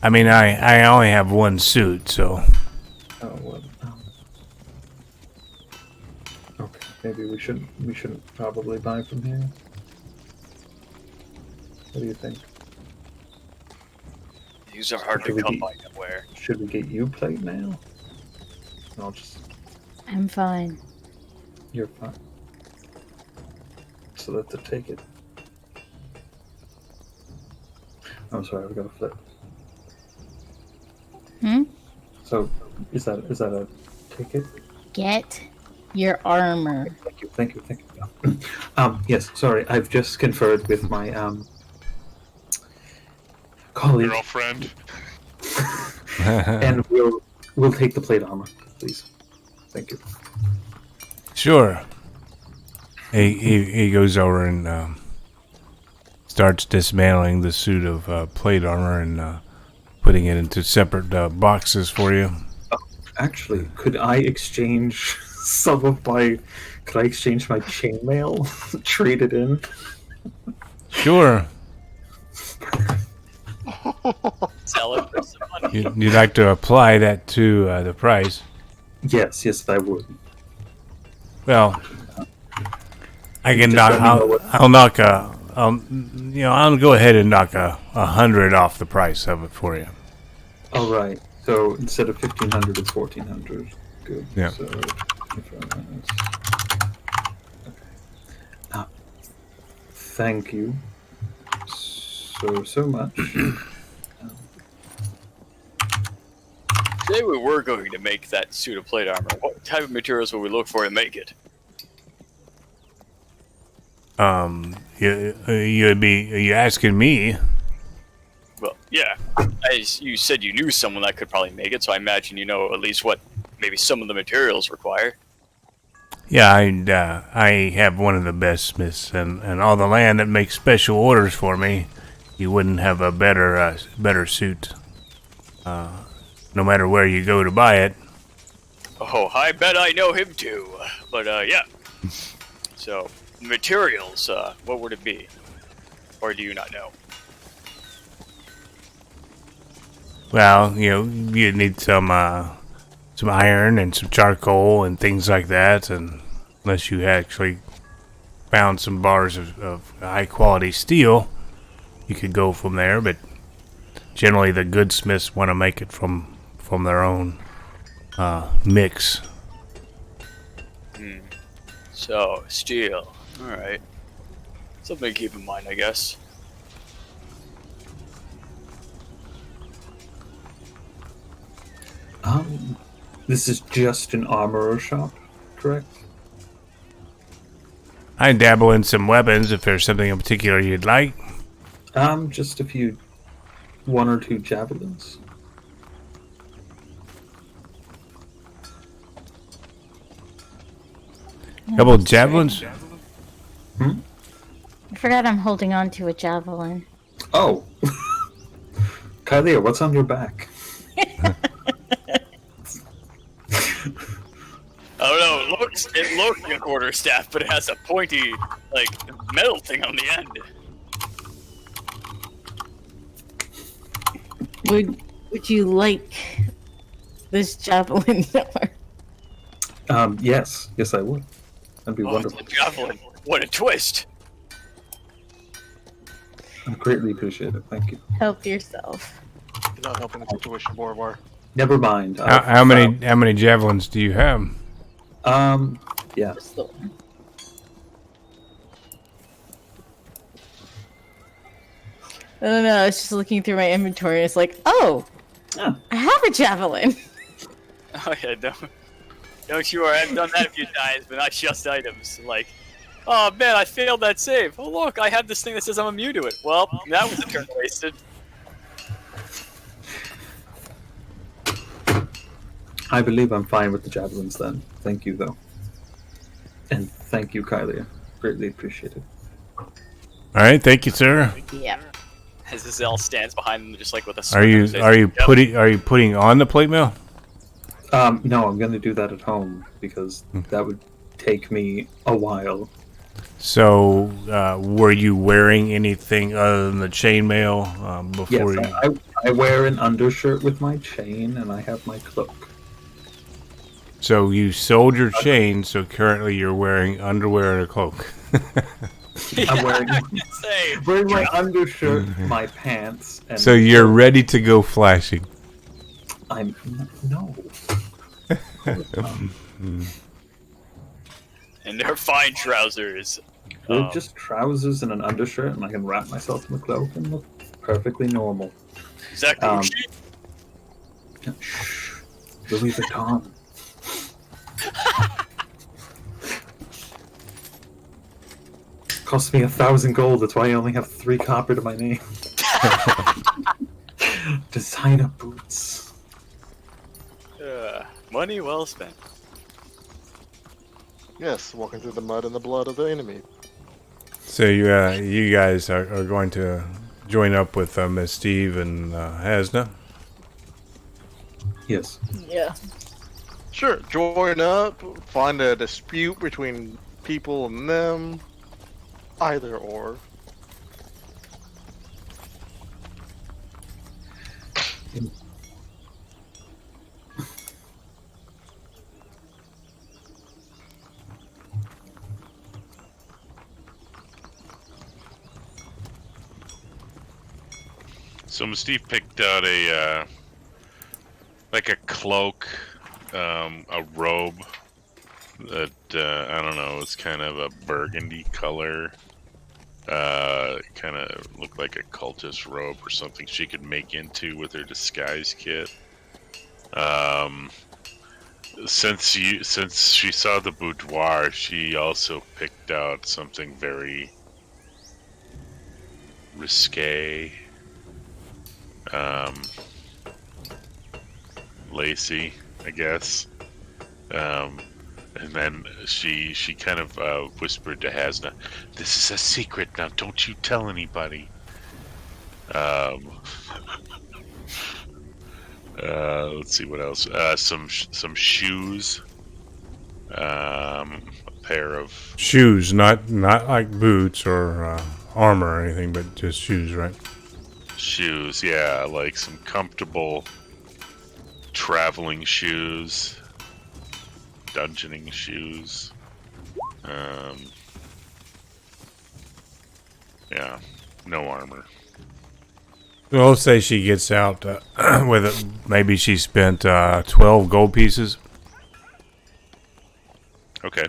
I mean, I only have one suit, so. Oh, well, okay, maybe we shouldn't probably buy from here. What do you think? These are hard to come by nowhere. Should we get you plate mail? I'll just. I'm fine. You're fine. So that's a take it. I'm sorry, I've got to flip. So, is that a ticket? Get your armor. Thank you. Yes, sorry, I've just conferred with my colleague. Girlfriend. And we'll take the plate armor, please. Thank you. Sure. He goes over and starts dismantling the suit of plate armor and putting it into separate boxes for you. Actually, could I exchange some of my? Could I exchange my chainmail? Trade it in. Sure. Sell it for some money. You'd like to apply that to the price? Yes, I would. Well, I can Just knock. let me know what- I'll knock I'll go ahead and knock 100 off the price of it for you. All right. So instead of 1,500, it's 1,400. Good. Yeah. So, thank you so much. Say we were going to make that suit of plate armor. What type of materials would we look for to make it? Are you asking me? Well, yeah. You said you knew someone that could probably make it, so I imagine you know at least what maybe some of the materials require. Yeah, I have one of the best smiths and all the land that makes special orders for me. You wouldn't have a better suit. No matter where you go to buy it. Oh, I bet I know him too. But yeah. So materials, what would it be? Or do you not know? Well, you need some iron and some charcoal and things like that, and unless you actually found some bars of high quality steel, you could go from there. But generally, the goodsmiths want to make it from their own mix. So steel. All right. Something to keep in mind, I guess. This is just an armorer shop, correct? I dabble in some weapons if there's something in particular you'd like. Just one or two javelins. Couple javelins? I forgot I'm holding on to a javelin. Oh, Kylie, what's on your back? Oh no, it looks like a quarterstaff, but it has a pointy, like, metal thing on the end. Would you like this javelin? Yes, I would. That'd be wonderful. It's a javelin. What a twist! I greatly appreciate it. Thank you. Help yourself. You're not helping the situation, Borbar. Never mind. How many javelins do you have? Yeah. Just the one. I don't know. I was just looking through my inventory. And it's like, oh, Ah. I have a javelin. Oh yeah, no. Don't you worry, I've done that a few times, but not just items. Like, oh man, I failed that save. Oh look, I have this thing that says I'm immune to it. Well, that was a turn wasted. I believe I'm fine with the javelins then. Thank you, though. And thank you, Kylie. Greatly appreciated. All right, thank you, sir. Yeah. As Zell stands behind them, just like with a Are sword. you Says, are you "Yep." putting on the plate mail? No, I'm going to do that at home because that would take me a while. So, were you wearing anything other than the chainmail before Yes, I wear an undershirt with my chain, and I have my cloak. So you sold your chain, so currently you're wearing underwear and a cloak. I'm wearing, Say, wearing my undershirt, my pants, and So you're ready to go flashing. I'm no. and they're fine trousers. They're just trousers and an undershirt, and I can wrap myself in the cloak and look perfectly normal. Is that Gucci? Shh, Louis Vuitton. Cost me 1,000 gold. That's why I only have 3 copper to my name. Designer boots. Money well spent. Yes, walking through the mud and the blood of the enemy. So you guys are going to join up with Miss Steve and Hasna? Yes. Yeah. Sure, join up, find a dispute between people and them. Either or. So Steve picked out a like a cloak, a robe that I don't know, it's kind of a burgundy color. Kind of looked like a cultist robe or something she could make into with her disguise kit. Since she saw the boudoir, she also picked out something very risque, lacy, I guess. And then she kind of whispered to Hasna, "This is a secret now. Don't you tell anybody." Let's see what else. Some shoes. A pair of Shoes, not like boots or armor or anything, but just shoes, right? shoes. Yeah, like some comfortable traveling shoes. Dungeoning shoes. Yeah, no armor. Well, let's say she gets out with it. Maybe she spent 12 gold pieces. Okay.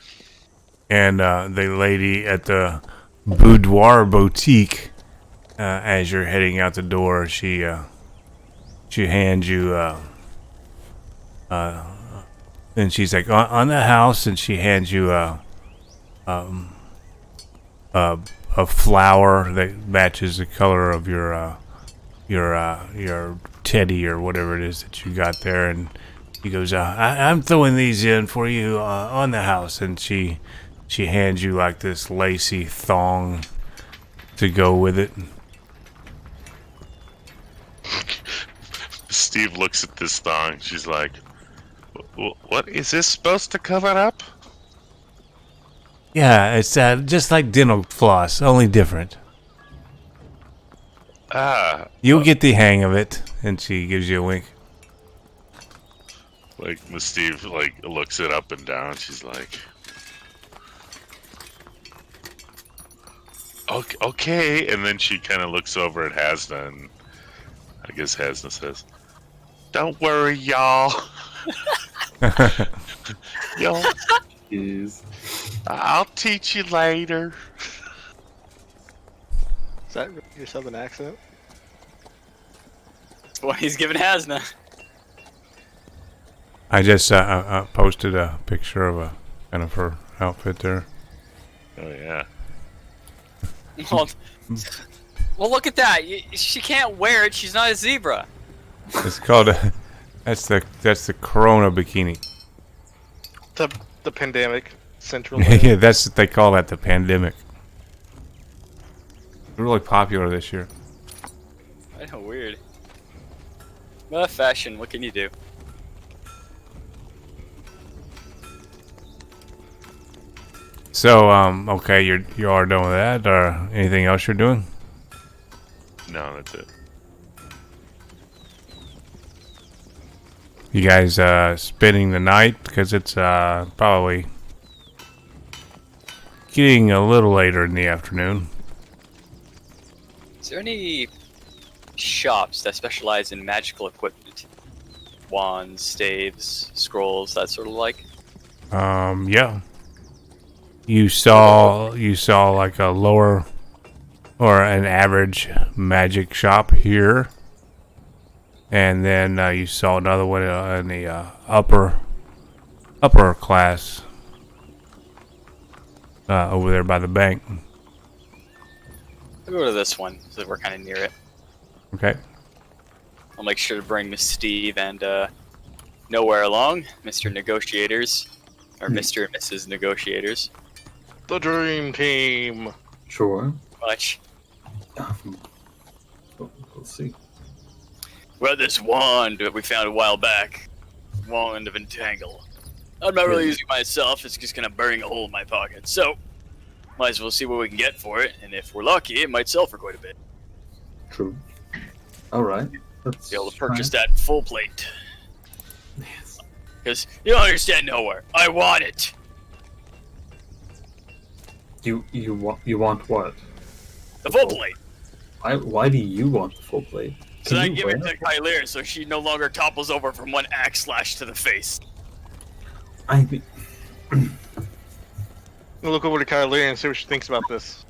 And the lady at the boudoir boutique, as you're heading out the door, she hands you, and she's like, on the house, and she hands you a flower that matches the color of your teddy or whatever it is that you got there, and he goes, I'm throwing these in for you on the house, and she hands you like this lacy thong to go with it. Steve looks at this thong. She's like, "What is this supposed to cover up?" Yeah, it's just like dental floss, only different. You'll get the hang of it. And she gives you a wink. Like Miss Steve looks it up and down. She's like, okay. And then she kind of looks over at Hasna, and I guess Hasna says, "Don't worry, y'all. Y'all, Is I'll teach you later." Is that your southern accent? That's what he's giving Hasna. I just posted a picture of a kind of her outfit there. Oh yeah. Well, look at that. She can't wear it. She's not a zebra. It's called that's the Corona bikini. The pandemic central. Yeah, that's what they call that, the pandemic. Really popular this year. I know, weird. Well, fashion. What can you do? So, okay, you are done with that, or anything else you're doing? No, that's it. You guys spending the night because it's probably getting a little later in the afternoon. Is there any shops that specialize in magical equipment? Wands, staves, scrolls, that sort of like? Yeah. You saw like a lower or an average magic shop here, and then you saw another one in the upper class over there by the bank. I'll go to this one, so that we're kind of near it. Okay. I'll make sure to bring Miss Steve and Nowhere along, Mr. Negotiators, or Mr. and Mrs. Negotiators. The dream team. Sure. Much. We'll see. Well, this wand that we found a while back, wand of entangle. I'm not really using it myself. It's just gonna burn a hole in my pocket. So, might as well see what we can get for it. And if we're lucky, it might sell for quite a bit. True. All right. Let's Be able to try purchase it. that full plate. Yes. Because you don't understand nowhere. I want it. You want what? The full plate. Why do you want the full plate? So I you give it wear to Kylir so she no longer topples over from one axe slash to the face. I mean, We'll look over to Kylie and see what she thinks about this.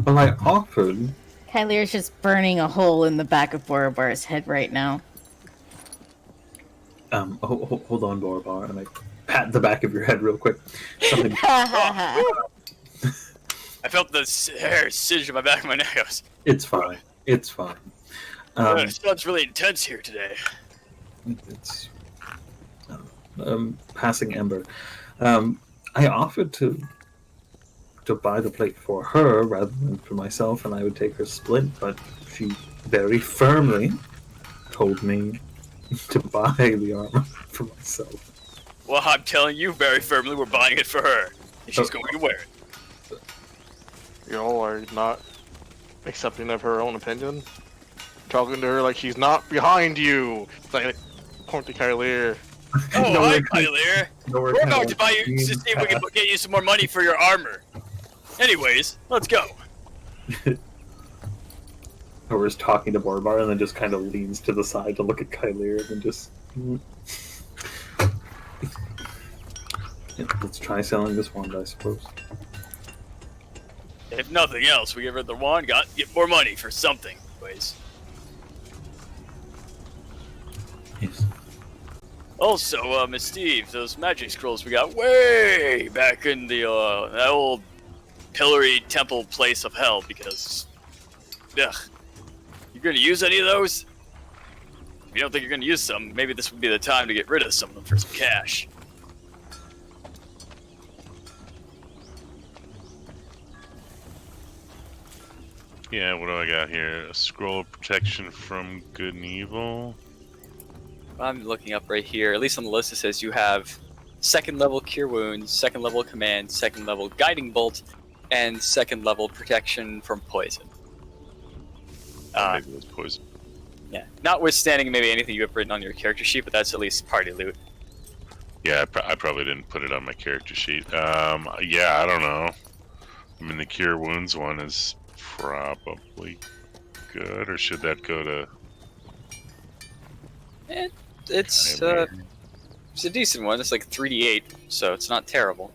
well, I offered. Kylier's just burning a hole in the back of Borobar's head right now. Hold on, Borobar, and I pat the back of your head real quick. Something. I felt the hair singe in my back of my neck. It's fine. It's fine. The sun's really intense here today. It's passing ember. I offered to buy the plate for her rather than for myself, and I would take her splint, but she very firmly told me to buy the armor for myself. Well, I'm telling you very firmly, we're buying it for her. And she's going to wear it. You all are not accepting of her own opinion. Talking to her like she's not behind you. It's like point to Kylie. Oh, No, hi, we're- Kylir. We're We're about to buy you to see if we can get you some more money for your armor. Anyways, let's go. Whoever's talking to Borbar and then just kind of leans to the side to look at Kylir and then just. Yeah, let's try selling this wand, I suppose. If nothing else, we get rid of the wand, get more money for something. Anyways. Yes. Also, Miss Steve, those magic scrolls we got way back in the that old pillory temple place of hell. Because, ugh, you gonna use any of those? If you don't think you're gonna use some, maybe this would be the time to get rid of some of them for some cash. Yeah, what do I got here? A scroll of protection from good and evil. I'm looking up right here. At least on the list it says you have second level Cure Wounds, second level Command, second level Guiding Bolt, and second level Protection from Poison. Maybe it was poison. Yeah, notwithstanding maybe anything you have written on your character sheet, but that's at least party loot. Yeah, I probably didn't put it on my character sheet. Yeah, I don't know. I mean, the Cure Wounds one is probably good, or should that go to... It's I a decent one. It's like 3d8, so it's not terrible.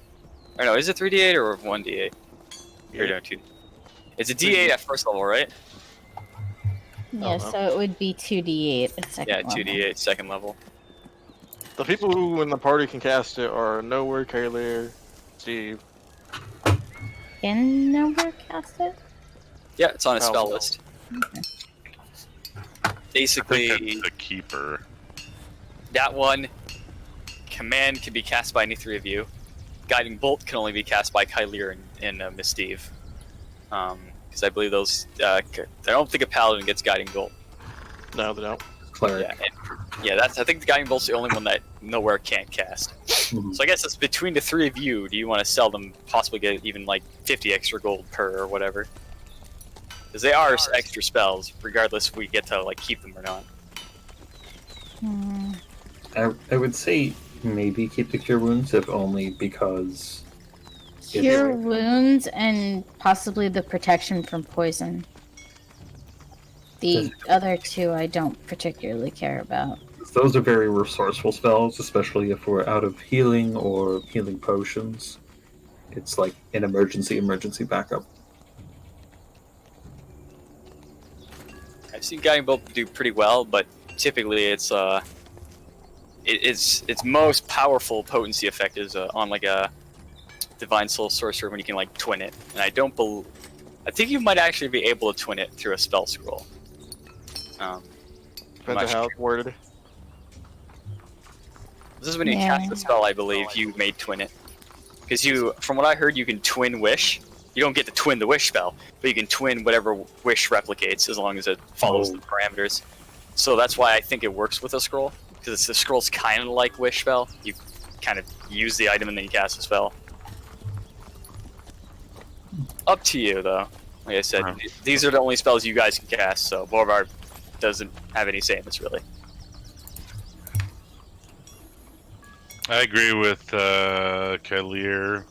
Or no, is it 3d8 or 1d8? You're doing 2. It's a d8 at first level, right? Yeah, so it would be 2d8 at second Yeah, level. 2d8 second level. The people who in the party can cast it are Nowhere, Kayleigh, Steve. Can nowhere cast it? Yeah, it's on a Oh. spell list. I Basically, think that's the keeper. that one command can be cast by any three of you. Guiding Bolt can only be cast by Kayleigh and Miss Steve. Because I believe those. I don't think a paladin gets Guiding Bolt. No, they don't. Cleric. Yeah, that's. I think the Guiding Bolt's the only one that Nowhere can't cast. Mhm. So I guess it's between the three of you. Do you want to sell them? Possibly get even like 50 extra gold per or whatever. Because they are extra spells, regardless if we get to like keep them or not. Hmm. I would say maybe keep the cure wounds, if only because Cure wounds and possibly the protection from poison. The other two I don't particularly care about. those are very resourceful spells, especially if we're out of healing or healing potions. It's like an emergency backup. I've seen Guiding Bolt do pretty well, but typically it's its most powerful potency effect is on like a Divine Soul Sorcerer when you can like twin it, and I think you might actually be able to twin it through a spell scroll. Depends on how it's worded. This is when you Yeah. cast the spell, I believe you may twin it, because from what I heard, you can twin Wish. You don't get to twin the Wish spell, but you can twin whatever Wish replicates as long as it follows the parameters. So that's why I think it works with a scroll, because the scroll's kind of like Wish spell. You kind of use the item and then you cast the spell. Up to you, though. Like I said, these are the only spells you guys can cast, so Borvar doesn't have any say in this, really. I agree with Kayleigh.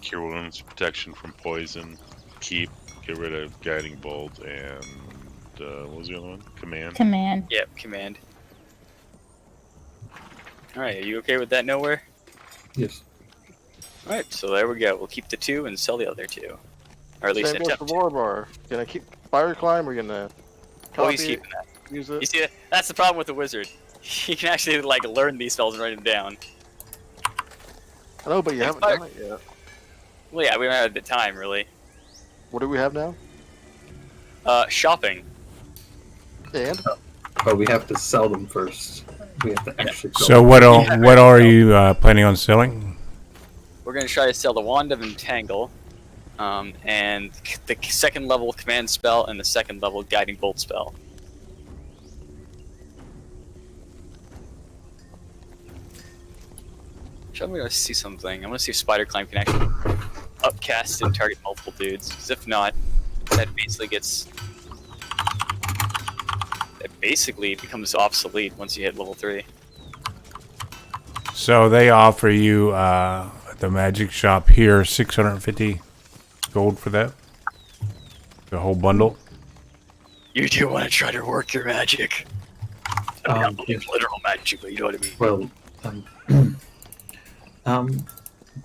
Cure wounds, protection from poison, get rid of Guiding Bolt, and what was the other one? Command. Command. Yep, command. Alright, are you okay with that, Nowhere? Yes. Alright, so there we go. We'll keep the two and sell the other two. Or at least Same goes attempt for to. Miribar. Gonna keep Fire Climb or gonna Oh, he's copy it, keeping that. use You it? see, that's the problem with the wizard. He can actually, like, learn these spells and write them down. I know, but you haven't done it yet. Well, yeah, we don't have the time, really. What do we have now? Shopping. And? But we have to sell them first. We have to actually sell So them. what are you planning on selling? We're going to try to sell the Wand of Entangle, and the second level command spell and the second level guiding bolt spell. I'm going to see something. I want to see if Spider Climb can actually upcast and target multiple dudes. Because if not, that basically becomes obsolete once you hit level 3. So they offer you the magic shop here 650 gold for that, the whole bundle. You do want to try to work your magic. I mean, I believe literal magic, but you know what I mean. Well,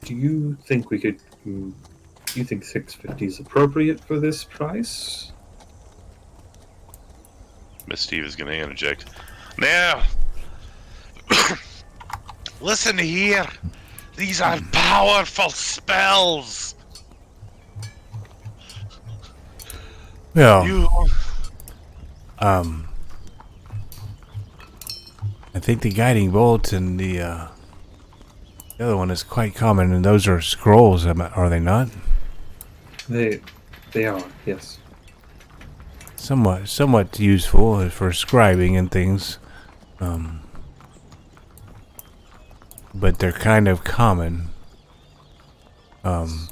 do you think we could? Do you think 650 is appropriate for this price? Miss Steve is going to interject. Now, listen here. These are powerful spells. Well, You, I think the guiding bolt and the other one is quite common, and those are scrolls, are they not? They are, yes. Somewhat useful for scribing and things, but they're kind of common.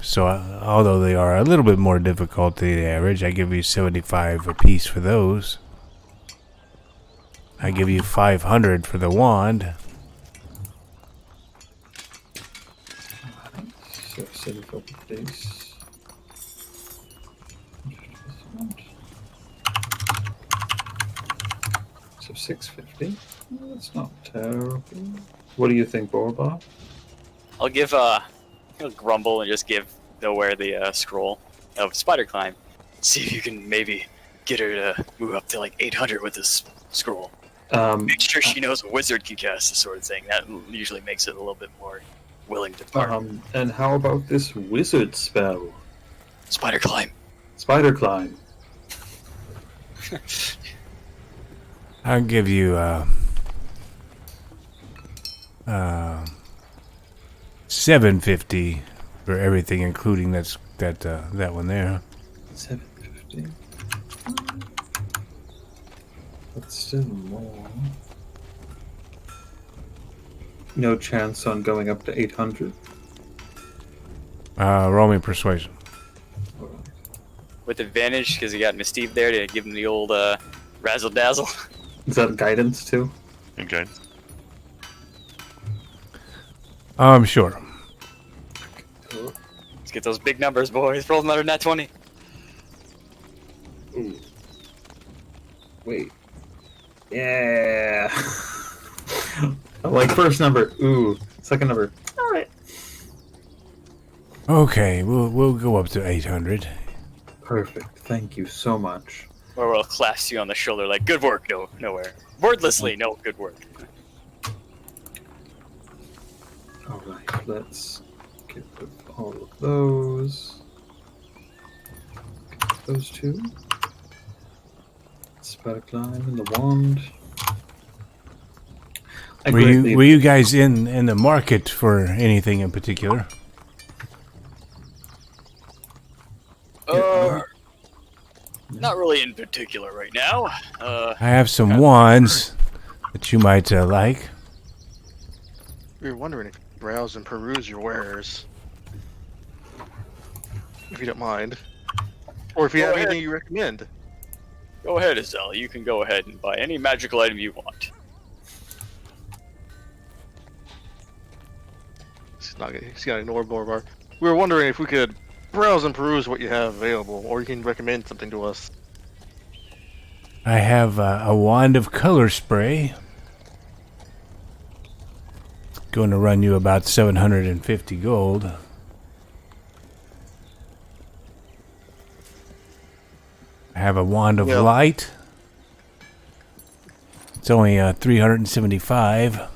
So although they are a little bit more difficult than the average, I give you 75 a piece for those. I give you 500 for the wand. So 75 days. So 650. Well, that's not terrible. What do you think, Borba? I'll give he'll grumble and just give Nowhere the scroll of Spider Climb. See if you can maybe get her to move up to like 800 with this scroll. Make sure she knows a wizard can cast this sort of thing. That usually makes it a little bit more willing to part. And how about this wizard spell? Spider climb. Spider climb. I'll give you 750 for everything, including that one there. 750. That's still more. No chance on going up to 800. Roll me persuasion. With advantage, because you got Mystique there to give him the old razzle dazzle. Is that guidance too? Okay. Sure. Let's get those big numbers, boys. Roll another nat 20. Ooh. Wait. Yeah. Like first number. Ooh. Second number. All right. Okay, we'll go up to 800. Perfect. Thank you so much. Or we'll clasp you on the shoulder like, good work, nowhere. Wordlessly, no, good work. All right. Let's get rid of all of those. Get those two. Spider climb and the wand. Were you guys in the market for anything in particular? Not really in particular right now. I have some wands that you might like. We were wondering if you browse and peruse your wares. If you don't mind. Or if you have anything you recommend. Go ahead, Azella. You can go ahead and buy any magical item you want. He's got to ignore Miribar. We were wondering if we could browse and peruse what you have available, or you can recommend something to us. I have a wand of color spray. It's going to run you about 750 gold. I have a wand of light. It's only 375.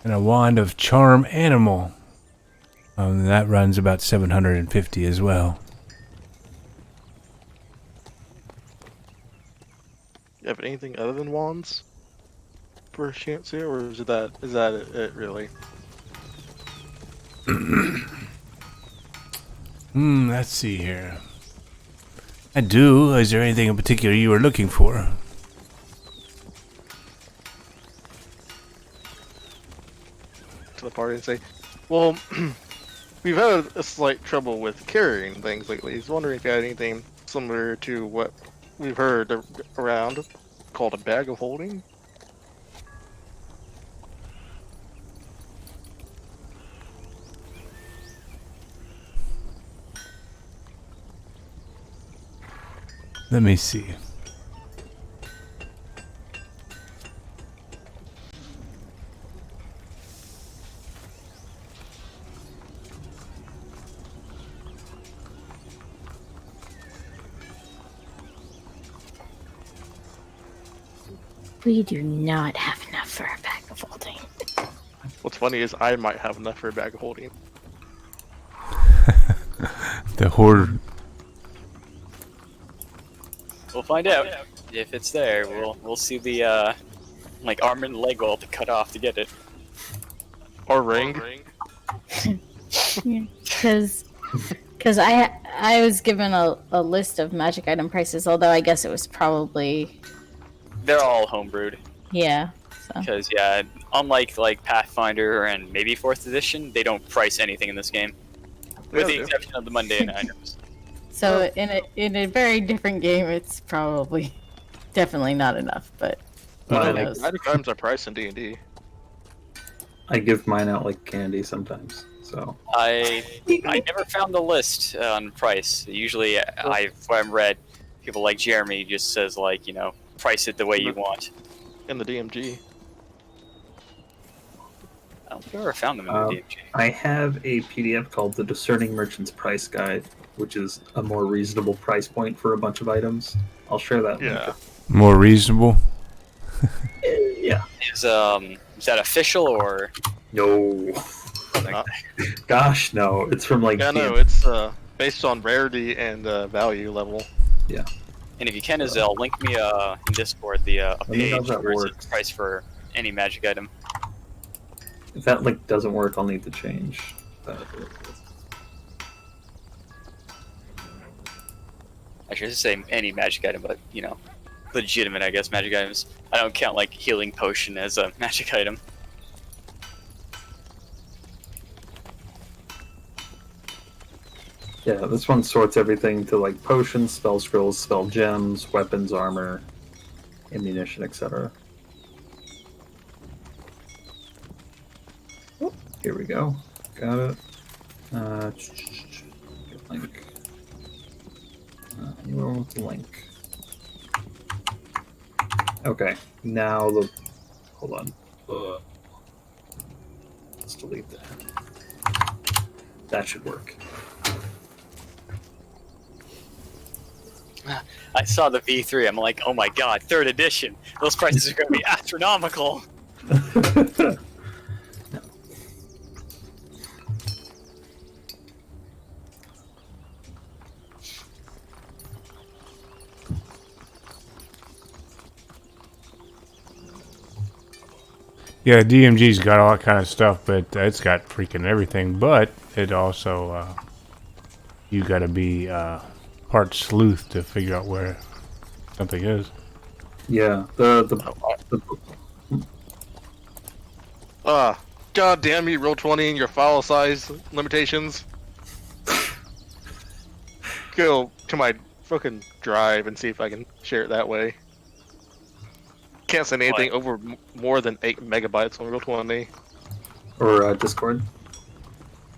And a wand of charm animal. That runs about 750 as well. You have anything other than wands? For a chance here, or is that it really? Let's see here. I do. Is there anything in particular you were looking for? To the party and say, well, we've had a slight trouble with carrying things lately. He's wondering if you had anything similar to what we've heard around called a bag of holding. Let me see. We do not have enough for a bag of holding. What's funny is I might have enough for a bag of holding. The horde. We'll find out if it's there. We'll see the like arm and leg wall to cut off to get it. Or ring. Because I was given a list of magic item prices, although I guess it was probably... They're all homebrewed. Yeah. Because, yeah, unlike like Pathfinder and maybe 4th edition, they don't price anything in this game. With the exception of the mundane items. So in a very different game, it's probably definitely not enough, but who knows? Magic items are priced in D&D. I give mine out like candy sometimes. So I never found the list on price. Usually, what I've read, people like Jeremy just says like, you know, price it the way you want. In the DMG. I don't think I've ever found them in the DMG. I have a PDF called The Discerning Merchant's Price Guide, which is a more reasonable price point for a bunch of items. I'll share that link. Yeah. More reasonable. Yeah. Is that official or? No. Gosh, no. It's from like. Yeah, no, it's based on rarity and value level. Yeah. And if you can, Azelle, link me in Discord a me know page that where it works. says price for any magic item. If that link doesn't work, I'll need to change that. I should say any magic item, but you know, legitimate, I guess, magic items. I don't count like healing potion as a magic item. Yeah, this one sorts everything to like potions, spell scrolls, spell gems, weapons, armor, ammunition, etc. Oh, here we go. Got it. Link. Anywhere with the link. Okay, now the. Hold on. Let's delete that. That should work. I saw the V3. I'm like, oh my god, 3rd edition. Those prices are going to be astronomical. Yeah, DMG's got all that kind of stuff, but it's got freaking everything. But it also, you got to be part sleuth to figure out where something is. Yeah, God damn you, roll 20 and your file size limitations. Go to my fucking drive and see if I can share it that way. Can't send anything over more than 8 megabytes on roll 20. or Discord.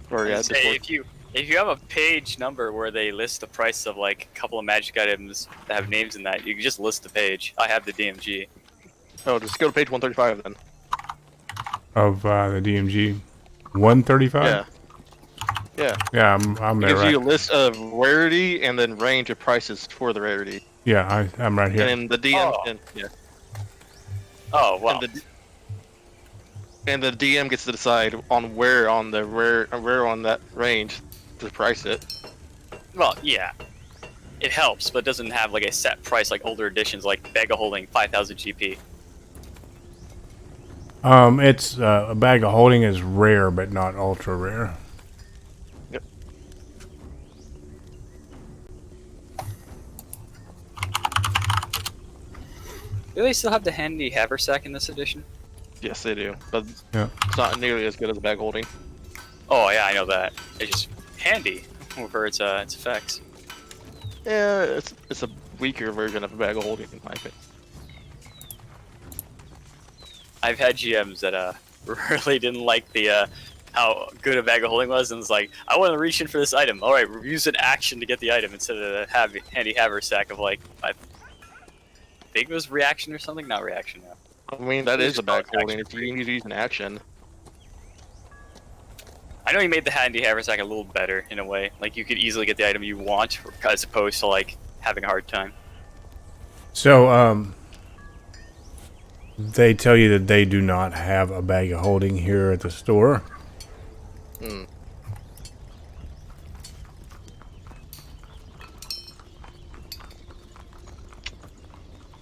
Or yeah, Say, Discord. if you have a page number where they list the price of like a couple of magic items that have names in that, you can just list the page. I have the DMG. Oh, just go to page 135 then. Of the DMG 135? Yeah. Yeah. Yeah, I'm It there gives right. you a list of rarity and then range of prices for the rarity. Yeah, I'm right here. And the DM, yeah. Oh, wow. And the DM gets to decide on where on the where on that range to price it. Well, yeah. It helps, but it doesn't have like a set price like older editions like Bag of Holding 5,000 GP. It's a bag of holding is rare, but not ultra rare. Yep. Do they still have the handy haversack in this edition? Yes, they do, but Yeah. it's not nearly as good as a bag holding. Oh yeah, I know that. It's just handy for its effects. Yeah, it's a weaker version of a bag of holding in my opinion. I've had GMs that really didn't like the how good a bag of holding was, and was like, I want to reach in for this item. All right, use an action to get the item instead of the handy haversack of like I think it was reaction or something. Not reaction now. I mean, that is a bag holding if you need to use an action. I know you made the handy haversack a little better in a way. Like you could easily get the item you want, as opposed to like having a hard time. So, they tell you that they do not have a bag of holding here at the store. Hmm.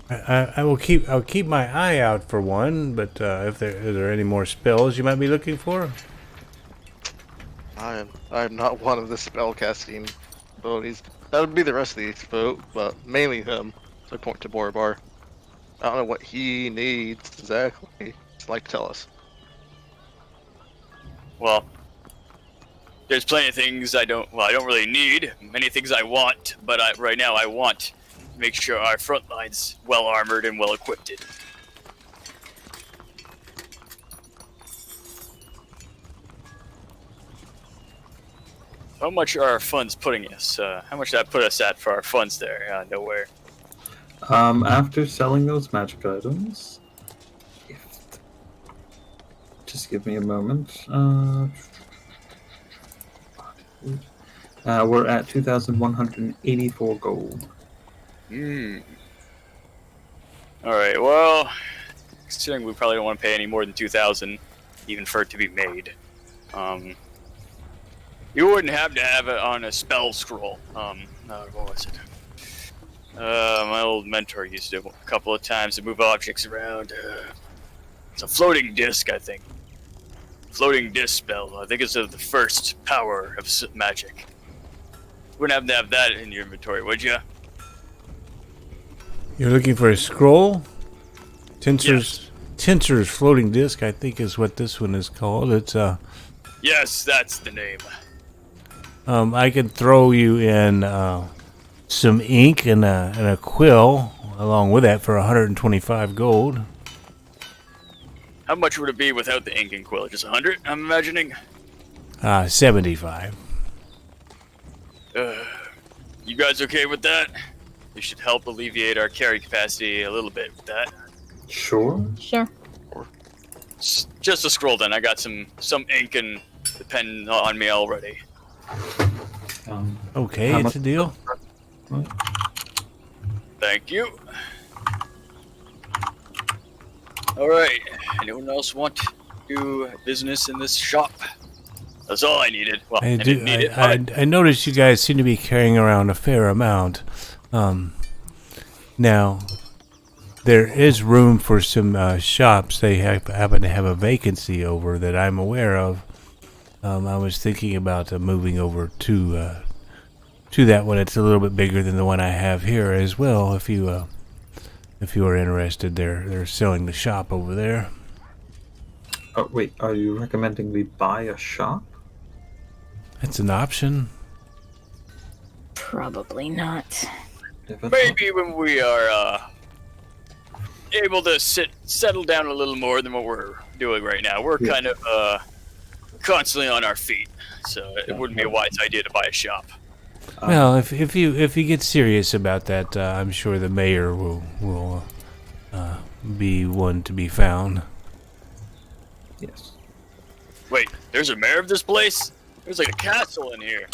I'll keep my eye out for one, but if are there any more spells you might be looking for? I am not one of the spellcasting abilities. That would be the rest of these folk, but mainly him. So I point to Miribar. I don't know what he needs exactly. Just like tell us. Well, there's plenty of things I don't really need. Many things I want, but right now I want to make sure our front line's well armored and well equipped. How much are our funds putting us? How much did that put us at for our funds there? Nowhere. After selling those magic items, Just give me a moment. We're at 2,184 gold. Alright, well, considering we probably don't want to pay any more than 2,000, even for it to be made. You wouldn't have to have it on a spell scroll. What was it? My old mentor used it a couple of times to move objects around. It's a floating disc, I think. Floating disc spell. I think it's the first power of magic. Wouldn't have to have that in your inventory, would you? You're looking for a scroll? Tinser's floating disc, I think, is what this one is called. It's Yes, that's the name. I could throw you in some ink and a quill along with that for 125 gold. How much would it be without the ink and quill? Just 100, I'm imagining? 75. You guys okay with that? We should help alleviate our carry capacity a little bit with that. Sure. Sure. Just a scroll then. I got some ink and the pen on me already. Okay, how it's much- a deal. Thank you. Alright, anyone else want to do business in this shop? That's all I needed. Well, I didn't need it, but I noticed you guys seem to be carrying around a fair amount. Now, there is room for some shops. They happen to have a vacancy over that I'm aware of. I was thinking about moving over to that one. It's a little bit bigger than the one I have here as well. If you are interested, they're selling the shop over there. Oh, wait, are you recommending we buy a shop? That's an option. Probably not. maybe when we are able to settle down a little more than what we're doing right now. We're kind of constantly on our feet, so it wouldn't be a wise idea to buy a shop. Well, if you get serious about that, I'm sure the mayor will be one to be found. Yes. Wait, there's a mayor of this place? There's like a castle in here.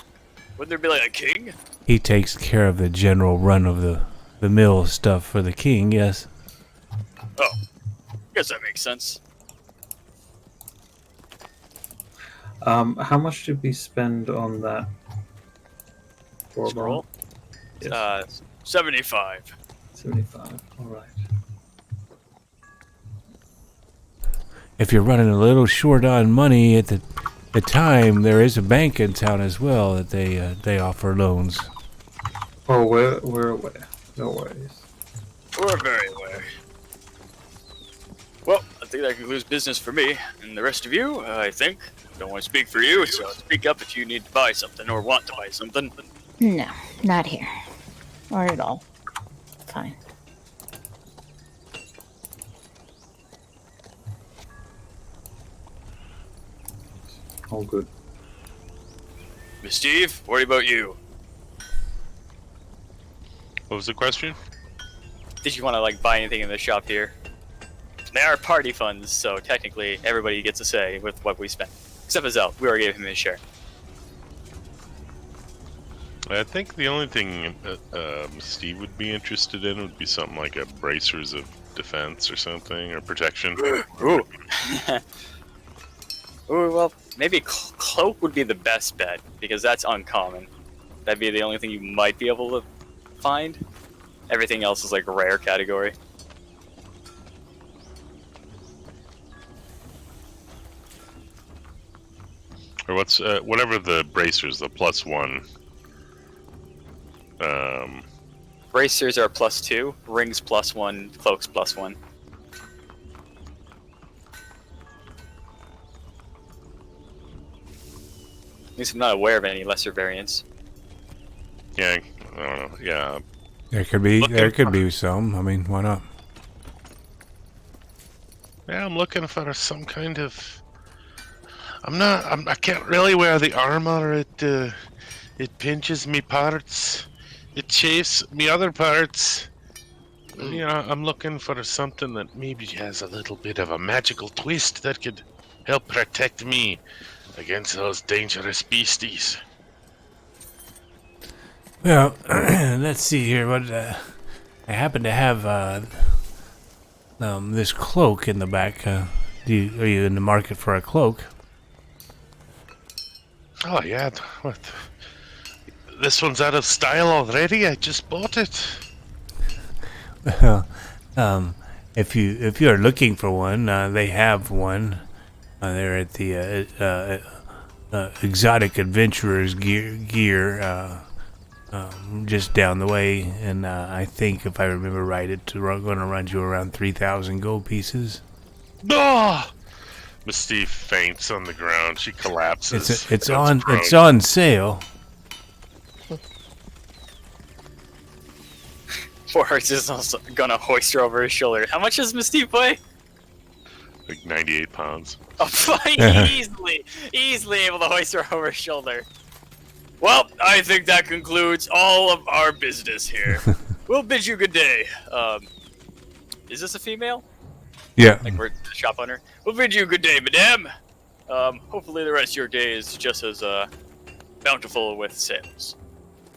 Wouldn't there be like a king? He takes care of the general run of the mill stuff for the king. Yes. Oh, I guess that makes sense. How much did we spend on that? Scroll? Yes. 75. 75. All right. If you're running a little short on money at the time, there is a bank in town as well that they offer loans. Oh, we're aware. No worries. We're very aware. Well, I think that concludes business for me. And the rest of you, I think, don't want to speak for you, so speak up if you need to buy something or want to buy something. No, not here. Or at all. Fine. All good. Miss Steve, what about you? What was the question? Did you want to like buy anything in the shop here? They are party funds, so technically everybody gets a say with what we spend. Except for Zell, we already gave him his share. I think the only thing Steve would be interested in would be something like a bracers of defense or something, or protection. Ooh. Ooh, well, maybe cloak would be the best bet, because that's uncommon. That'd be the only thing you might be able to find. Everything else is like a rare category. Or what's whatever the bracers, the +1. Bracers are +2, rings +1, cloaks +1. At least I'm not aware of any lesser variants. Yeah, I don't know. Yeah, There could be some. I mean, why not? yeah. I'm looking for some kind of. I can't really wear the armor. It pinches me parts. It chafes me other parts. You know, I'm looking for something that maybe has a little bit of a magical twist that could Help protect me against those dangerous beasties. Well, let's see here. What I happen to have this cloak in the back. Are you in the market for a cloak? Oh yeah, what? This one's out of style already. I just bought it. Well, if you are looking for one, they have one. They're at the Exotic Adventurers gear just down the way, and I think if I remember right, it's going to run you around 3,000 gold pieces. Ah! Mystique faints on the ground. She collapses. It's on sale. Boris is also gonna hoist her over his shoulder. How much does Mystique weigh? Like 98 pounds. Oh, fine, easily able to hoist her over his shoulder. Well, I think that concludes all of our business here. We'll bid you good day. Is this a female? Yeah. Like we're the shop owner? We'll bid you good day, madame. Hopefully the rest of your day is just as bountiful with sales.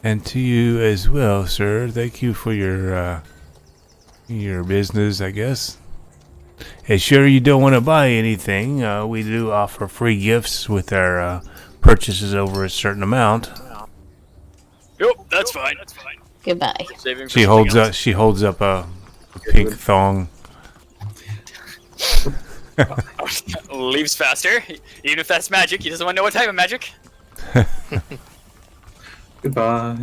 And to you as well, sir. Thank you for your business, I guess. Hey, sure you don't want to buy anything. We do offer free gifts with our purchases over a certain amount. Yep, that's fine. Goodbye. She holds up a pink thong. Leaves faster. Even if that's magic, he doesn't want to know what type of magic. Goodbye.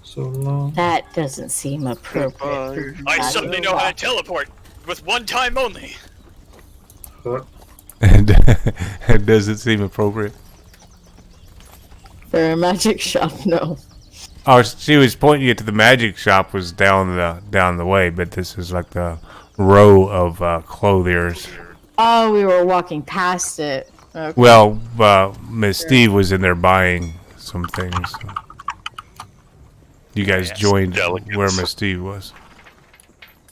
So long. That doesn't seem appropriate. I suddenly know how to teleport with one time only. And does it seem appropriate? For a magic shop, no. Oh, she was pointing you to the magic shop was down the way, but this is like the row of clothiers. Oh, we were walking past it. Okay. Well, Miss Steve was in there buying some things. So. You guys joined where Miss Steve was.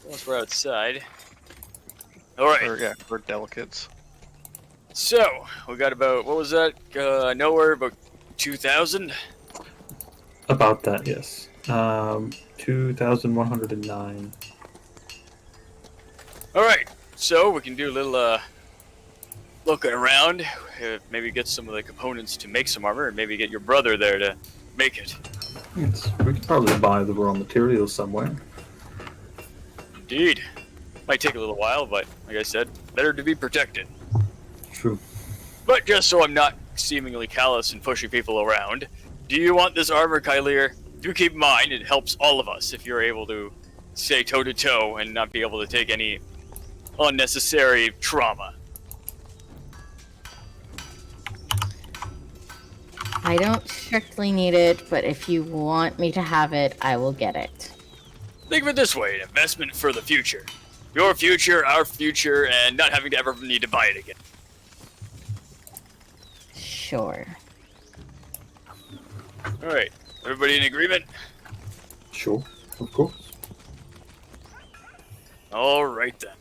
Once we're outside. Alright. We're delicates. So, we got about, what was that? Nowhere, about 2,000? About that, yes. 2,109. Alright, so we can do a little looking around. Maybe get some of the components to make some armor, and maybe get your brother there to make it. Yes, we could probably buy the raw materials somewhere. Indeed. Might take a little while, but like I said, better to be protected. True. But just so I'm not seemingly callous and pushing people around, do you want this armor, Kylier? Do keep in mind, it helps all of us if you're able to stay toe-to-toe and not be able to take any unnecessary trauma. I don't strictly need it, but if you want me to have it, I will get it. Think of it this way, an investment for the future. Your future, our future, and not having to ever need to buy it again. Sure. Alright, everybody in agreement? Sure, of course. Alright then.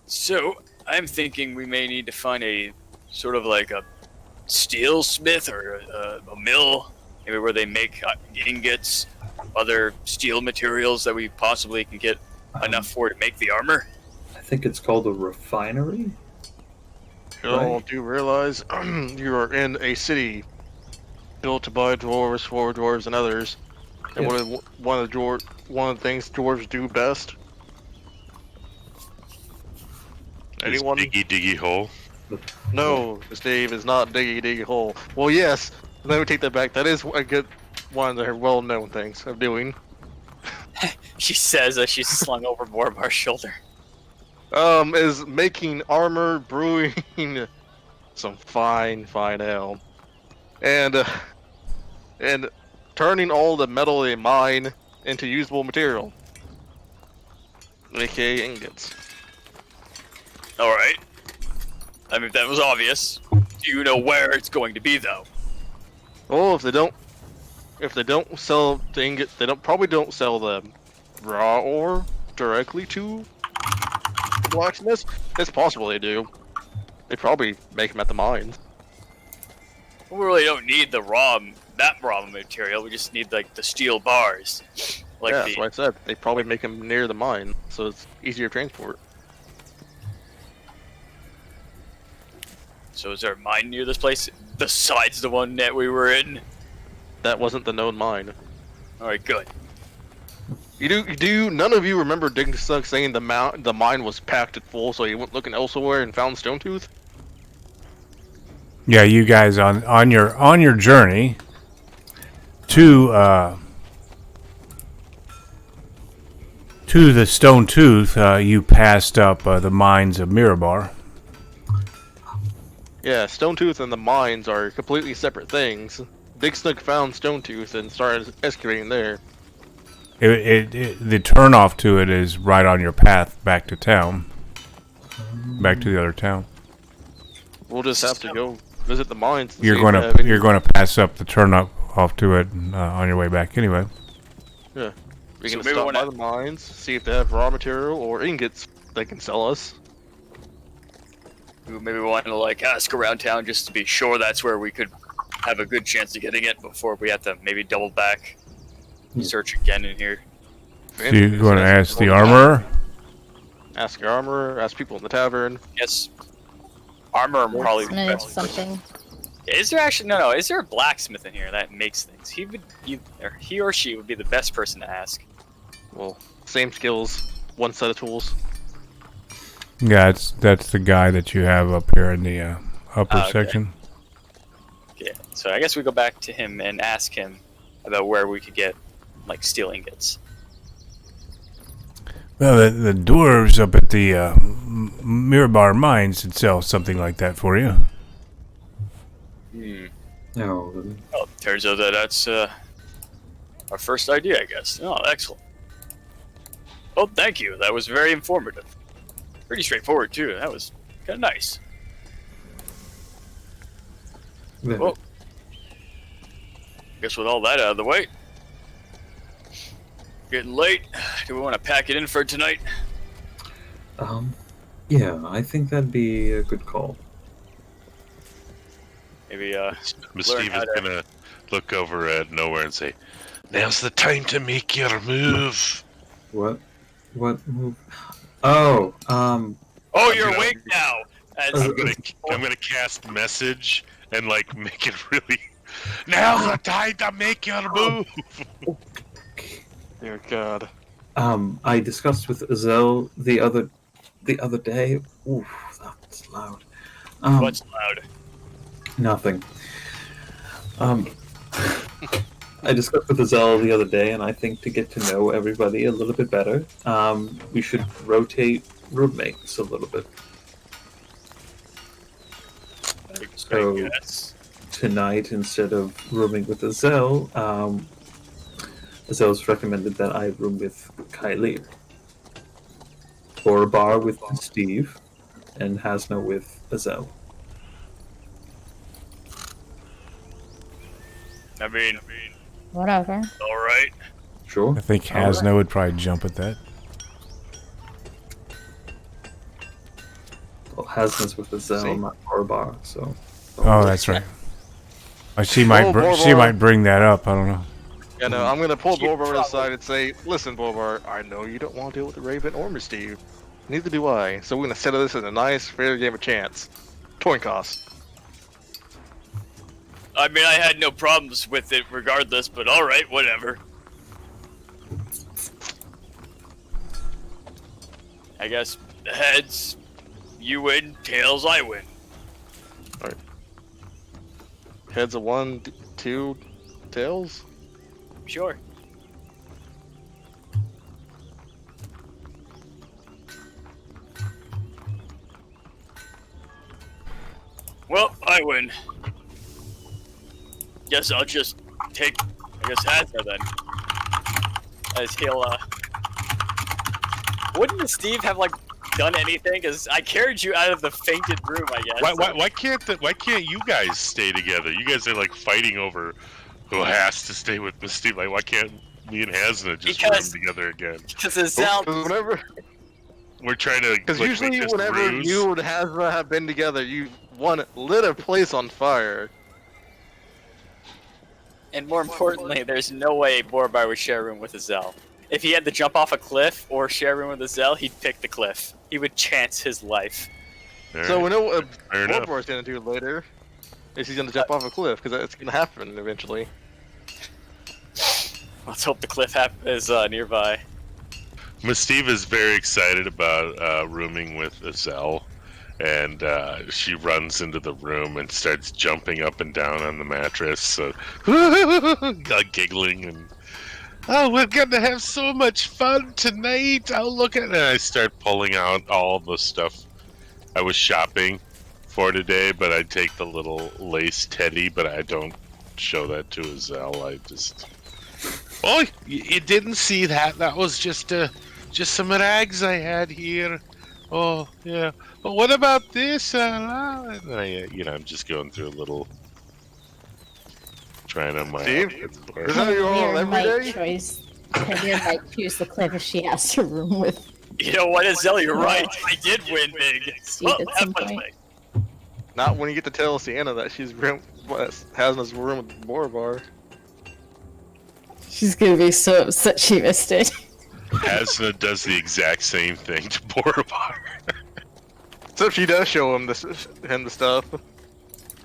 So, I'm thinking we may need to find a sort of like a steel smith or a mill, maybe where they make ingots, other steel materials that we possibly can get enough for to make the armor. I think it's called a refinery. You all do realize you are in a city built by dwarves, for dwarves, and others. And Yes. one of the things dwarves do best. Anyone? Diggy hole. No, Steve is not diggy hole. Well, yes. Let me take that back. That is a good one of their well-known things of doing. She says as she's slung over Miribar's shoulder. Is making armor, brewing some fine ale, and turning all the metal they mine into usable material, aka ingots. Alright. I mean, that was obvious. Do you know where it's going to be, though? Oh, if they don't sell the ingot, probably don't sell the raw ore directly to blacksmiths. It's possible they do. They probably make them at the mines. We really don't need that raw material. We just need like the steel bars. Like yeah, that's what I said. They probably make them near the mine, so it's easier to transport. So is there a mine near this place besides the one that we were in? That wasn't the known mine. All right, good. None of you remember Digstuck saying the mine was packed at full, so he went looking elsewhere and found Stonetooth? Yeah, you guys on your journey to the Stone Tooth, you passed up the mines of Miribar. Yeah, Stonetooth and the mines are completely separate things. Digstuck found Stonetooth and started excavating there. The turnoff to it is right on your path back to town. Back to the other town. We'll just have to go visit the mines. You're going to pass up the turnoff off to it on your way back anyway. Yeah. We can So maybe stop by the mines, see if they have raw material or ingots they can sell us. Maybe we want to like ask around town just to be sure that's where we could have a good chance of getting it before we have to maybe double back, search again in here. So you're going to ask the armorer? Ask your armorer, ask people in the tavern. Yes. Armor probably be Smith best. something. Is there actually no? Is there a blacksmith in here that makes things? He or she would be the best person to ask. Well, same skills, one set of tools. Yeah, that's the guy that you have up here in the upper Okay. section. Yeah. So I guess we go back to him and ask him about where we could get like steel ingots. Well, the dwarves up at the Miribar mines would sell something like that for you. No. Well, turns out that's our first idea, I guess. Oh, excellent. Oh, thank you. That was very informative. Pretty straightforward too. That was kind of nice. Well, guess with all that out of the way, getting late. Do we want to pack it in for tonight? Yeah, I think that'd be a good call. Maybe Miss Steve is gonna look over at Nowhere and say, "Now's the time to make your move." What move? Oh, Oh, you're awake now. I'm gonna cast message and like make it really. Now's the time to make your move. Dear God. I discussed with Azel the other day. Ooh, that's loud. What's loud? Nothing. I discussed with Azel the other day, and I think to get to know everybody a little bit better, we should rotate roommates a little bit. So Yes. tonight, instead of rooming with Azel, Azel's recommended that I room with Kylie, or a bar with Steve, and Hasna with Azel. I mean, Whatever. all right. Sure. I think Hasna would probably jump at that. Well, Hasna's with Azel, not for a bar, so. Oh, that's right. She might bring that up. I don't know. Yeah, no, I'm gonna pull Borbar aside and say, "Listen, Borbar, I know you don't want to deal with the Raven or Miss Steve. Neither do I. So we're gonna settle this in a nice, fair game of chance. Coin cost." I mean, I had no problems with it regardless, but all right, whatever. I guess heads, you win. Tails, I win. Alright. Heads of 1, 2, tails? Sure. Well, I win. Guess I'll just take, Hasna then. As he'll, Wouldn't Steve have, like, done anything? Because I carried you out of the fainted room, I guess. Why can't you guys stay together? You guys are like fighting over who has to stay with Miss Steve. Like, why can't me and Hasna just room together again? Because Azel... We're trying to. Because like, usually, make this whenever ruse. you and Hazra have been together, you one lit a place on fire. And more importantly, there's no way Miribar would share a room with a Zell. If he had to jump off a cliff or share a room with a Zell, he'd pick the cliff. He would chance his life. All So right, we know what fair enough. Miribar's gonna do later. Is he's gonna jump off a cliff, because that's gonna happen eventually. Let's hope the cliff is nearby. Mystive is very excited about rooming with Azelle, and she runs into the room and starts jumping up and down on the mattress, so giggling and we're gonna have so much fun tonight. Oh, look at it! And I start pulling out all the stuff I was shopping for today, but I take the little lace teddy, but I don't show that to Azelle. I just you didn't see that? That was just some rags I had here. Oh, yeah. But what about this? And I'm just going through a little... Trying to my... Steve? Is that your all every day? Kalia might choose the cliff if she has a room with. You know what, Azelle, you're right. I did win big. Steve at some point. Not when you get to tell Sienna that she's has this room with Miribar. She's gonna be so upset she missed it. Asna does the exact same thing to Miribar. So she does show him the stuff.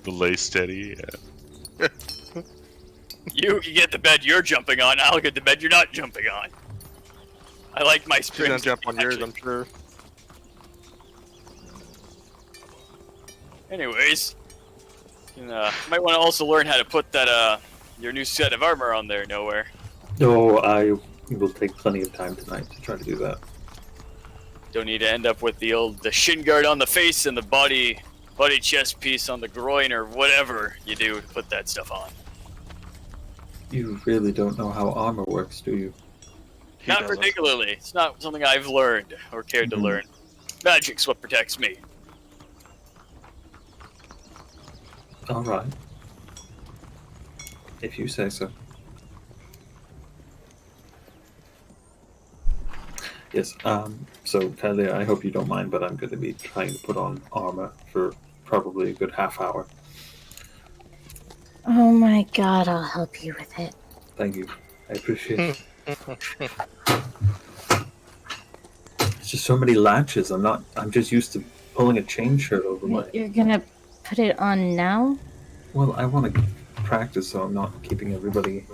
The lace teddy, yeah. You get the bed you're jumping on, I'll get the bed you're not jumping on. I like my She's springs. gonna jump on yours, I'm sure. Anyways, you might want to also learn how to put that your new set of armor on there. Nowhere. No, I will take plenty of time tonight to try to do that. Don't need to end up with the shin guard on the face and the body chest piece on the groin or whatever you do to put that stuff on. You really don't know how armor works, do you? Not particularly. It's not something I've learned or cared to learn. Magic's what protects me. Alright. If you say so. Yes, so Kalia, I hope you don't mind, but I'm going to be trying to put on armor for probably a good half hour. Oh my god, I'll help you with it. Thank you. I appreciate it. It's just so many latches. I'm just used to pulling a chain shirt over my... You're gonna put it on now? Well, I want to practice so I'm not keeping everybody...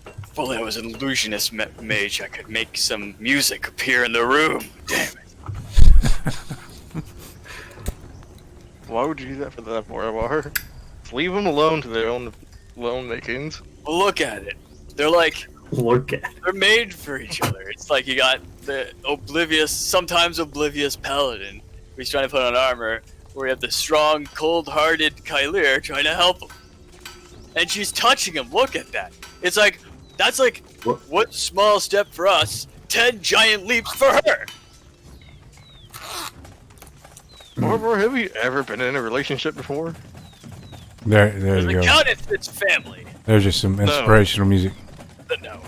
If only I was an illusionist mage, I could make some music appear in the room. Damn it. Why would you do that for the Miribar? Leave them alone to their own makings. Well, look at it. They're like... Look at it. They're made for each other. It's like you got the sometimes oblivious paladin who's trying to put on armor, where you have the strong, cold-hearted Kylir trying to help him. And she's touching him. Look at that. It's like, that's like, one small step for us, 10 giant leaps for her. Miribar, have you ever been in a relationship before? There you go. Count it's family. There's just some inspirational music. No.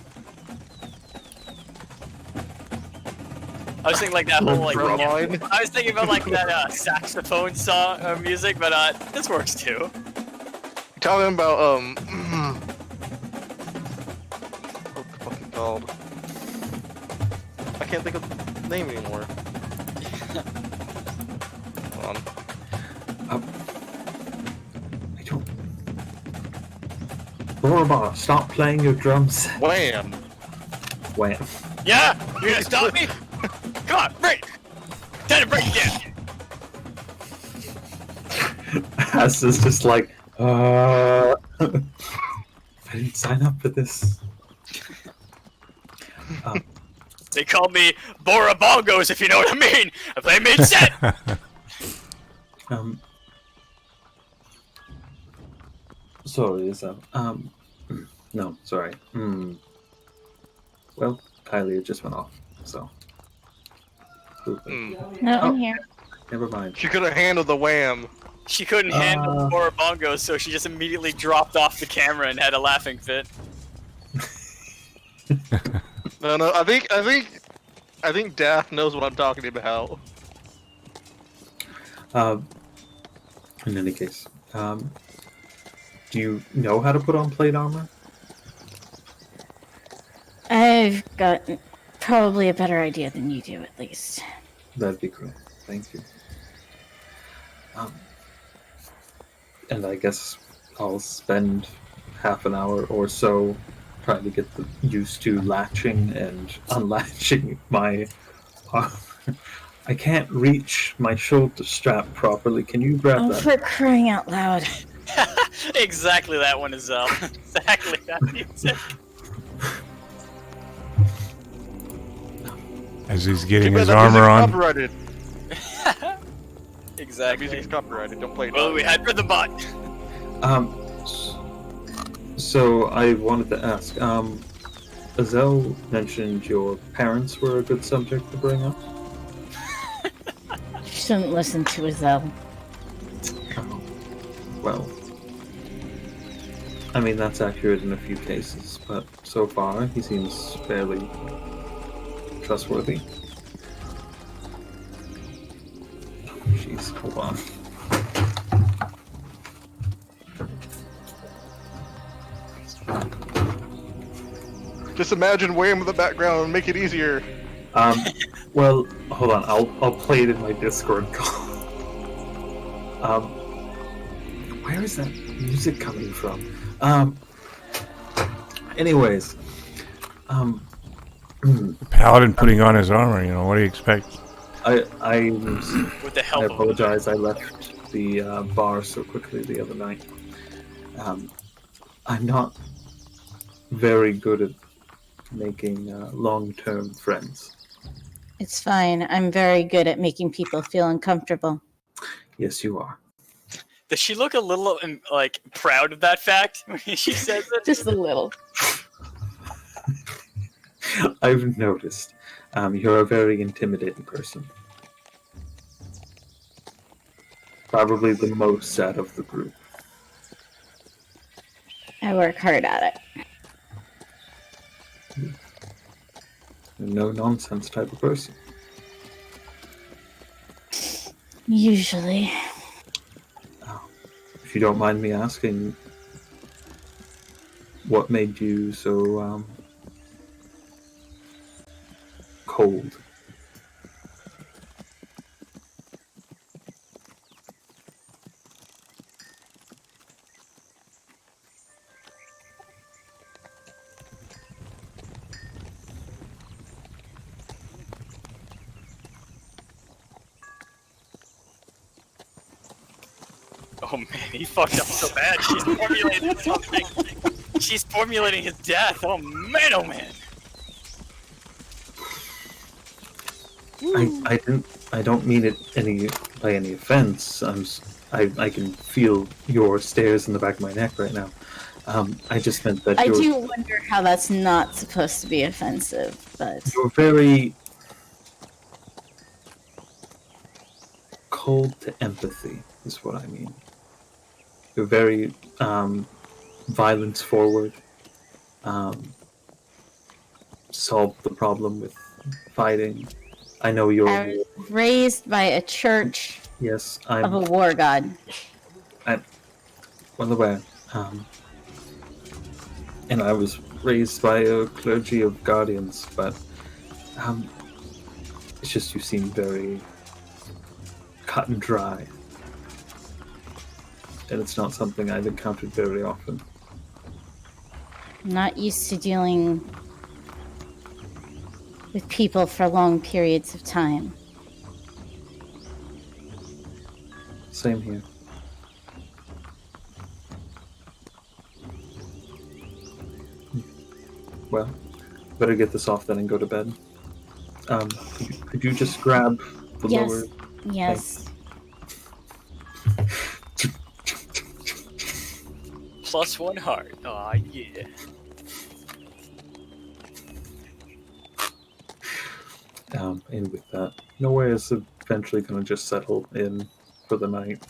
I was thinking like that whole like. I was thinking about like that saxophone song music, but this works too. Talking about what's it fucking called? I can't think of the name anymore. Hold on. I don't... Miribar, stop playing your drums. Wham! Wham. Yeah, you gonna stop me? Come on, break! Time to break again! Asna's just like, I didn't sign up for this. They call me Borabongos, if you know what I mean! I play mid-set! Sorry, is that, no, sorry. Well, Kylie just went off, so. No, I'm here. Never mind. She could have handled the wham. She couldn't handle Borabongos, so she just immediately dropped off the camera and had a laughing fit. No, I think I think Daff knows what I'm talking about. In any case, do you know how to put on plate armor? I've got probably a better idea than you do, at least. That'd be great. Thank you. And I guess I'll spend half an hour or so trying to get used to latching and unlatching my armor. I can't reach my shoulder strap properly. Can you grab Oh, that? for crying out loud. Exactly that one is exactly that music. As he's getting Too bad his that armor music's on. Copyrighted. That Exactly. music's copyrighted. Don't play it. Well, we had for the bot. So I wanted to ask, Azelle mentioned your parents were a good subject to bring up. You shouldn't listen to Azelle. Oh, well, I mean, that's accurate in a few cases, but so far he seems fairly trustworthy. Oh, jeez, hold on. Just imagine Wham in the background and make it easier. Well, hold on. I'll play it in my Discord call. Where is that music coming from? Anyways, Paladin putting on his armor, you know, what do you expect? With the I help of apologize. I left the bar so quickly the other night. I'm not very good at making long-term friends. It's fine. I'm very good at making people feel uncomfortable. Yes, you are. Does she look a little like proud of that fact when she says it? Just a little. I've noticed. You're a very intimidating person. Probably the most out of the group. I work hard at it. No nonsense type of person. Usually. If you don't mind me asking, what made you so cold? Oh man, he fucked up so bad. She's formulating something. She's formulating his death. Oh man, oh man. I don't mean it by any offense. I can feel your stares in the back of my neck right now. I just meant that I do wonder how that's not supposed to be offensive, but you're very cold to empathy, is what I mean. You're very violence forward. Solve the problem with fighting. I know you're. I was raised by a church Yes, of a I'm war god. well aware. And I was raised by a clergy of guardians, but it's just you seem very cut and dry. And it's not something I've encountered very often. I'm not used to dealing with people for long periods of time. Same here. Well, better get this off then and go to bed. Could you just grab the lower... Yes. +1 heart. Aw, yeah. And with that, nowhere is eventually going to just settle in for the night.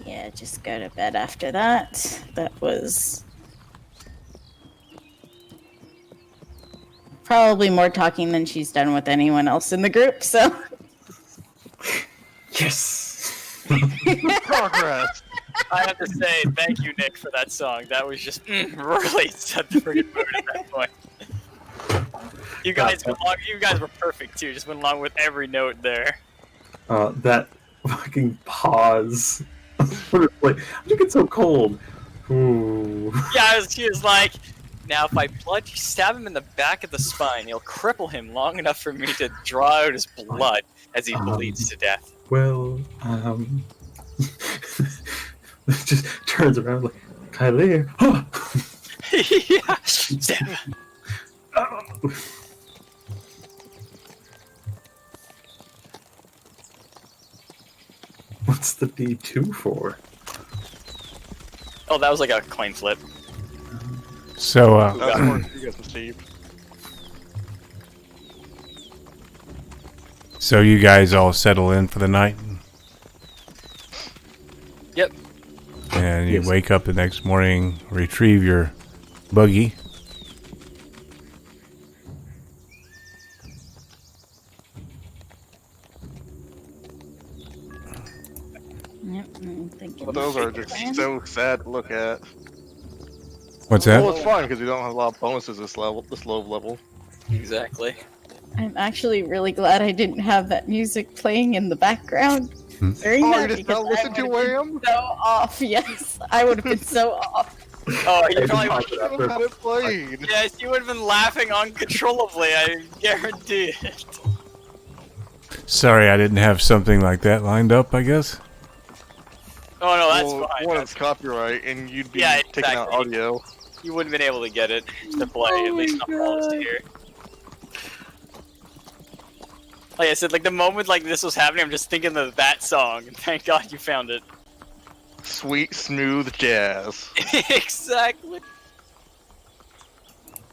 Yeah, just go to bed after that. That was probably more talking than she's done with anyone else in the group, so. Yes. Progress. I have to say, thank you, Nick, for that song. That was just really set the friggin' mood at that point. You guys were perfect too. Just went along with every note there. That fucking pause. Like, how'd you get so cold? Ooh. Yeah, she was like, now if I stab him in the back of the spine, he'll cripple him long enough for me to draw out his blood as he bleeds to death. Well, just turns around like, Kylie. Yeah. Stab. What's the D2 for? Oh, that was like a coin flip. So, That's where you guys Steve. so you guys all settle in for the night? Yep. And you Yes. wake up the next morning, retrieve your buggy. Yep, I'm thinking. Well, those are just so sad to look at. What's that? Well, it's fine because we don't have a lot of bonuses this low level. Exactly. I'm actually really glad I didn't have that music playing in the background during Oh, that you just because not listen I to would have Wham? been so off. Yes, I would have been so off. Oh, you Hey, probably pause would. it I after. had it played. Yes, you would have been laughing uncontrollably. I guarantee it. Sorry, I didn't have something like that lined up, I guess. Oh no, that's Well, fine. one, it's copyright, and you'd be Yeah, taking out exactly. audio. You wouldn't have been able to get it to play, at least not for all of us to hear. Like I said, like the moment like this was happening, I'm just thinking of that song, and thank God you found it. Sweet, smooth jazz. Exactly.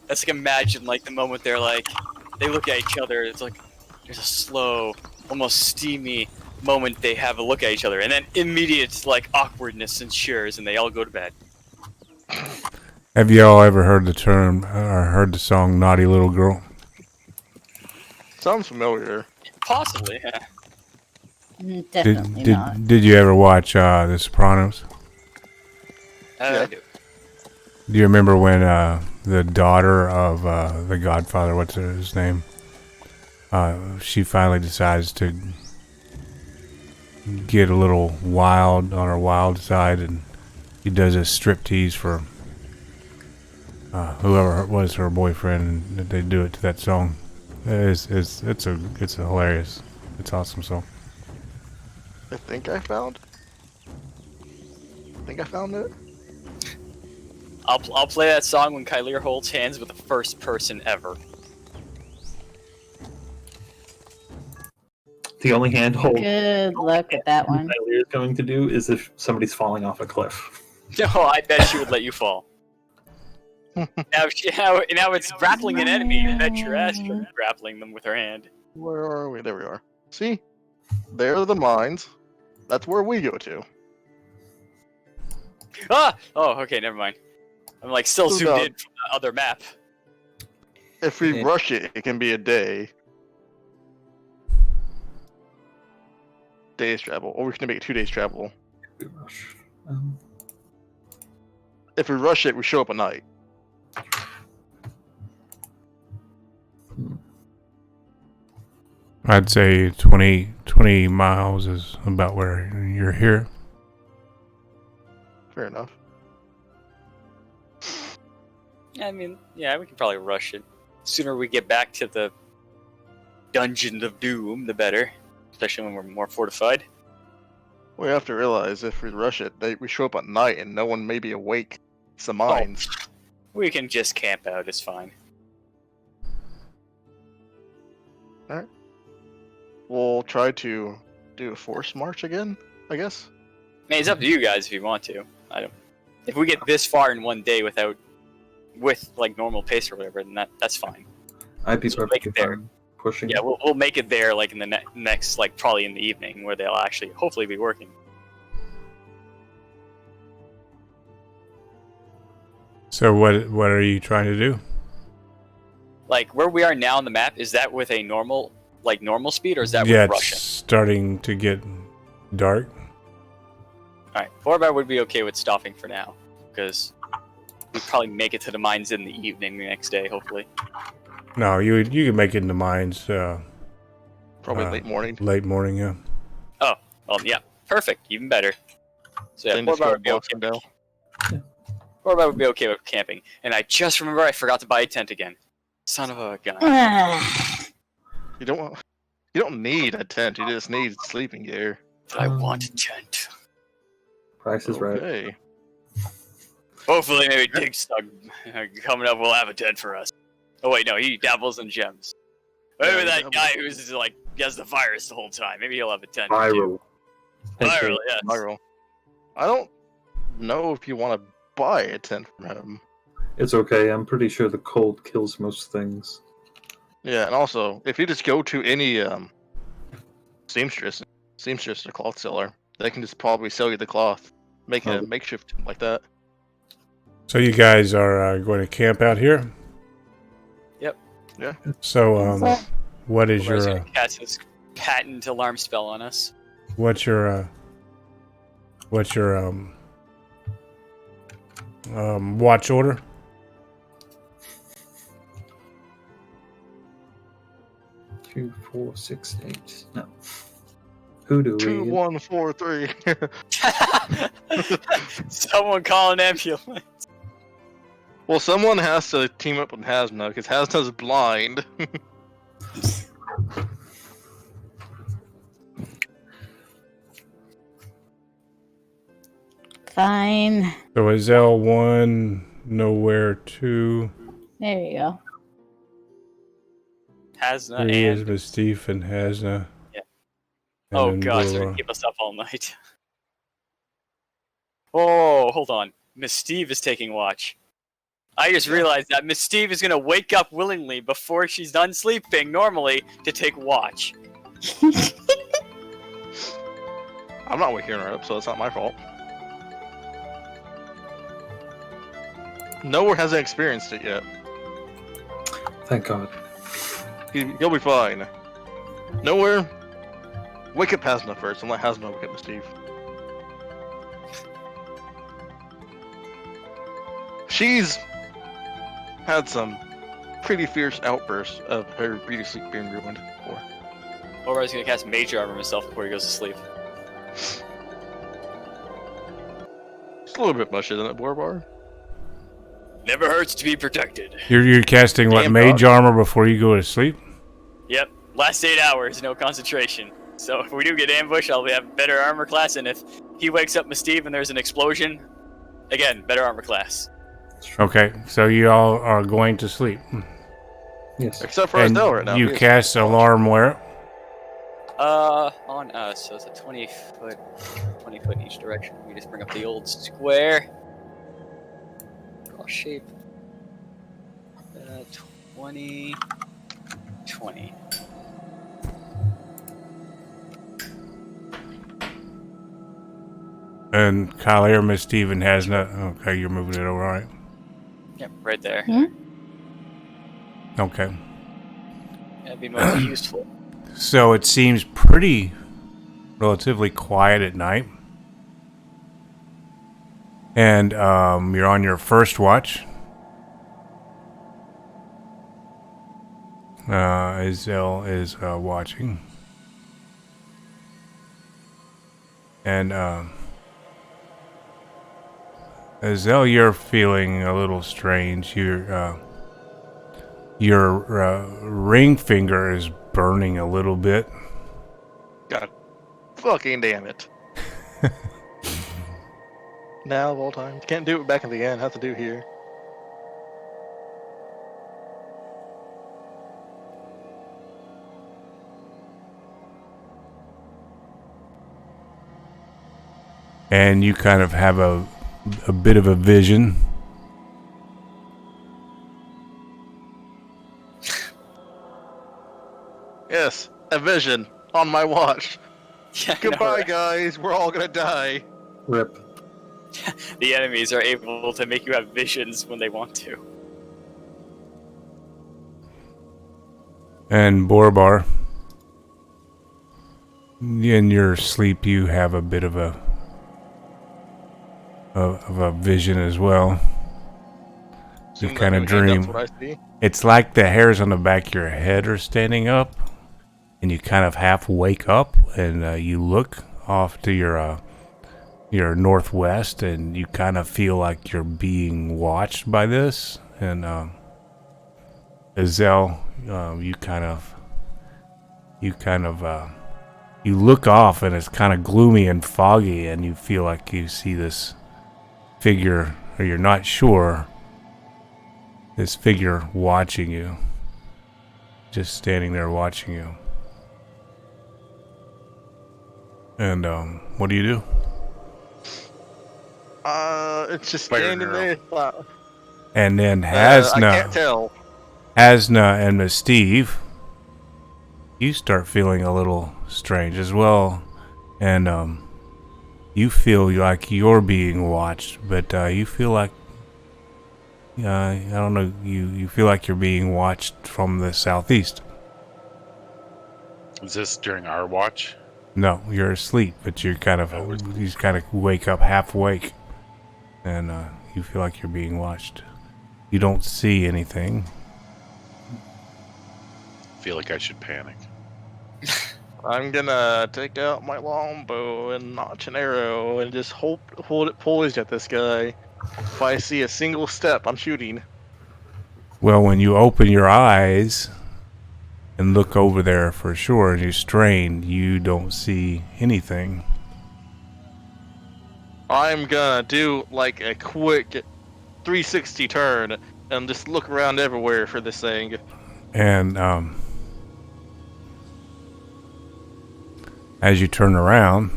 That's like imagine like the moment they're like, they look at each other. It's like there's a slow, almost steamy moment they have a look at each other, and then immediate like awkwardness ensures, and they all go to bed. Have you all ever heard the term or heard the song "Naughty Little Girl"? Sounds familiar. Possibly, yeah. Definitely not. Did you ever watch The Sopranos? Yeah. I do. Do you remember when the daughter of the Godfather, what's his name? She finally decides to get a little wild on her wild side, and he does a striptease for whoever was her boyfriend, and they do it to that song. It's a hilarious. It's awesome song. I think I found it. I'll play that song when Kylier holds hands with the first person ever. The only handhold Good luck with that one. Tyler is going to do is if somebody's falling off a cliff. No, I bet she would let you fall. now it's grappling an enemy. You bet your ass you're grappling them with her hand. Where are we? There we are. See? There are the mines. That's where we go to. Ah! Oh, okay, never mind. I'm like still So zoomed no. in from the other map. If we rush it, it can be a day. Days travel. Or we can make it 2 days travel. We rush. If we rush it, we show up at night. I'd say 20 miles is about where you're here. Fair enough. I mean, yeah, we can probably rush it. Sooner we get back to the Dungeon of Doom, the better. Especially when we're more fortified. We have to realize if we rush it, we show up at night and no one may be awake. It's the mines. We can just camp out, it's fine. Alright. We'll try to do a forced march again, I guess. I mean, it's up to you guys if you want to. I don't. If we get this far in one day with like normal pace or whatever, then that's fine. I'd be So we'll make perfectly it there. fine pushing. Yeah, we'll make it there like in the next like probably in the evening where they'll actually hopefully be working. So what are you trying to do? like where we are now on the map, is that with a normal speed, or is that Yeah, with it's Russian? starting to get dark. All right, Borbar would be okay with stopping for now, because we'd probably make it to the mines in the evening the next day, hopefully. No, you can make it in the mines. Probably late morning. Late morning, yeah. Oh, well, yeah, perfect, even better. So yeah, Then just Borbar go would be Boxing okay. Bell. Borbar would be okay with camping. And I just remember I forgot to buy a tent again. Son of a gun. You don't need a tent. You just need sleeping gear. But I want a tent. Price is right. Okay. Hopefully, maybe Digstug coming up will have a tent for us. Oh wait, no, he dabbles in gems. Maybe Yeah, that guy who's like has the virus the whole time. Maybe he'll have a tent. Viral. Viral, yes. Viral. I don't know if you want to buy a tent from him. It's okay. I'm pretty sure the cold kills most things. Yeah, and also, if you just go to any seamstress or cloth seller, they can just probably sell you the cloth, make a makeshift tent like that. So you guys are going to camp out here? Yep. Yeah. So, what is Borbar's your gonna cast his patent alarm spell on us. what's your watch order? 2, 4, 6, 8. No. Who do 2, we? 1, 4, 3. Someone call an ambulance. Well, someone has to team up with Hasna because Hasna's blind. Fine. So is L1 nowhere 2? There you go. Hasna 3 is and Mystique and Hasna. Yeah. And oh then god, we'll, they're gonna keep us up all night. Oh, hold on. Miss Steve is taking watch. I just realized that Miss Steve is gonna wake up willingly before she's done sleeping normally to take watch. I'm not waking her up, so it's not my fault. Nowhere hasn't experienced it yet. Thank God. He'll be fine. Nowhere. Wake up Hasna first, and let Hasna wake up Steve. She's had some pretty fierce outbursts of her beauty sleep being ruined before. Borbar's gonna cast Major Armor himself before he goes to sleep. It's a little bit much, isn't it, Borbar? Never hurts to be protected. You're casting what, Damn mage dog. armor before you go to sleep? Yep, last 8 hours, no concentration. So if we do get ambushed, I'll have better armor class, and if he wakes up Steve and there's an explosion, again, better armor class. Okay, so you all are going to sleep. Yes. Except for And Estelle right now. you He is- cast alarm where? On us, so it's a 20 foot in each direction. We just bring up the old square. Draw shape. 20. And Collier, Miss Steven has not. Okay, you're moving it over, all right. Yep, right there. Hmm? Okay. That'd be most useful. So it seems pretty relatively quiet at night. And you're on your first watch. Azelle is watching. And Azelle, you're feeling a little strange. Your ring finger is burning a little bit. God fucking damn it. Now of all times. Can't do it back in the end. Have to do it here. And you kind of have a bit of a vision. Yes, a vision on my watch. Yeah, I know, Goodbye, right? guys. We're all gonna die. Rip. The enemies are able to make you have visions when they want to. And Borbar, in your sleep, you have a bit of a vision as well. You Assume kind that of new hand, dream. that's what I see. It's like the hairs on the back of your head are standing up, and you kind of half wake up, and you look off to your northwest, and you kind of feel like you're being watched by this. And Azel, you look off, and it's kind of gloomy and foggy, and you feel like you see this figure, or you're not sure. This figure watching you, just standing there watching you. And what do you do? It's just Fire standing girl. there. And then I can't tell. Hasna and Steve, you start feeling a little strange as well, and you feel like you're being watched, but you feel like I don't know. You feel like you're being watched from the southeast. Is this during our watch? No, you're asleep, but you kind of wake up half awake, and you feel like you're being watched. You don't see anything. I feel like I should panic. I'm gonna take out my longbow and notch an arrow and just hold it poised at this guy. If I see a single step, I'm shooting. Well, when you open your eyes and look over there for sure, and you strain, you don't see anything. I'm gonna do like a quick 360 turn and just look around everywhere for this thing. And as you turn around,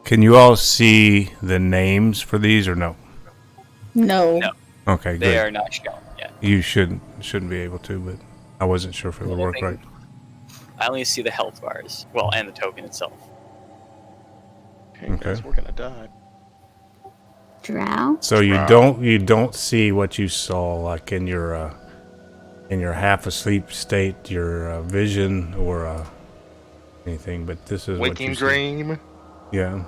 can you all see the names for these or no? No. No. Okay, They good. are not shown yet. You shouldn't be able to, but I wasn't sure if it would work right. I only see the health bars. Well, and the token itself. Okay, guys, we're gonna die. Drow? So you don't see what you saw like in your half asleep state, your vision or anything, but this is Waking what you dream. see. Yeah.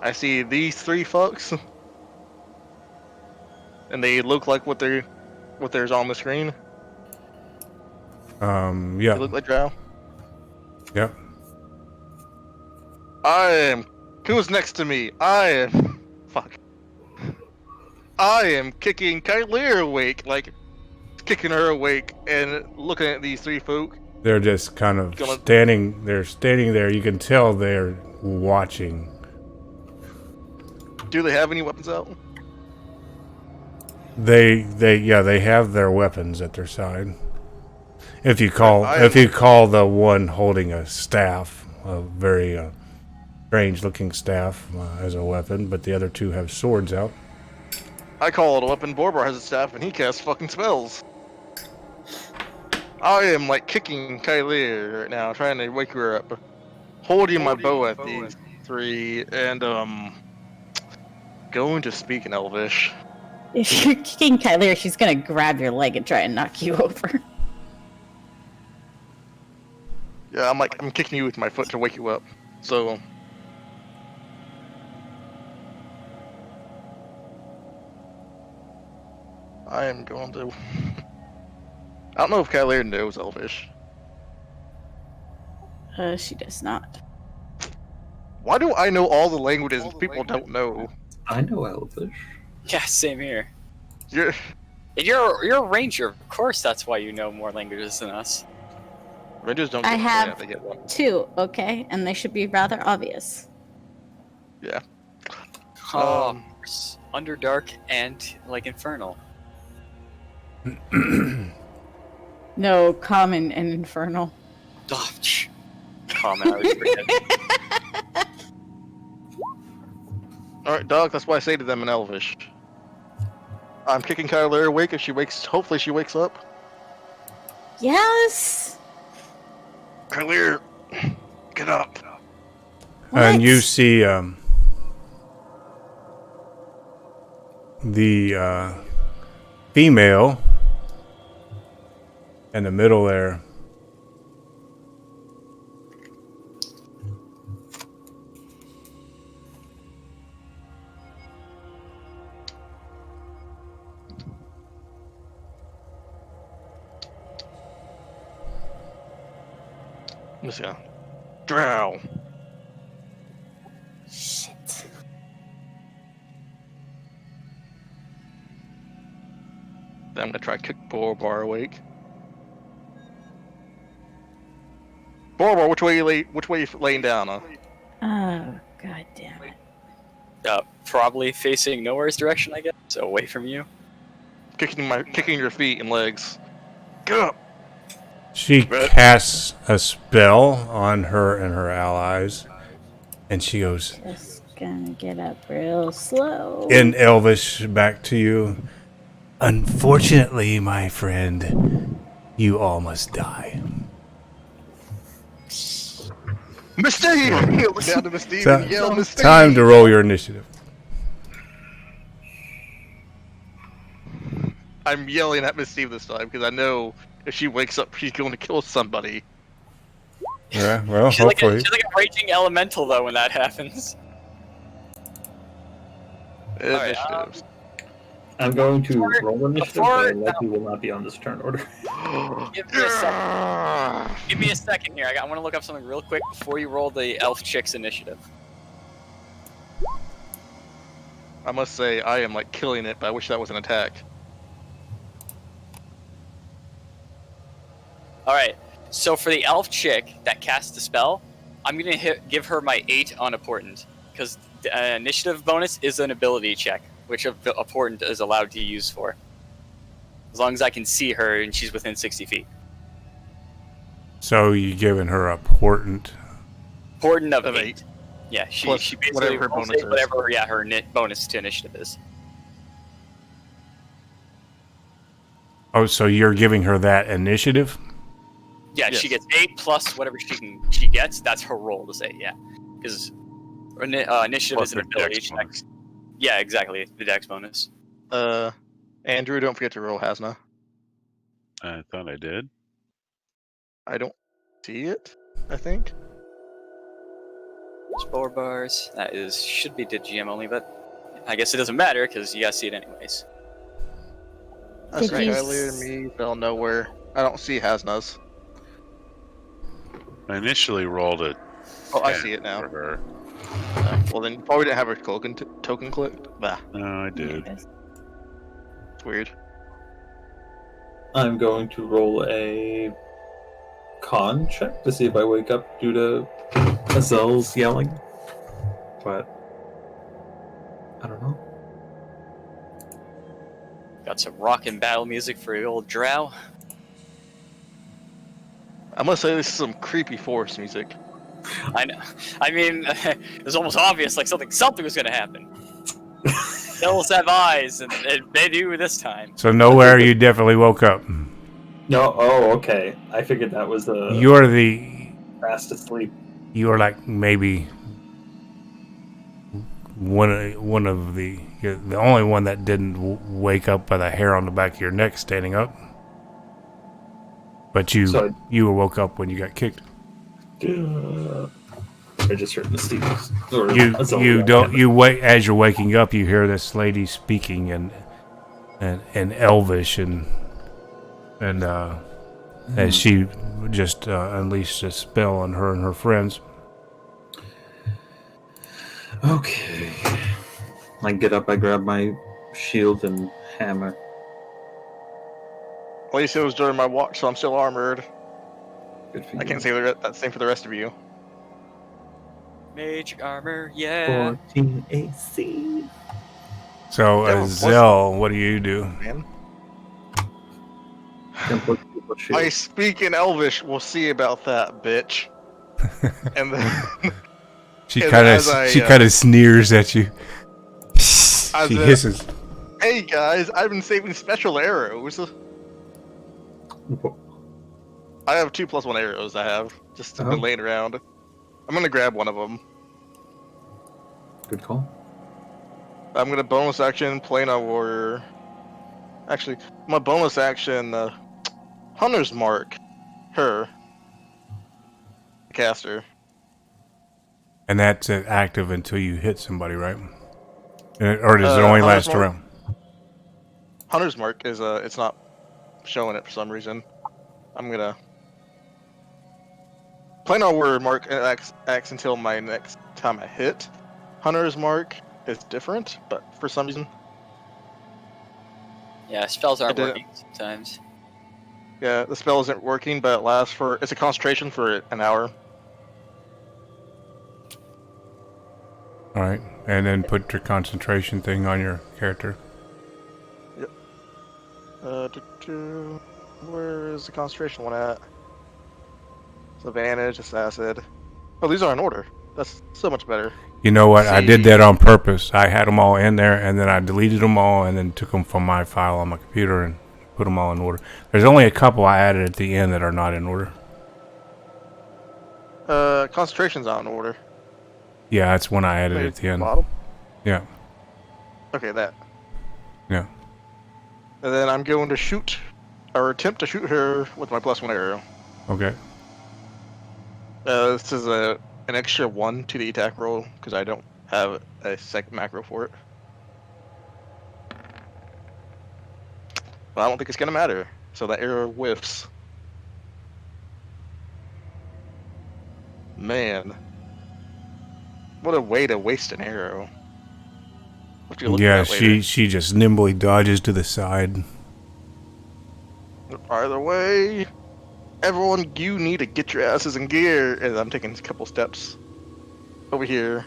I see these three fucks, and they look like what there's on the screen. Yeah. They look like Drow. Yep. Who's next to me? I am kicking Kylie awake, like kicking her awake, and looking at these three folk. They're just kind of standing. They're standing there. You can tell they're watching. Do they have any weapons out? They have their weapons at their side. If you call the one holding a staff, a very strange looking staff, as a weapon, but the other two have swords out. I call it a weapon. Borbar has a staff, and he casts fucking spells. I am like kicking Kylie right now, trying to wake her up, holding my bow at these three, and going to speak in Elvish. If you're kicking Kylie, she's gonna grab your leg and try and knock you over. Yeah, I'm kicking you with my foot to wake you up. So I am going to. I don't know if Kylie knows Elvish. She does not. Why do I know all the languages people don't know? I know Elvish. Yeah, same here. You're You're a ranger. Of course, that's why you know more languages than us. Rangers don't. I Get have they get one. 2, okay? And they should be rather obvious. Yeah. Underdark and like infernal. No, common and infernal. Oh, common. I already forget. All right, dog. That's why I say to them in Elvish. I'm kicking Kyler awake. If she wakes, hopefully she wakes up. Yes! Clear. Get up. And you What? see the female in the middle there. Let's go. Drow. Shit. Then I'm gonna try to kick Miribar awake. Miribar, which way you laying down? Huh? Oh, god damn it. Probably facing nowhere's direction, I guess. So away from you. Kicking your feet and legs. Get up. She casts a spell on her and her allies, and she goes Just gonna get up real slow. in Elvish back to you. Unfortunately, my friend, you all must die. Mystique! Look down to Mystique and yell Mystique! Time to roll your initiative. I'm yelling at Mystique this time because I know if she wakes up, she's going to kill somebody. Yeah, well, She's like, hopefully. she's like a raging elemental, though, when that happens. Alright, Initiatives. I'm going to roll initiative, but I before- likely will not be on this turn order. Give me a second. Give me a second here. I want to look up something real quick before you roll the elf chick's initiative. I must say, I am like killing it, but I wish that was an attack. Alright, so for the elf chick that casts the spell, I'm going to give her my 8 on important, because the initiative bonus is an ability check, which important is allowed to use for. As long as I can see her and she's within 60 feet. So you giving her a portent. Important of Of 8. 8. Yeah, she Plus basically whatever her rolls bonus it, is. whatever her bonus to initiative is. Oh, so you're giving her that initiative? Yeah, Yes. she gets 8 plus whatever she gets. That's her roll to say, yeah. Because initiative Plus is an her ability dex check. bonus. Yeah, exactly. The dex bonus. Andrew, don't forget to roll Hasna. I thought I did. I don't see it, I think. Spore bars. That should be GM only, but I guess it doesn't matter because you guys see it anyways. That's Did right. you Earlier me fell nowhere. I don't see Hasna's. I initially rolled it. Oh, I see it now. For her. Well, then you probably didn't have her token clicked. Bah, No, I did. it's weird. I'm going to roll a con check to see if I wake up due to Azel's yelling. But I don't know. Got some rock and battle music for your old drow. I must say this is some creepy forest music. I know. I mean, it was almost obvious like something was going to happen. Hills have eyes, and they do this time. So nowhere you definitely woke up. No, oh, okay. I figured that was You're the... fast asleep. You are like maybe one of the... You're the only one that didn't wake up by the hair on the back of your neck standing up. But you woke up when you got kicked. I just heard mistakes. You wait as you're waking up. You hear this lady speaking in Elvish, and as she just unleashed a spell on her and her friends. Okay. I get up. I grab my shield and hammer. At least it was during my watch, so I'm still armored. Good for I you. can't say that's same for the rest of you. Mage armor, yeah. 14 AC. So, Yeah, Zell, what do you do? Man. Shield. I speak in Elvish. We'll see about that, bitch. And then She And kind as I, of kind of sneers at you. She a- hisses. hey guys, I've been saving special arrows. I have 2+1 arrows. I have Just been laying around. I'm gonna grab one of them. Good call. I'm gonna bonus action Planar Warrior. Actually, my bonus action Hunter's Mark. Her. Caster. And that's active until you hit somebody, right? Or does it only last around? Hunter's Mark is it's not showing it for some reason. I'm gonna Planar Warrior Mark acts until my next time I hit. Hunter's Mark is different, but for some reason. Yeah, spells aren't working sometimes. Yeah, the spell isn't working, but it lasts for. It's a concentration for an hour. All right, and then put your concentration thing on your character. Yep. Where is the concentration one at? It's advantage, it's acid. Oh, these are in order. That's so much better. You know what? I did that on purpose. I had them all in there, and then I deleted them all, and then took them from my file on my computer and put them all in order. There's only a couple I added at the end that are not in order. Concentration's not in order. Yeah, that's one I added at the end. Bottom? Yeah. Okay, that. Yeah. And then I'm going to shoot, or attempt to shoot her with my +1 arrow. Okay. This is an extra 1 to the attack roll, because I don't have a second macro for it. But I don't think it's going to matter, so that arrow whiffs. Man. What a way to waste an arrow. Yeah, she just nimbly dodges to the side. Either way, everyone, you need to get your asses in gear. And I'm taking a couple steps over here.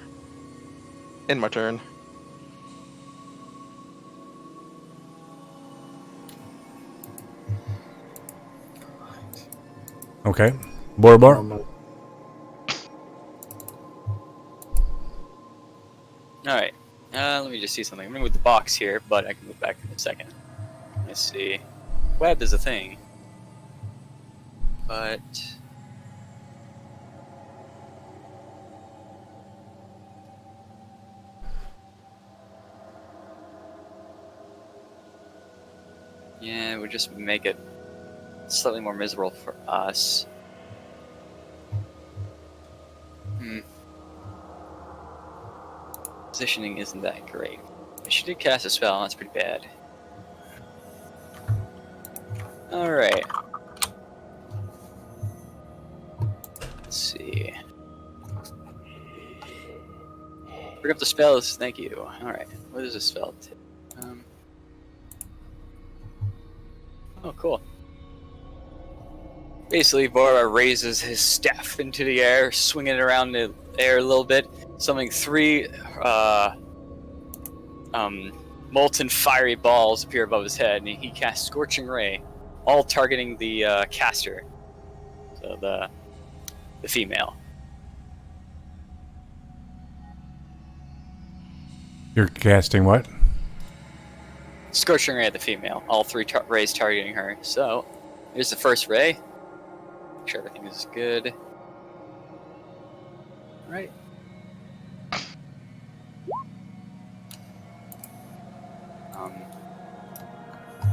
End my turn. Okay. Myrkul. Alright, let me just see something. I'm gonna move the box here, but I can move back in a second. Let's see. Web is a thing. But... yeah, it would just make it slightly more miserable for us. Positioning isn't that great. She did cast a spell, that's pretty bad. Alright. Let's see. Bring up the spells, thank you. Alright, what does this spell take? Oh, cool. Basically, Bora raises his staff into the air, swinging it around the air a little bit, summoning 3 molten fiery balls appear above his head, and he casts Scorching Ray, all targeting the caster, so the female. You're casting what? Scorching Ray at the female, all 3 rays targeting her. So, here's the first ray. Make sure everything is good. Alright.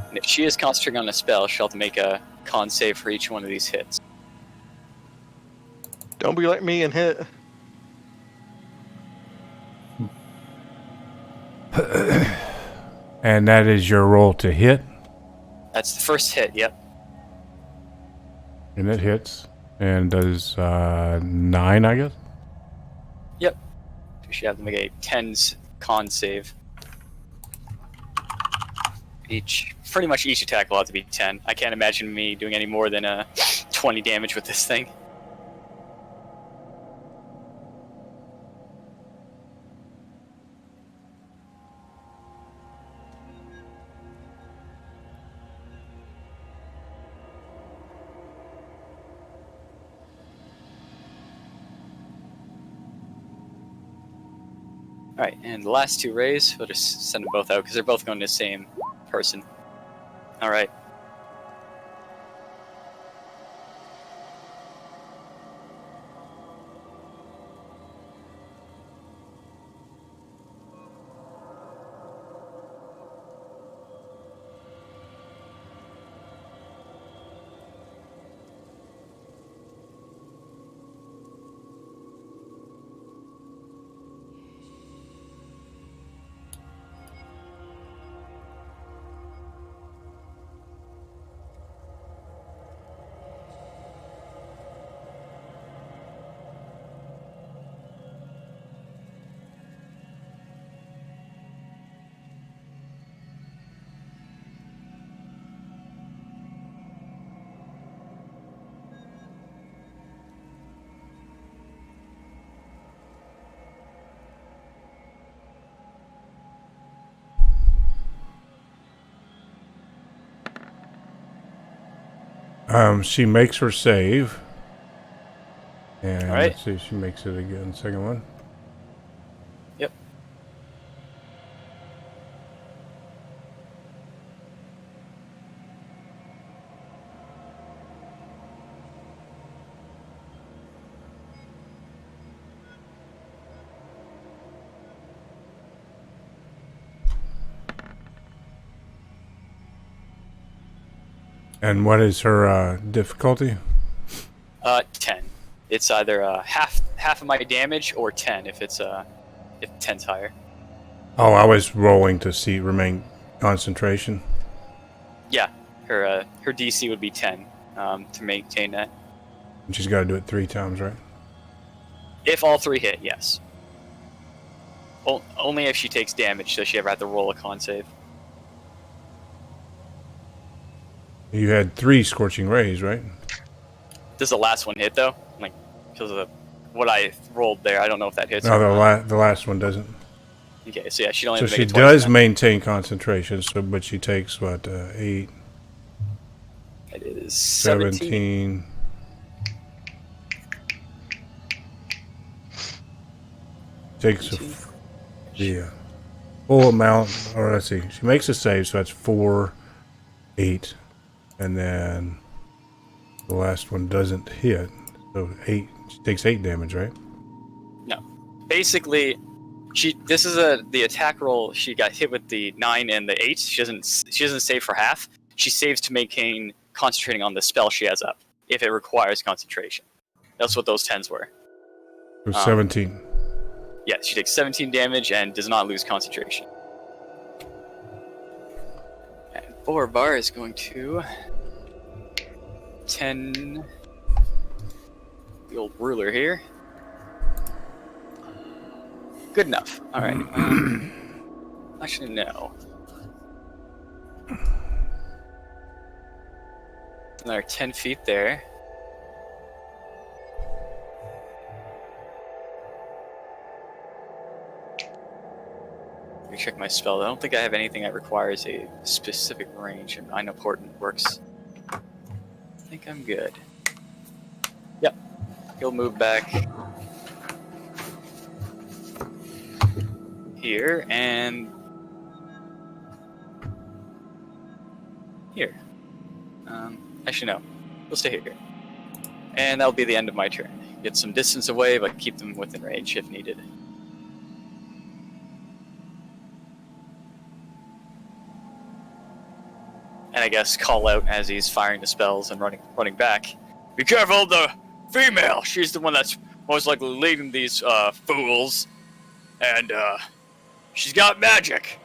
And if she is concentrating on a spell, she'll have to make a con save for each one of these hits. Don't be like me and hit. And that is your roll to hit? That's the first hit, yep. And it hits. And does 9, I guess? Yep. You should have to make a 10's con save. Pretty much each attack will have to be 10. I can't imagine me doing any more than 20 damage with this thing. Alright, and the last 2 rays, we'll just send them both out because they're both going to the same person. Alright. She makes her save. And All right. let's see if she makes it again. Second one. Yep. And what is her difficulty? 10. It's either half of my damage or 10 if 10's higher. Oh, I was rolling to see remain concentration. Yeah, her DC would be 10 to maintain that. And she's got to do it 3 times, right? If all 3 hit, yes. Only if she takes damage does she ever have to roll a con save. You had 3 scorching rays, right? Does the last one hit though? Like, because of what I rolled there, I don't know if that hits. No, or not. the last one doesn't. Okay, so yeah, she only. So have to she make it twice does then. maintain concentration, so but she takes what 8, It is 17. 17. Takes the full amount, or let's see, she makes a save, so that's 4, 8, and then the last one doesn't hit, so 8. She takes 8 damage, right? No, basically, this is the attack roll. She got hit with the 9 and the 8. She doesn't save for half. She saves to maintain concentrating on the spell she has up if it requires concentration. That's what those 10s were. So 17. Yeah, she takes 17 damage and does not lose concentration. And Miribar is going to 10. The old ruler here. Good enough. All right. Actually, no. Another 10 feet there. Let me check my spell. I don't think I have anything that requires a specific range, and I know Portent works. I think I'm good. Yep. He'll move back here and here. Actually, no. We'll stay here. And that'll be the end of my turn. Get some distance away, but keep them within range if needed. And I guess call out as he's firing the spells and running back. Be careful of the female! She's the one that's most likely leading these fools. And she's got magic.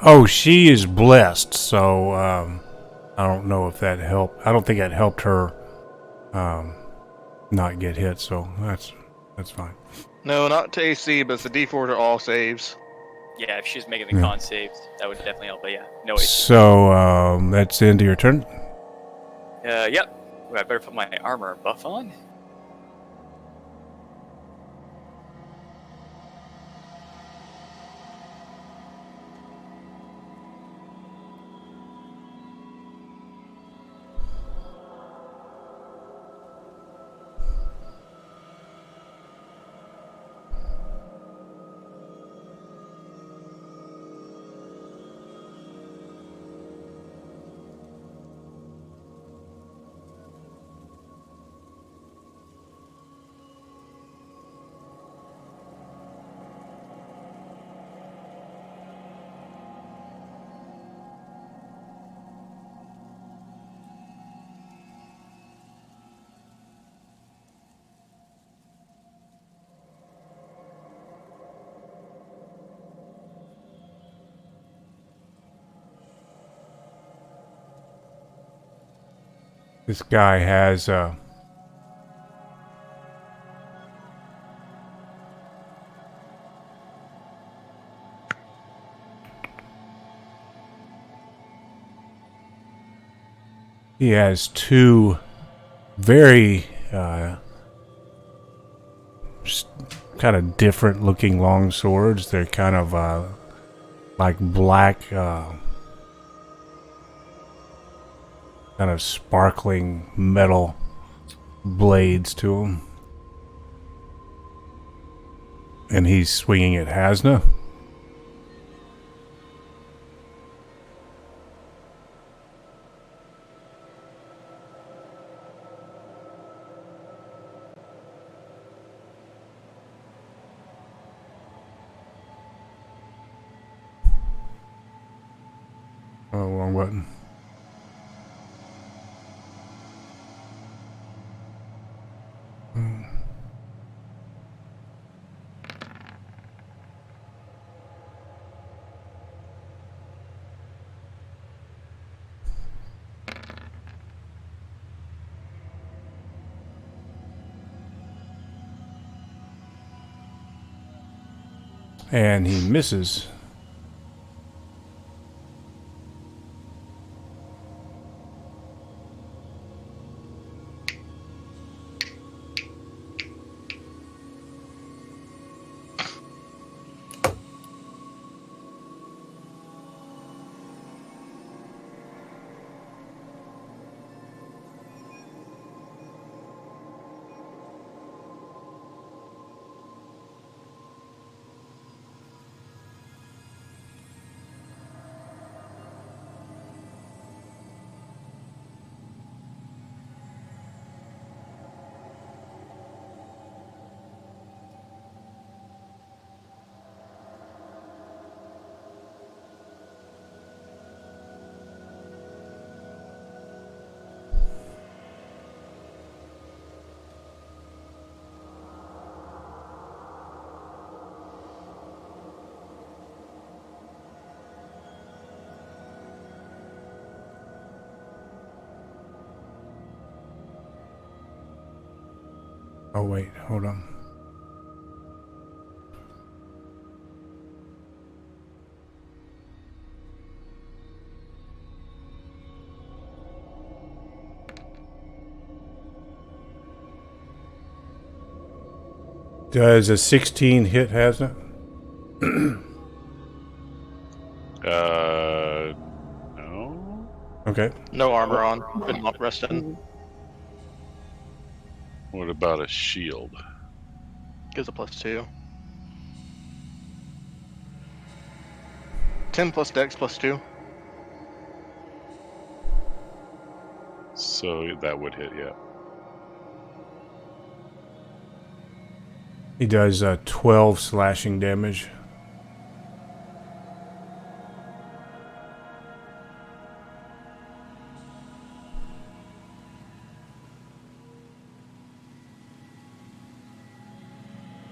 Oh, she is blessed, so I don't know if that helped. I don't think that helped her not get hit, so that's fine. No, not to AC, but it's the D4 to all saves. Yeah, if she's making the con saves, that would definitely help. But yeah, no AC. So that's the end of your turn. Yep. Ooh, I better put my armor buff on. This guy has he has 2 very kind of different looking long swords. They're kind of like black kind of sparkling metal blades to him. And he's swinging at Hasna. Oh, wrong button. And he misses. Oh, wait, hold on. Does a 16 hit, Hasna? No. Okay. No armor on, but not resting. What about a shield? Gives a +2. 10 plus dex +2. So that would hit, yeah. He does 12 slashing damage.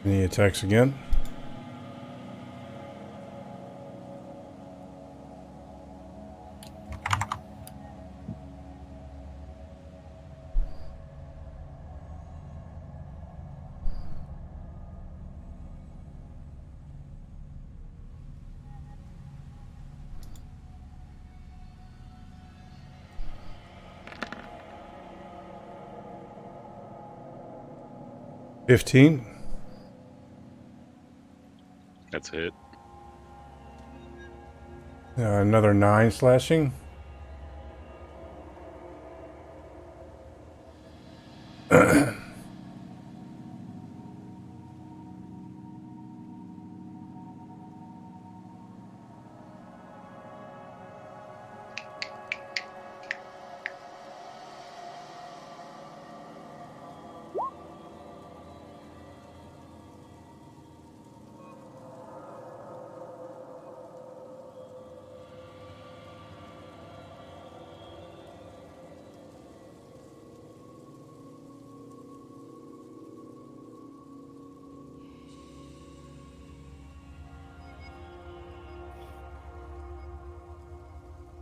And he attacks again. $15. That's a hit. Another 9 slashing.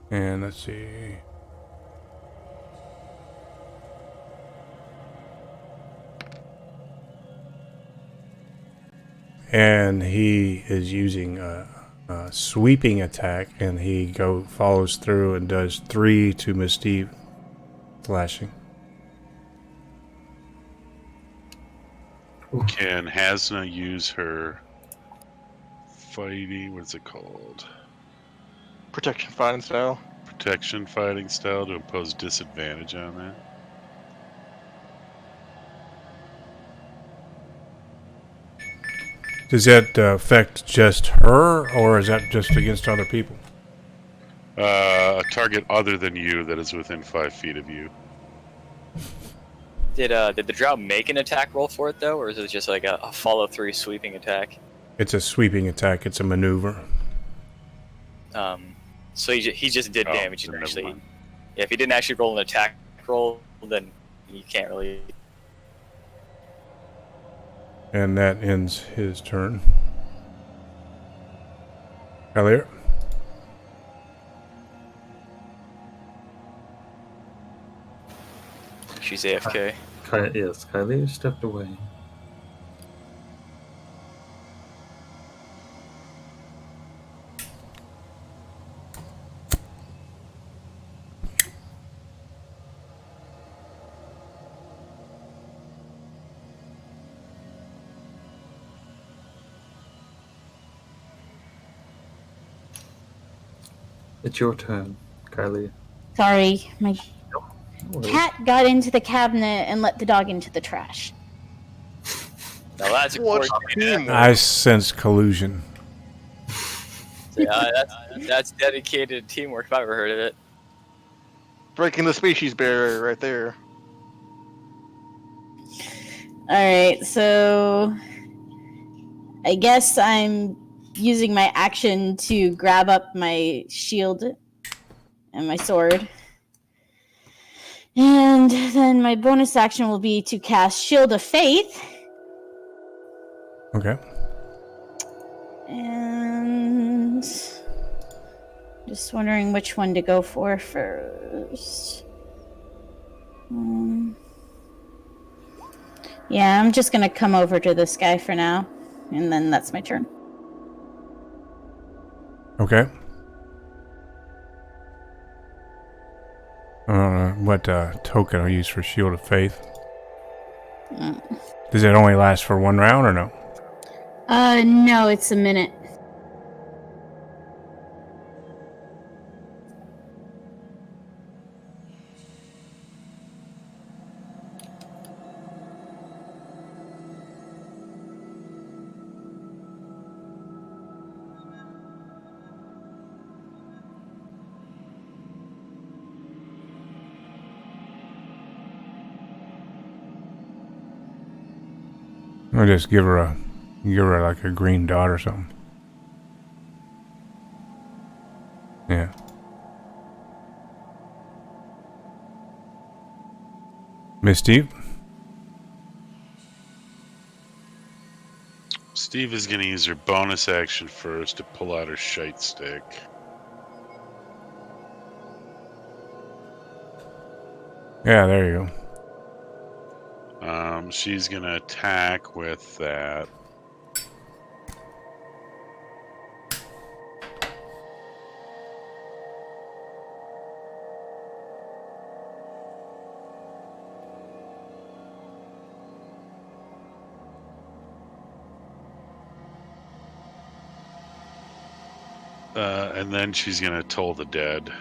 And let's see. And he is using a sweeping attack, and he follows through and does 3 to Mystique slashing. Can Hasna use her fighting? What's it called? Protection fighting style. protection fighting style to impose disadvantage on that? Does that affect just her, or is that just against other people? A target other than you that is within 5 feet of you. Did the Drow make an attack roll for it though, or is it just like a follow through sweeping attack? It's a sweeping attack. It's a maneuver. So he just did damage. He then didn't never actually, mind. yeah, if he didn't actually roll an attack roll, then you can't really. And that ends his turn. Elliot? She's AFK. Yes, Kylie stepped away. It's your turn, Kylie. Sorry, my No worries. cat got into the cabinet and let the dog into the trash. Now that's a What coordinated teamwork? I sense collusion. Yeah, that's dedicated teamwork if I've ever heard of it. Breaking the species barrier right there. Alright, so I guess I'm using my action to grab up my shield and my sword. And then my bonus action will be to cast Shield of Faith. Okay. And just wondering which one to go for first. Yeah, I'm just gonna come over to this guy for now, and then that's my turn. Okay. What token I'll use for Shield of Faith? Does it only last for one round or no? No, it's a minute. I'll just give her like a green dot or something. Yeah. Miss Steve? Steve is going to use her bonus action first to pull out her shite stick. Yeah, there you go. She's going to attack with that. And then she's going to toll the dead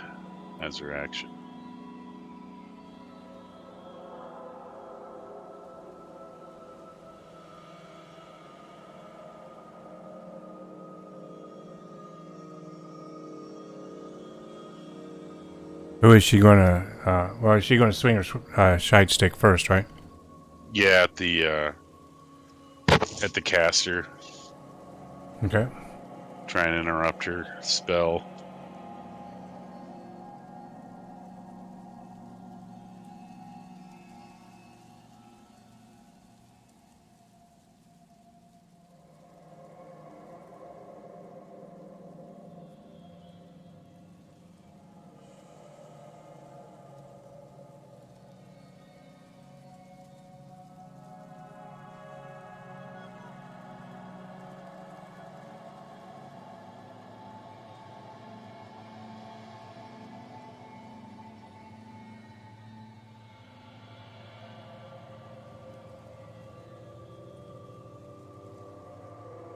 as her action. Who is she going to... well, is she going to swing her shite stick first, right? Yeah, at the caster. Okay. Try and interrupt her spell.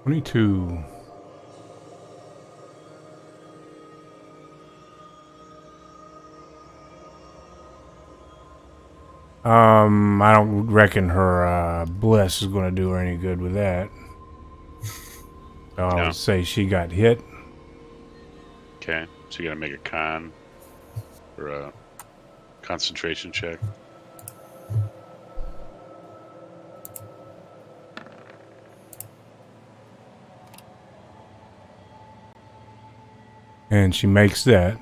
$22. I don't reckon her bliss is going to do her any good with that. So I would say she got hit. Okay, so you gotta make a con or a concentration check. And she makes that.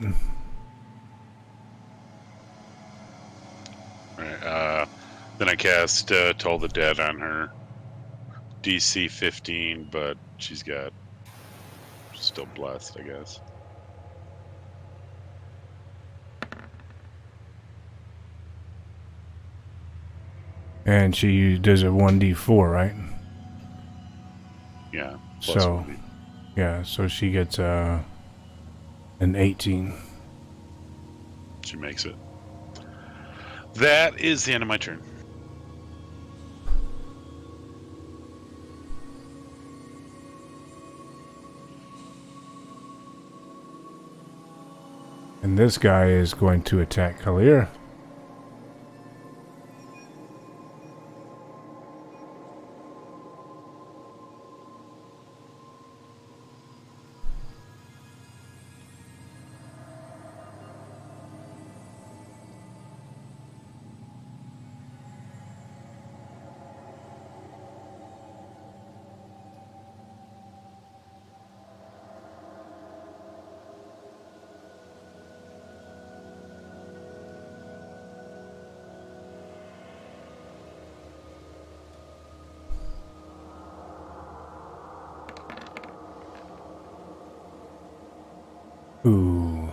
Alright, then I cast Toll the Dead on her. DC 15, but she's still blessed, I guess. And she does a 1d4, right? Yeah. So, yeah, so she gets an 18. She makes it. That is the end of my turn. And this guy is going to attack Kalir. Ooh.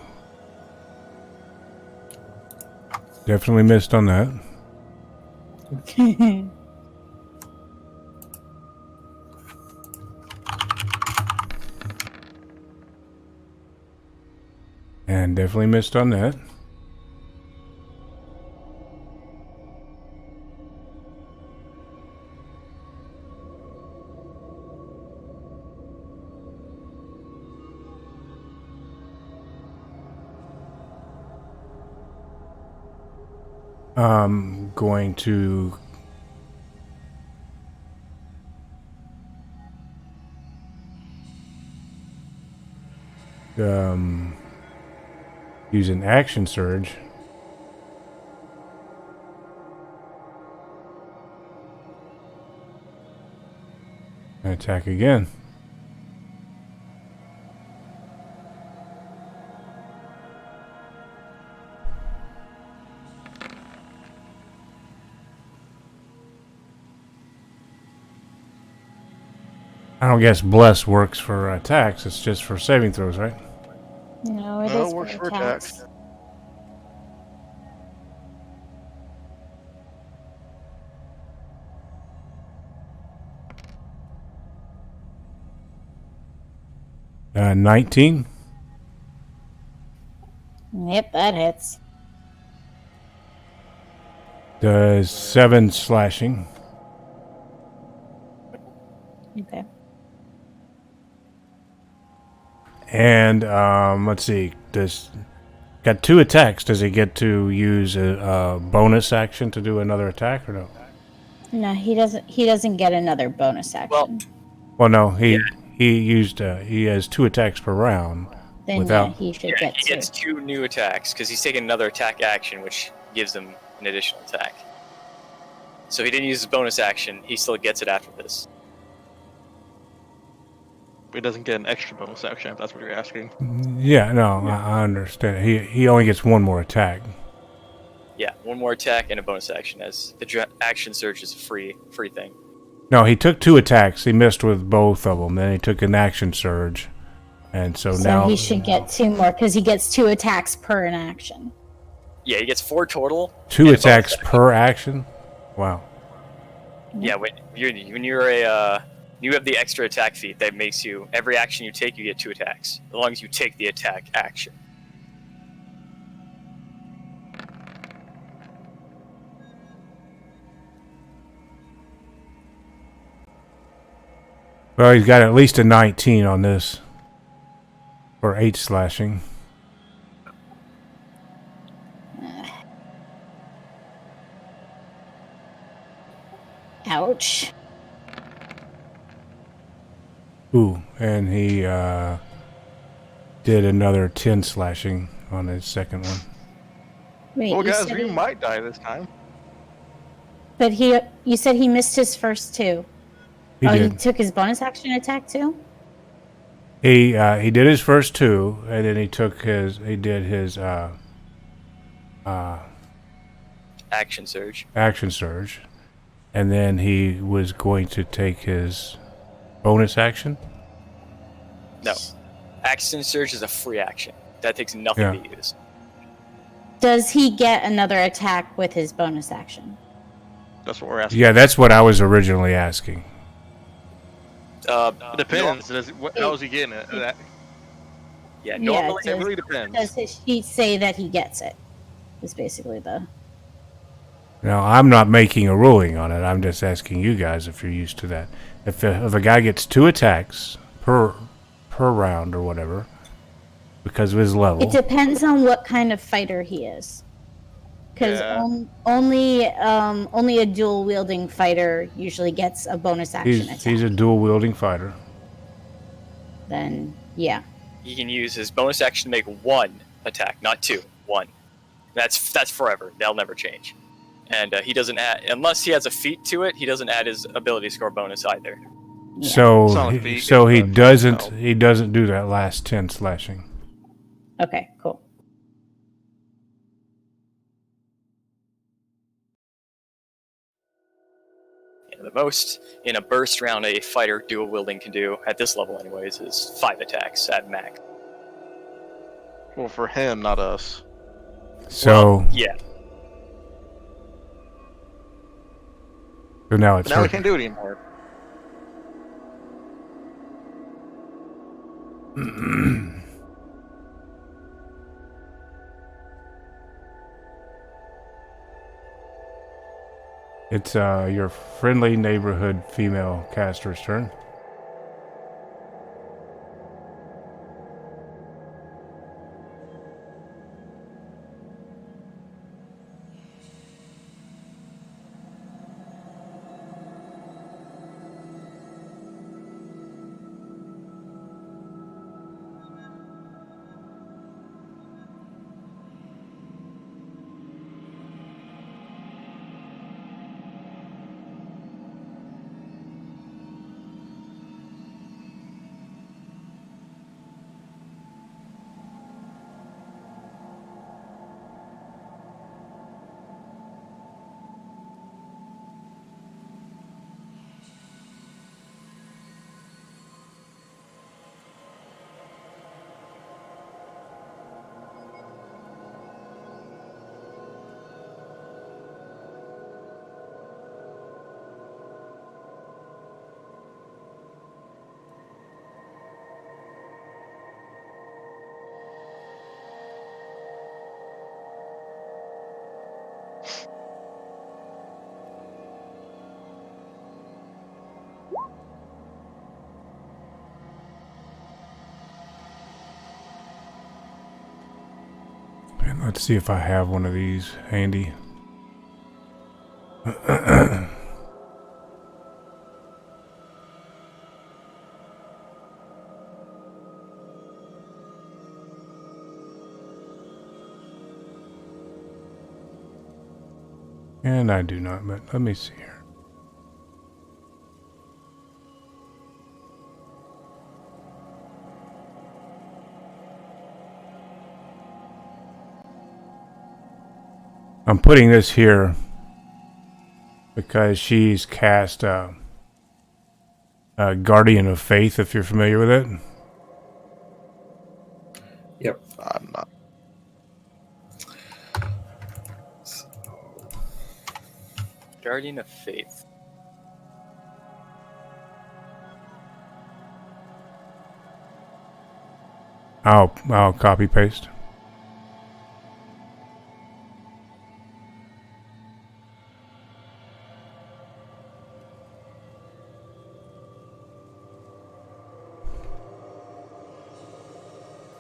Definitely missed on that. And definitely missed on that. I'm going to use an action surge. And attack again. I don't guess bless works for attacks. It's just for saving throws, right? No, it No, is it works for attacks. attacks. Uh, 19. Yep, that hits. Does 7 slashing. Okay. And let's see. Got 2 attacks. Does he get to use a bonus action to do another attack or no? No, he doesn't. He doesn't get another bonus action. Well, no. He used. He has 2 attacks per round. Then without. yeah, he should Yeah, get he gets 2 new attacks because he's taking another attack action, which gives him an additional attack. So he didn't use his bonus action. He still gets it after this. He doesn't get an extra bonus action if that's what you're asking. Yeah, no, I understand. He only gets 1 more attack. Yeah, 1 more attack and a bonus action, as the action surge is a free thing. No, he took 2 attacks. He missed with both of them. Then he took an action surge, and so now he should get 2 more because he gets 2 attacks per an action. Yeah, he gets 4 total. 2 attacks per action. Wow. Yeah, when you have the extra attack feat that makes you every action you take you get 2 attacks as long as you take the attack action. Well, he's got at least a 19 on this for 8 slashing. Ouch. Ooh, and he did another 10 slashing on his second one. Wait, Well, you guys, said you he, might die this time. but you said he missed his first two. He He did. took his bonus action attack too? He did his first two, and then he did his Action surge. action surge, and then he was going to take his bonus action. No. Action surge is a free action. That takes nothing to use. Does he get another attack with his bonus action? That's what we're asking. Yeah, that's what I was originally asking. It depends. How is he getting it? Yeah, normally it really depends. Does his sheet say that he gets it? Is basically the... Now, I'm not making a ruling on it. I'm just asking you guys if you're used to that. If a guy gets 2 attacks per round or whatever, because of his level. It depends on what kind of fighter he is. Because only a dual wielding fighter usually gets a bonus action attack. He's a dual wielding fighter. Then yeah. He can use his bonus action to make 1 attack, not 2. 1. That's forever. That'll never change. And he doesn't add, unless he has a feat to it, he doesn't add his ability score bonus either. Yeah. So he doesn't do that last 10 slashing. Okay, cool. The most in a burst round a fighter dual wielding can do, at this level anyways, is 5 attacks at max. Well, for him, not us. So yeah. So now it's But now we can't do it anymore. It's your friendly neighborhood female caster's turn. And let's see if I have one of these handy. And I do not, but let me see here. I'm putting this here because she's cast Guardian of Faith, if you're familiar with it. Yep. I'm not. Guardian of Faith. I'll copy paste.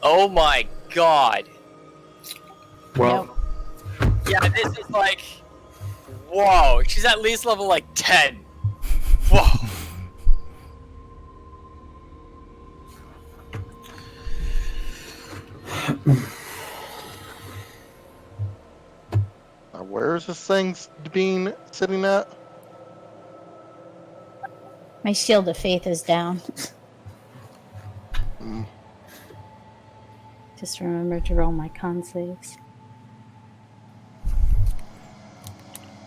Oh my god. Well, Yeah, this is like... Whoa, she's at least level like 10. Whoa. Now, where is this thing being sitting at? My shield of faith is down. Mm. Just remember to roll my con saves.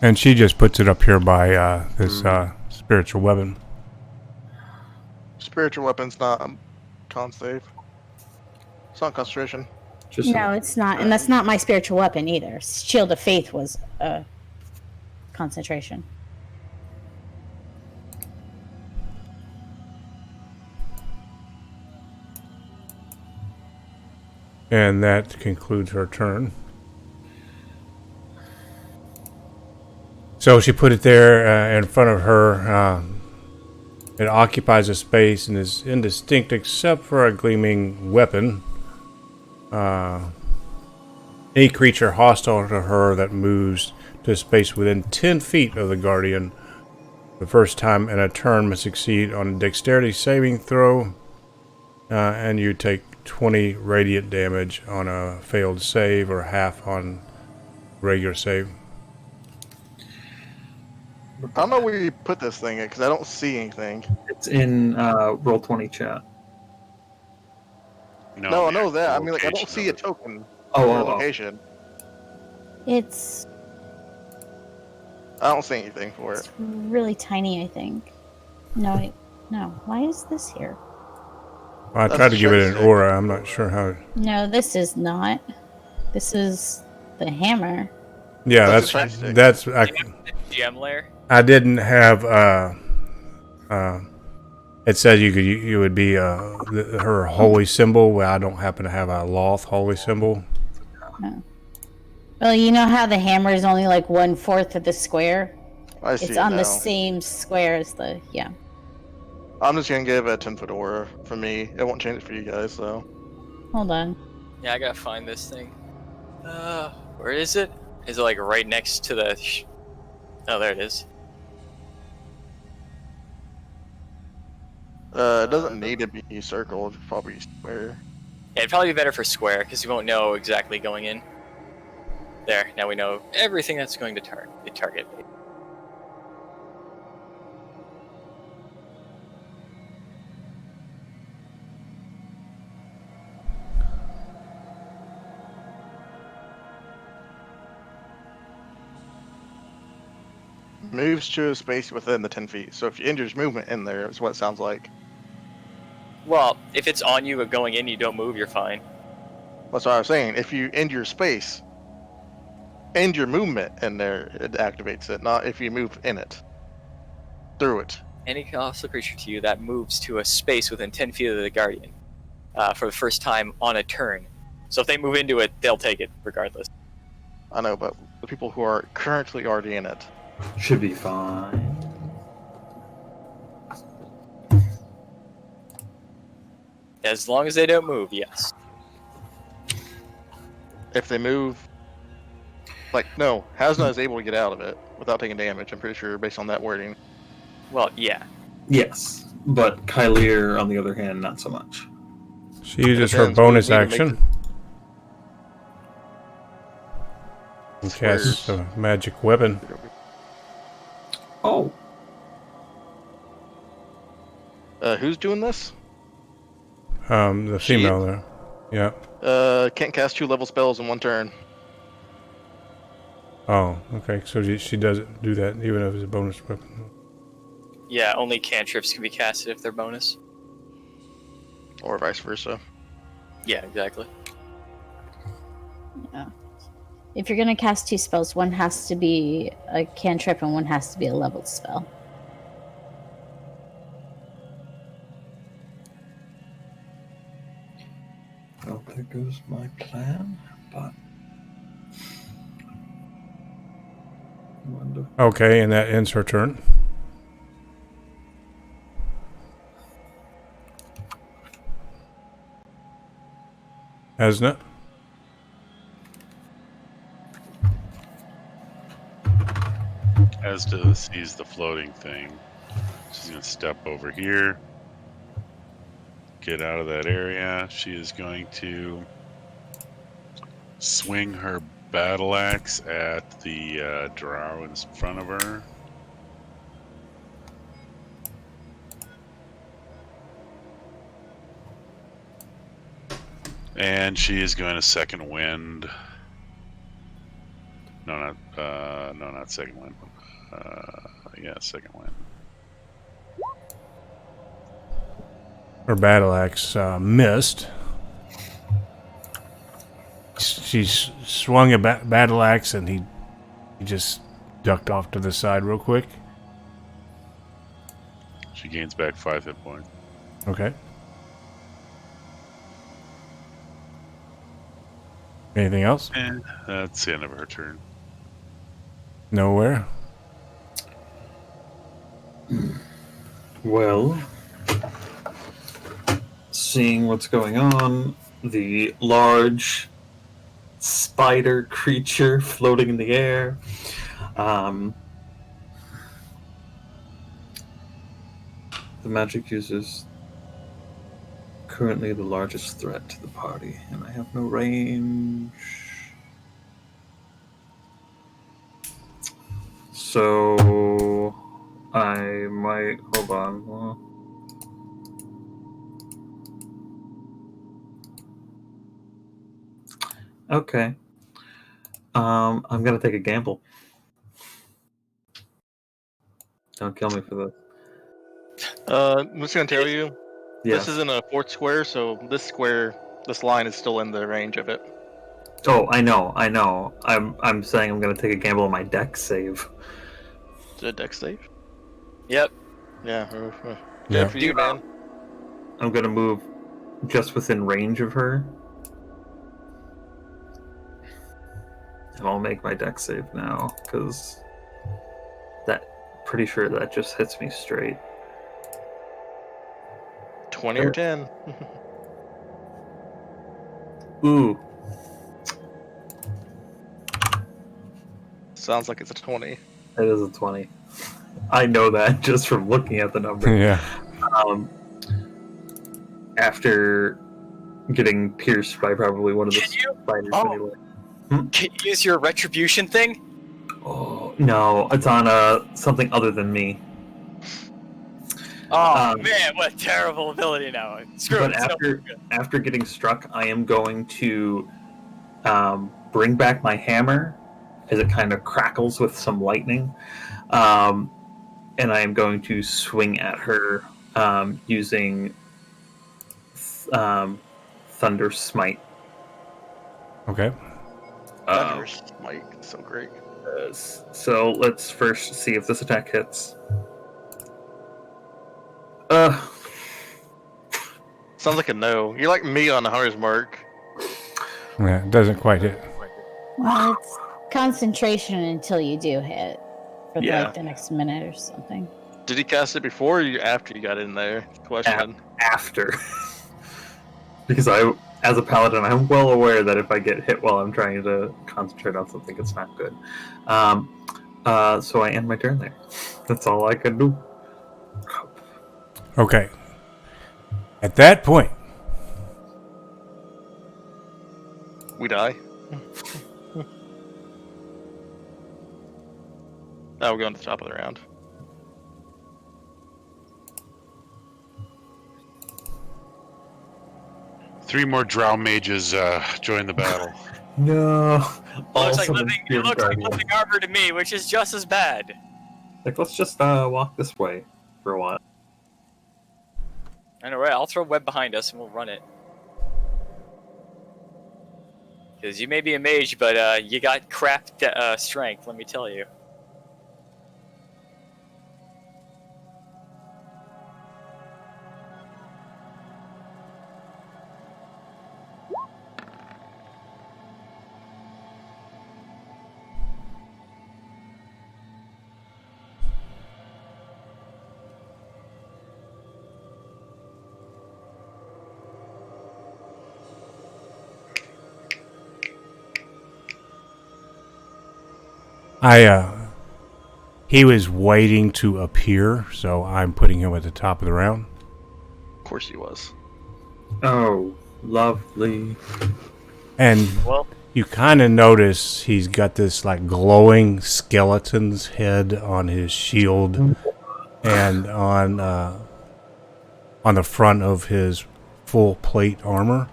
And she just puts it up here by this spiritual weapon. Spiritual weapon's not con save. It's not concentration. Just No, it's not. And that's not my spiritual weapon either. Shield of faith was concentration. And that concludes her turn. So she put it there in front of her. It occupies a space and is indistinct except for a gleaming weapon. Any creature hostile to her that moves to a space within 10 feet of the Guardian the first time in a turn must succeed on a dexterity saving throw, and you take 20 radiant damage on a failed save or half on regular save. I don't know where you put this thing because I don't see anything. It's in Roll20 chat. No, I know that. I mean, like, I don't see a token or a location. It's I don't see anything for it. really tiny, I think. No. Why is this here? Well, I tried to give it an aura. I'm not sure how. No, this is not. This is the hammer. Yeah, that's The gem layer. I didn't have. It said you would be her holy symbol. Well, I don't happen to have a Loth holy symbol. No. Well, you know how the hammer is only like 1/4 of the square? I see It's it on now. the same square as the I'm just gonna give it a 10-foot aura for me. It won't change it for you guys, though. Hold on. Yeah, I gotta find this thing. Where is it? Is it like right next to the? Oh, there it is. It doesn't need to be circled. It's probably square. Yeah, it'd probably be better for square because you won't know exactly going in. There, now we know everything that's going to target. Moves to a space within the 10 feet. So if you end your movement in there, is what it sounds like. Well, if it's on you but going in, you don't move, you're fine. That's what I was saying. If you end your space, end your movement in there, it activates it. Not if you move in it. Through it. Any hostile creature to you that moves to a space within 10 feet of the Guardian for the first time on a turn. So if they move into it, they'll take it regardless. I know, but the people who are currently already in it. Should be fine. As long as they don't move, yes. If they move, like, no, Hasna is able to get out of it without taking damage, I'm pretty sure, based on that wording. Well, yeah. Yes, but Kylier, on the other hand, not so much. She uses her bonus action and casts a magic weapon. Oh. Who's doing this? The female there. Yeah. Can't cast 2 level spells in one turn. Oh, okay. So she doesn't do that even if it's a bonus weapon. Yeah, only cantrips can be casted if they're bonus. Or vice versa. Yeah, exactly. Yeah. If you're gonna cast 2 spells, one has to be a cantrip and one has to be a leveled spell. Well, there goes my plan, but... Okay, and that ends her turn. Hasn't it? Asda sees the floating thing. She's going to step over here. Get out of that area. She is going to swing her battle axe at the drow in front of her. And she is going to second wind. No, not second wind. Yeah, second wind. Her battle axe missed. She swung a battle axe and he just ducked off to the side real quick. She gains back 5 hit points. Okay. Anything else? And that's the end of her turn. Nowhere. Well, seeing what's going on, the large spider creature floating in the air. The magic user's currently the largest threat to the party, and I have no range. So I might hold on. Okay. I'm gonna take a gamble. Don't kill me for this. I'm just gonna tell you, Yeah. this isn't a fourth square, so this line is still in the range of it. Oh, I know. I'm saying I'm gonna take a gamble on my deck save. Is it a deck save? Yep. Yeah. Yeah. Good for you, man. I'm gonna move just within range of her. And I'll make my deck save now, because pretty sure that just hits me straight. 20 or 10. Ooh. Sounds like it's a 20. It is a 20. I know that just from looking at the number. Yeah. After getting pierced by probably one of the spiders. Oh. Can you use your retribution thing? Oh, no, it's on something other than me. Oh man, what a terrible ability now. Screw But it. after getting struck, I am going to bring back my hammer as it kind of crackles with some lightning. And I am going to swing at her using Thunder Smite. Okay. Thunder Smite, so great. So let's first see if this attack hits. Sounds like a no. You're like me on the hunter's mark. Yeah, it doesn't quite hit. Well, it's concentration until you do hit for Yeah. like the next minute or something. Did he cast it before or after you got in there? Question. After. Because as a paladin, I'm well aware that if I get hit while I'm trying to concentrate on something, it's not good. So I end my turn there. That's all I can do. Okay. At that point, We die. Now we're going to the top of the round. Three more drow mages join the battle. No. Looks like living armor to me, which is just as bad. Like, let's just walk this way for a while. I know, right? I'll throw web behind us and we'll run it. Because you may be a mage, but you got crap strength, let me tell you. He was waiting to appear, so I'm putting him at the top of the round. Of course he was. Oh, lovely. And Well, you kind of notice he's got this like glowing skeleton's head on his shield and on the front of his full plate armor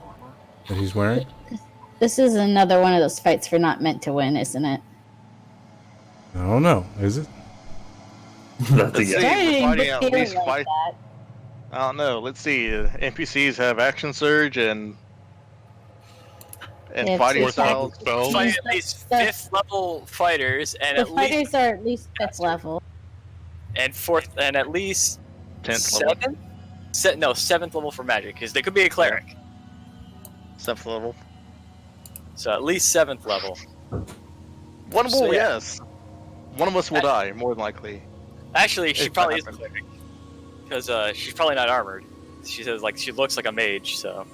that he's wearing. This is another one of those fights we're not meant to win, isn't it? I don't know, is it? That's a Let's see. yes. Starting We're fighting to at feel least like five. that. I don't know. Let's see. NPCs have action surge and They have fighting two styles. attacks. spells. fighting at least 5th level fighters, and The at least fighters are at least 5th level. and 4th, and at least 10th level. 7th level for magic, because they could be a cleric. 7th level. So at least 7th level. One So, will, yeah. yes. One of us will die, more than likely. Actually, she If that probably is a happened. cleric, because she's probably not armored. She says she looks like a mage. So,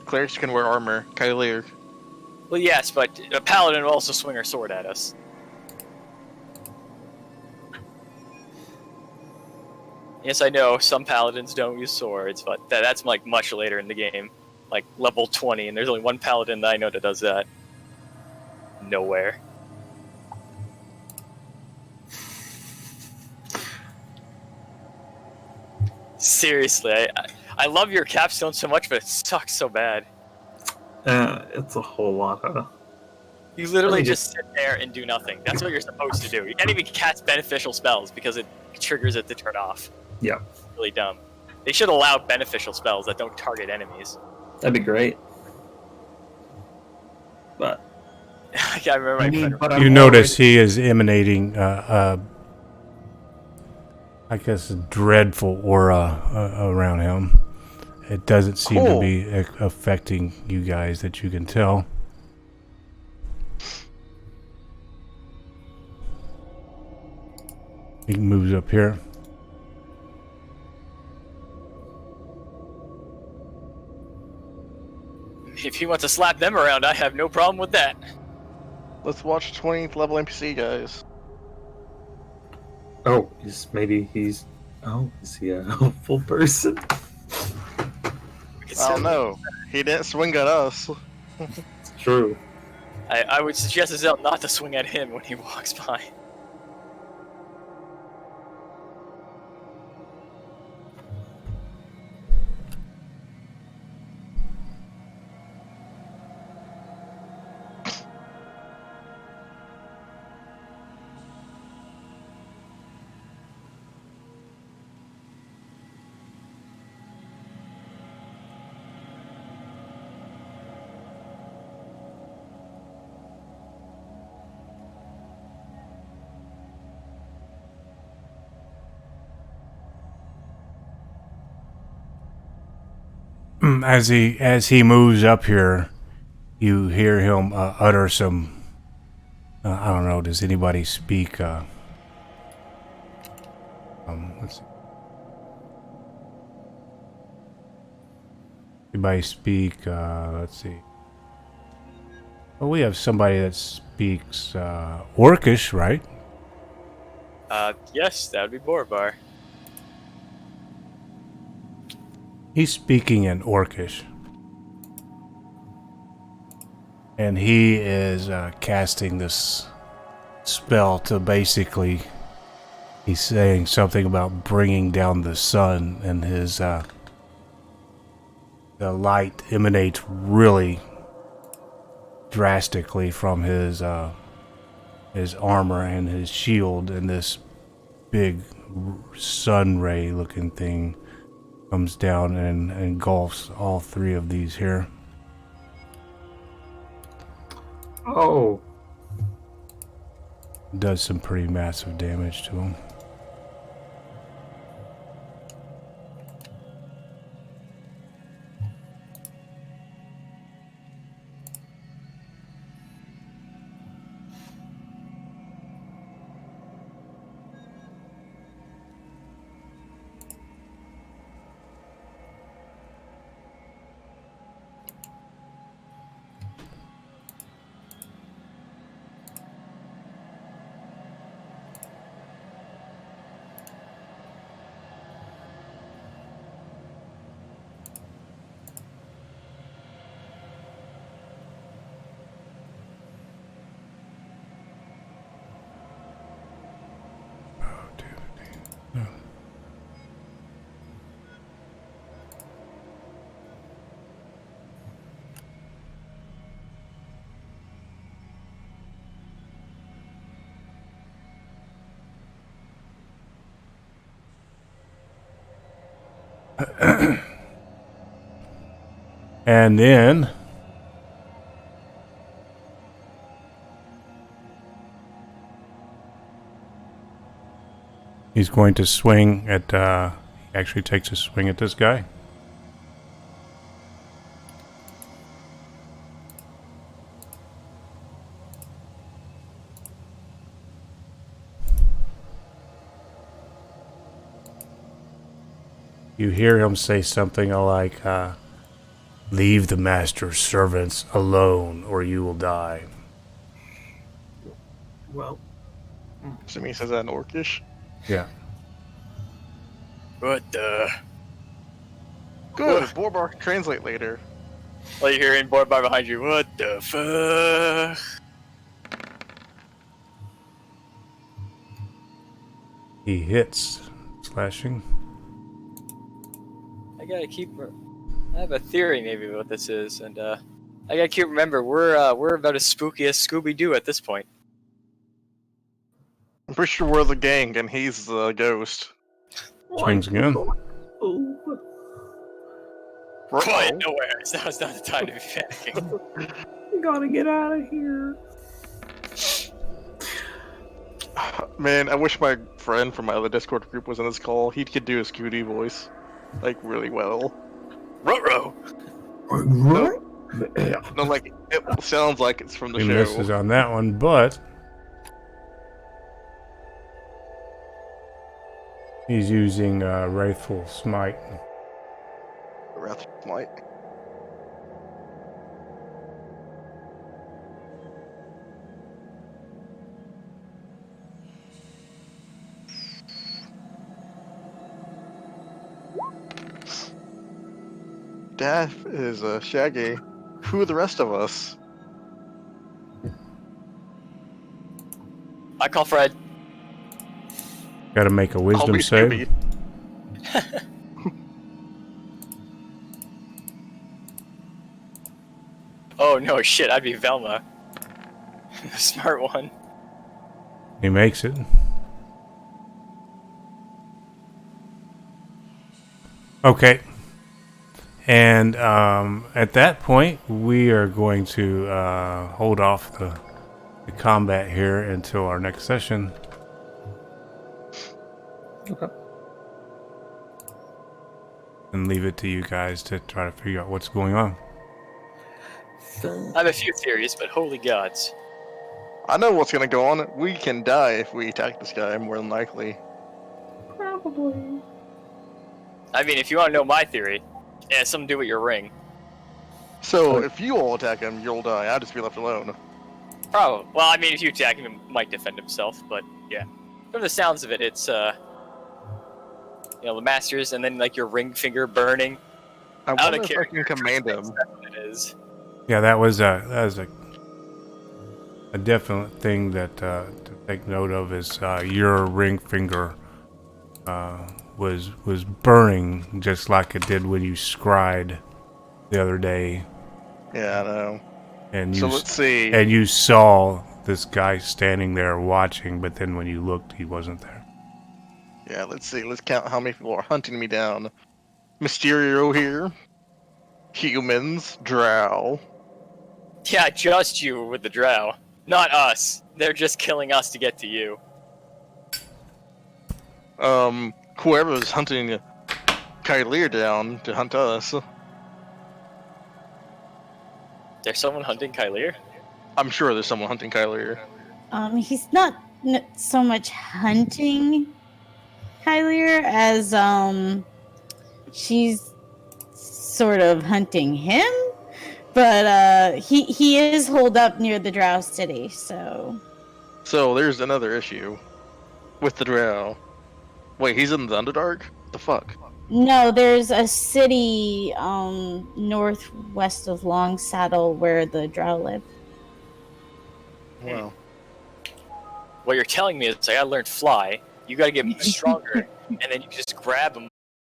Clerics can wear armor. Kylier. well, yes, but a paladin will also swing her sword at us. Yes, I know some paladins don't use swords, but that's like much later in the game, like level 20, and there's only one paladin that I know that does that. Nowhere. Seriously, I love your capstone so much, but it sucks so bad. It's a whole lot of. You literally Let me just sit there and do nothing. That's what you're supposed to do. You can't even cast beneficial spells because it triggers it to turn off. Yeah, It's really dumb. They should allow beneficial spells that don't target enemies. that'd be great. But I can't remember my friend. but You I'm notice he is emanating, I guess, a dreadful aura around him. It doesn't seem to Cool. be affecting you guys that you can tell. He moves up here. If you want to slap them around, I have no problem with that. Let's watch 20th level NPC, guys. Oh, is he a helpful person? I don't know. He didn't swing at us. It's true. I would suggest Azelle not to swing at him when he walks by. As he moves up here, you hear him utter some. I don't know. Does anybody speak? Let's see. Anybody speak? Let's see. Well, we have somebody that speaks Orcish, right? Yes, that would be Miribar. He's speaking in Orcish. And he is casting this spell to basically... He's saying something about bringing down the sun, and his... the light emanates really drastically from his armor and his shield, and this big sun ray looking thing comes down and engulfs all three of these here. Oh, Does some pretty massive damage to him. And then he's going to swing at, he actually takes a swing at this guy. You hear him say something like, leave the master's servants alone or you will die. Well, Assuming he says that in Orcish. Yeah. What the? Good. Borbar can translate later. Well, you're hearing Borbar behind you. What the fuck? He hits, slashing. I gotta keep. I have a theory maybe what this is, and I gotta keep remember we're about as spooky as Scooby Doo at this point. I'm pretty sure we're the gang and he's the ghost. Swings again. Quiet, nowhere. It's not the time to be panicking. We gotta get out of here. Man, I wish my friend from my other Discord group was in this call. He could do a Scooty voice, like, really well. Ruh-roh! No, like, it sounds like it's from the He show. misses on that one, but he's using Wrathful Smite. Wrath Smite. Daff is Shaggy. Who are the rest of us? I call Fred. Got to make a wisdom I'll be save. Scooby. Oh no, shit! I'd be Velma. The smart one. He makes it. Okay. And at that point, we are going to hold off the combat here until our next session. Okay. And leave it to you guys to try to figure out what's going on. I have a few theories, but holy gods. I know what's gonna go on. We can die if we attack this guy, more than likely. Probably. I mean, if you want to know my theory, it has something to do with your ring. So, if you all attack him, you'll die. I'll just be left alone. Probably. Well, I mean, if you attack him, he might defend himself, but yeah. From the sounds of it, it's, you know, the masters, and then, like, your ring finger burning. I Out wonder of if I character. can command him. That's what it is. Yeah, that was a definite thing that to take note of is your ring finger was burning just like it did when you scried the other day. Yeah, I know. And So you let's see. and you saw this guy standing there watching, but then when you looked, he wasn't there. Yeah, let's see. Let's count how many people are hunting me down. Mysterio here. Humans. Drow. Yeah, just you with the drow. Not us. They're just killing us to get to you. Whoever's hunting Kylir down to hunt us. There's someone hunting Kylir? I'm sure there's someone hunting Kylir. He's not so much hunting Kylir as she's sort of hunting him, but he is holed up near the Drow city, so. So there's another issue with the Drow. Wait, he's in the Underdark? The fuck? No, there's a city northwest of Long Saddle where the Drow live. Wow. What you're telling me is I gotta learn fly, you gotta get stronger, and then you just grab them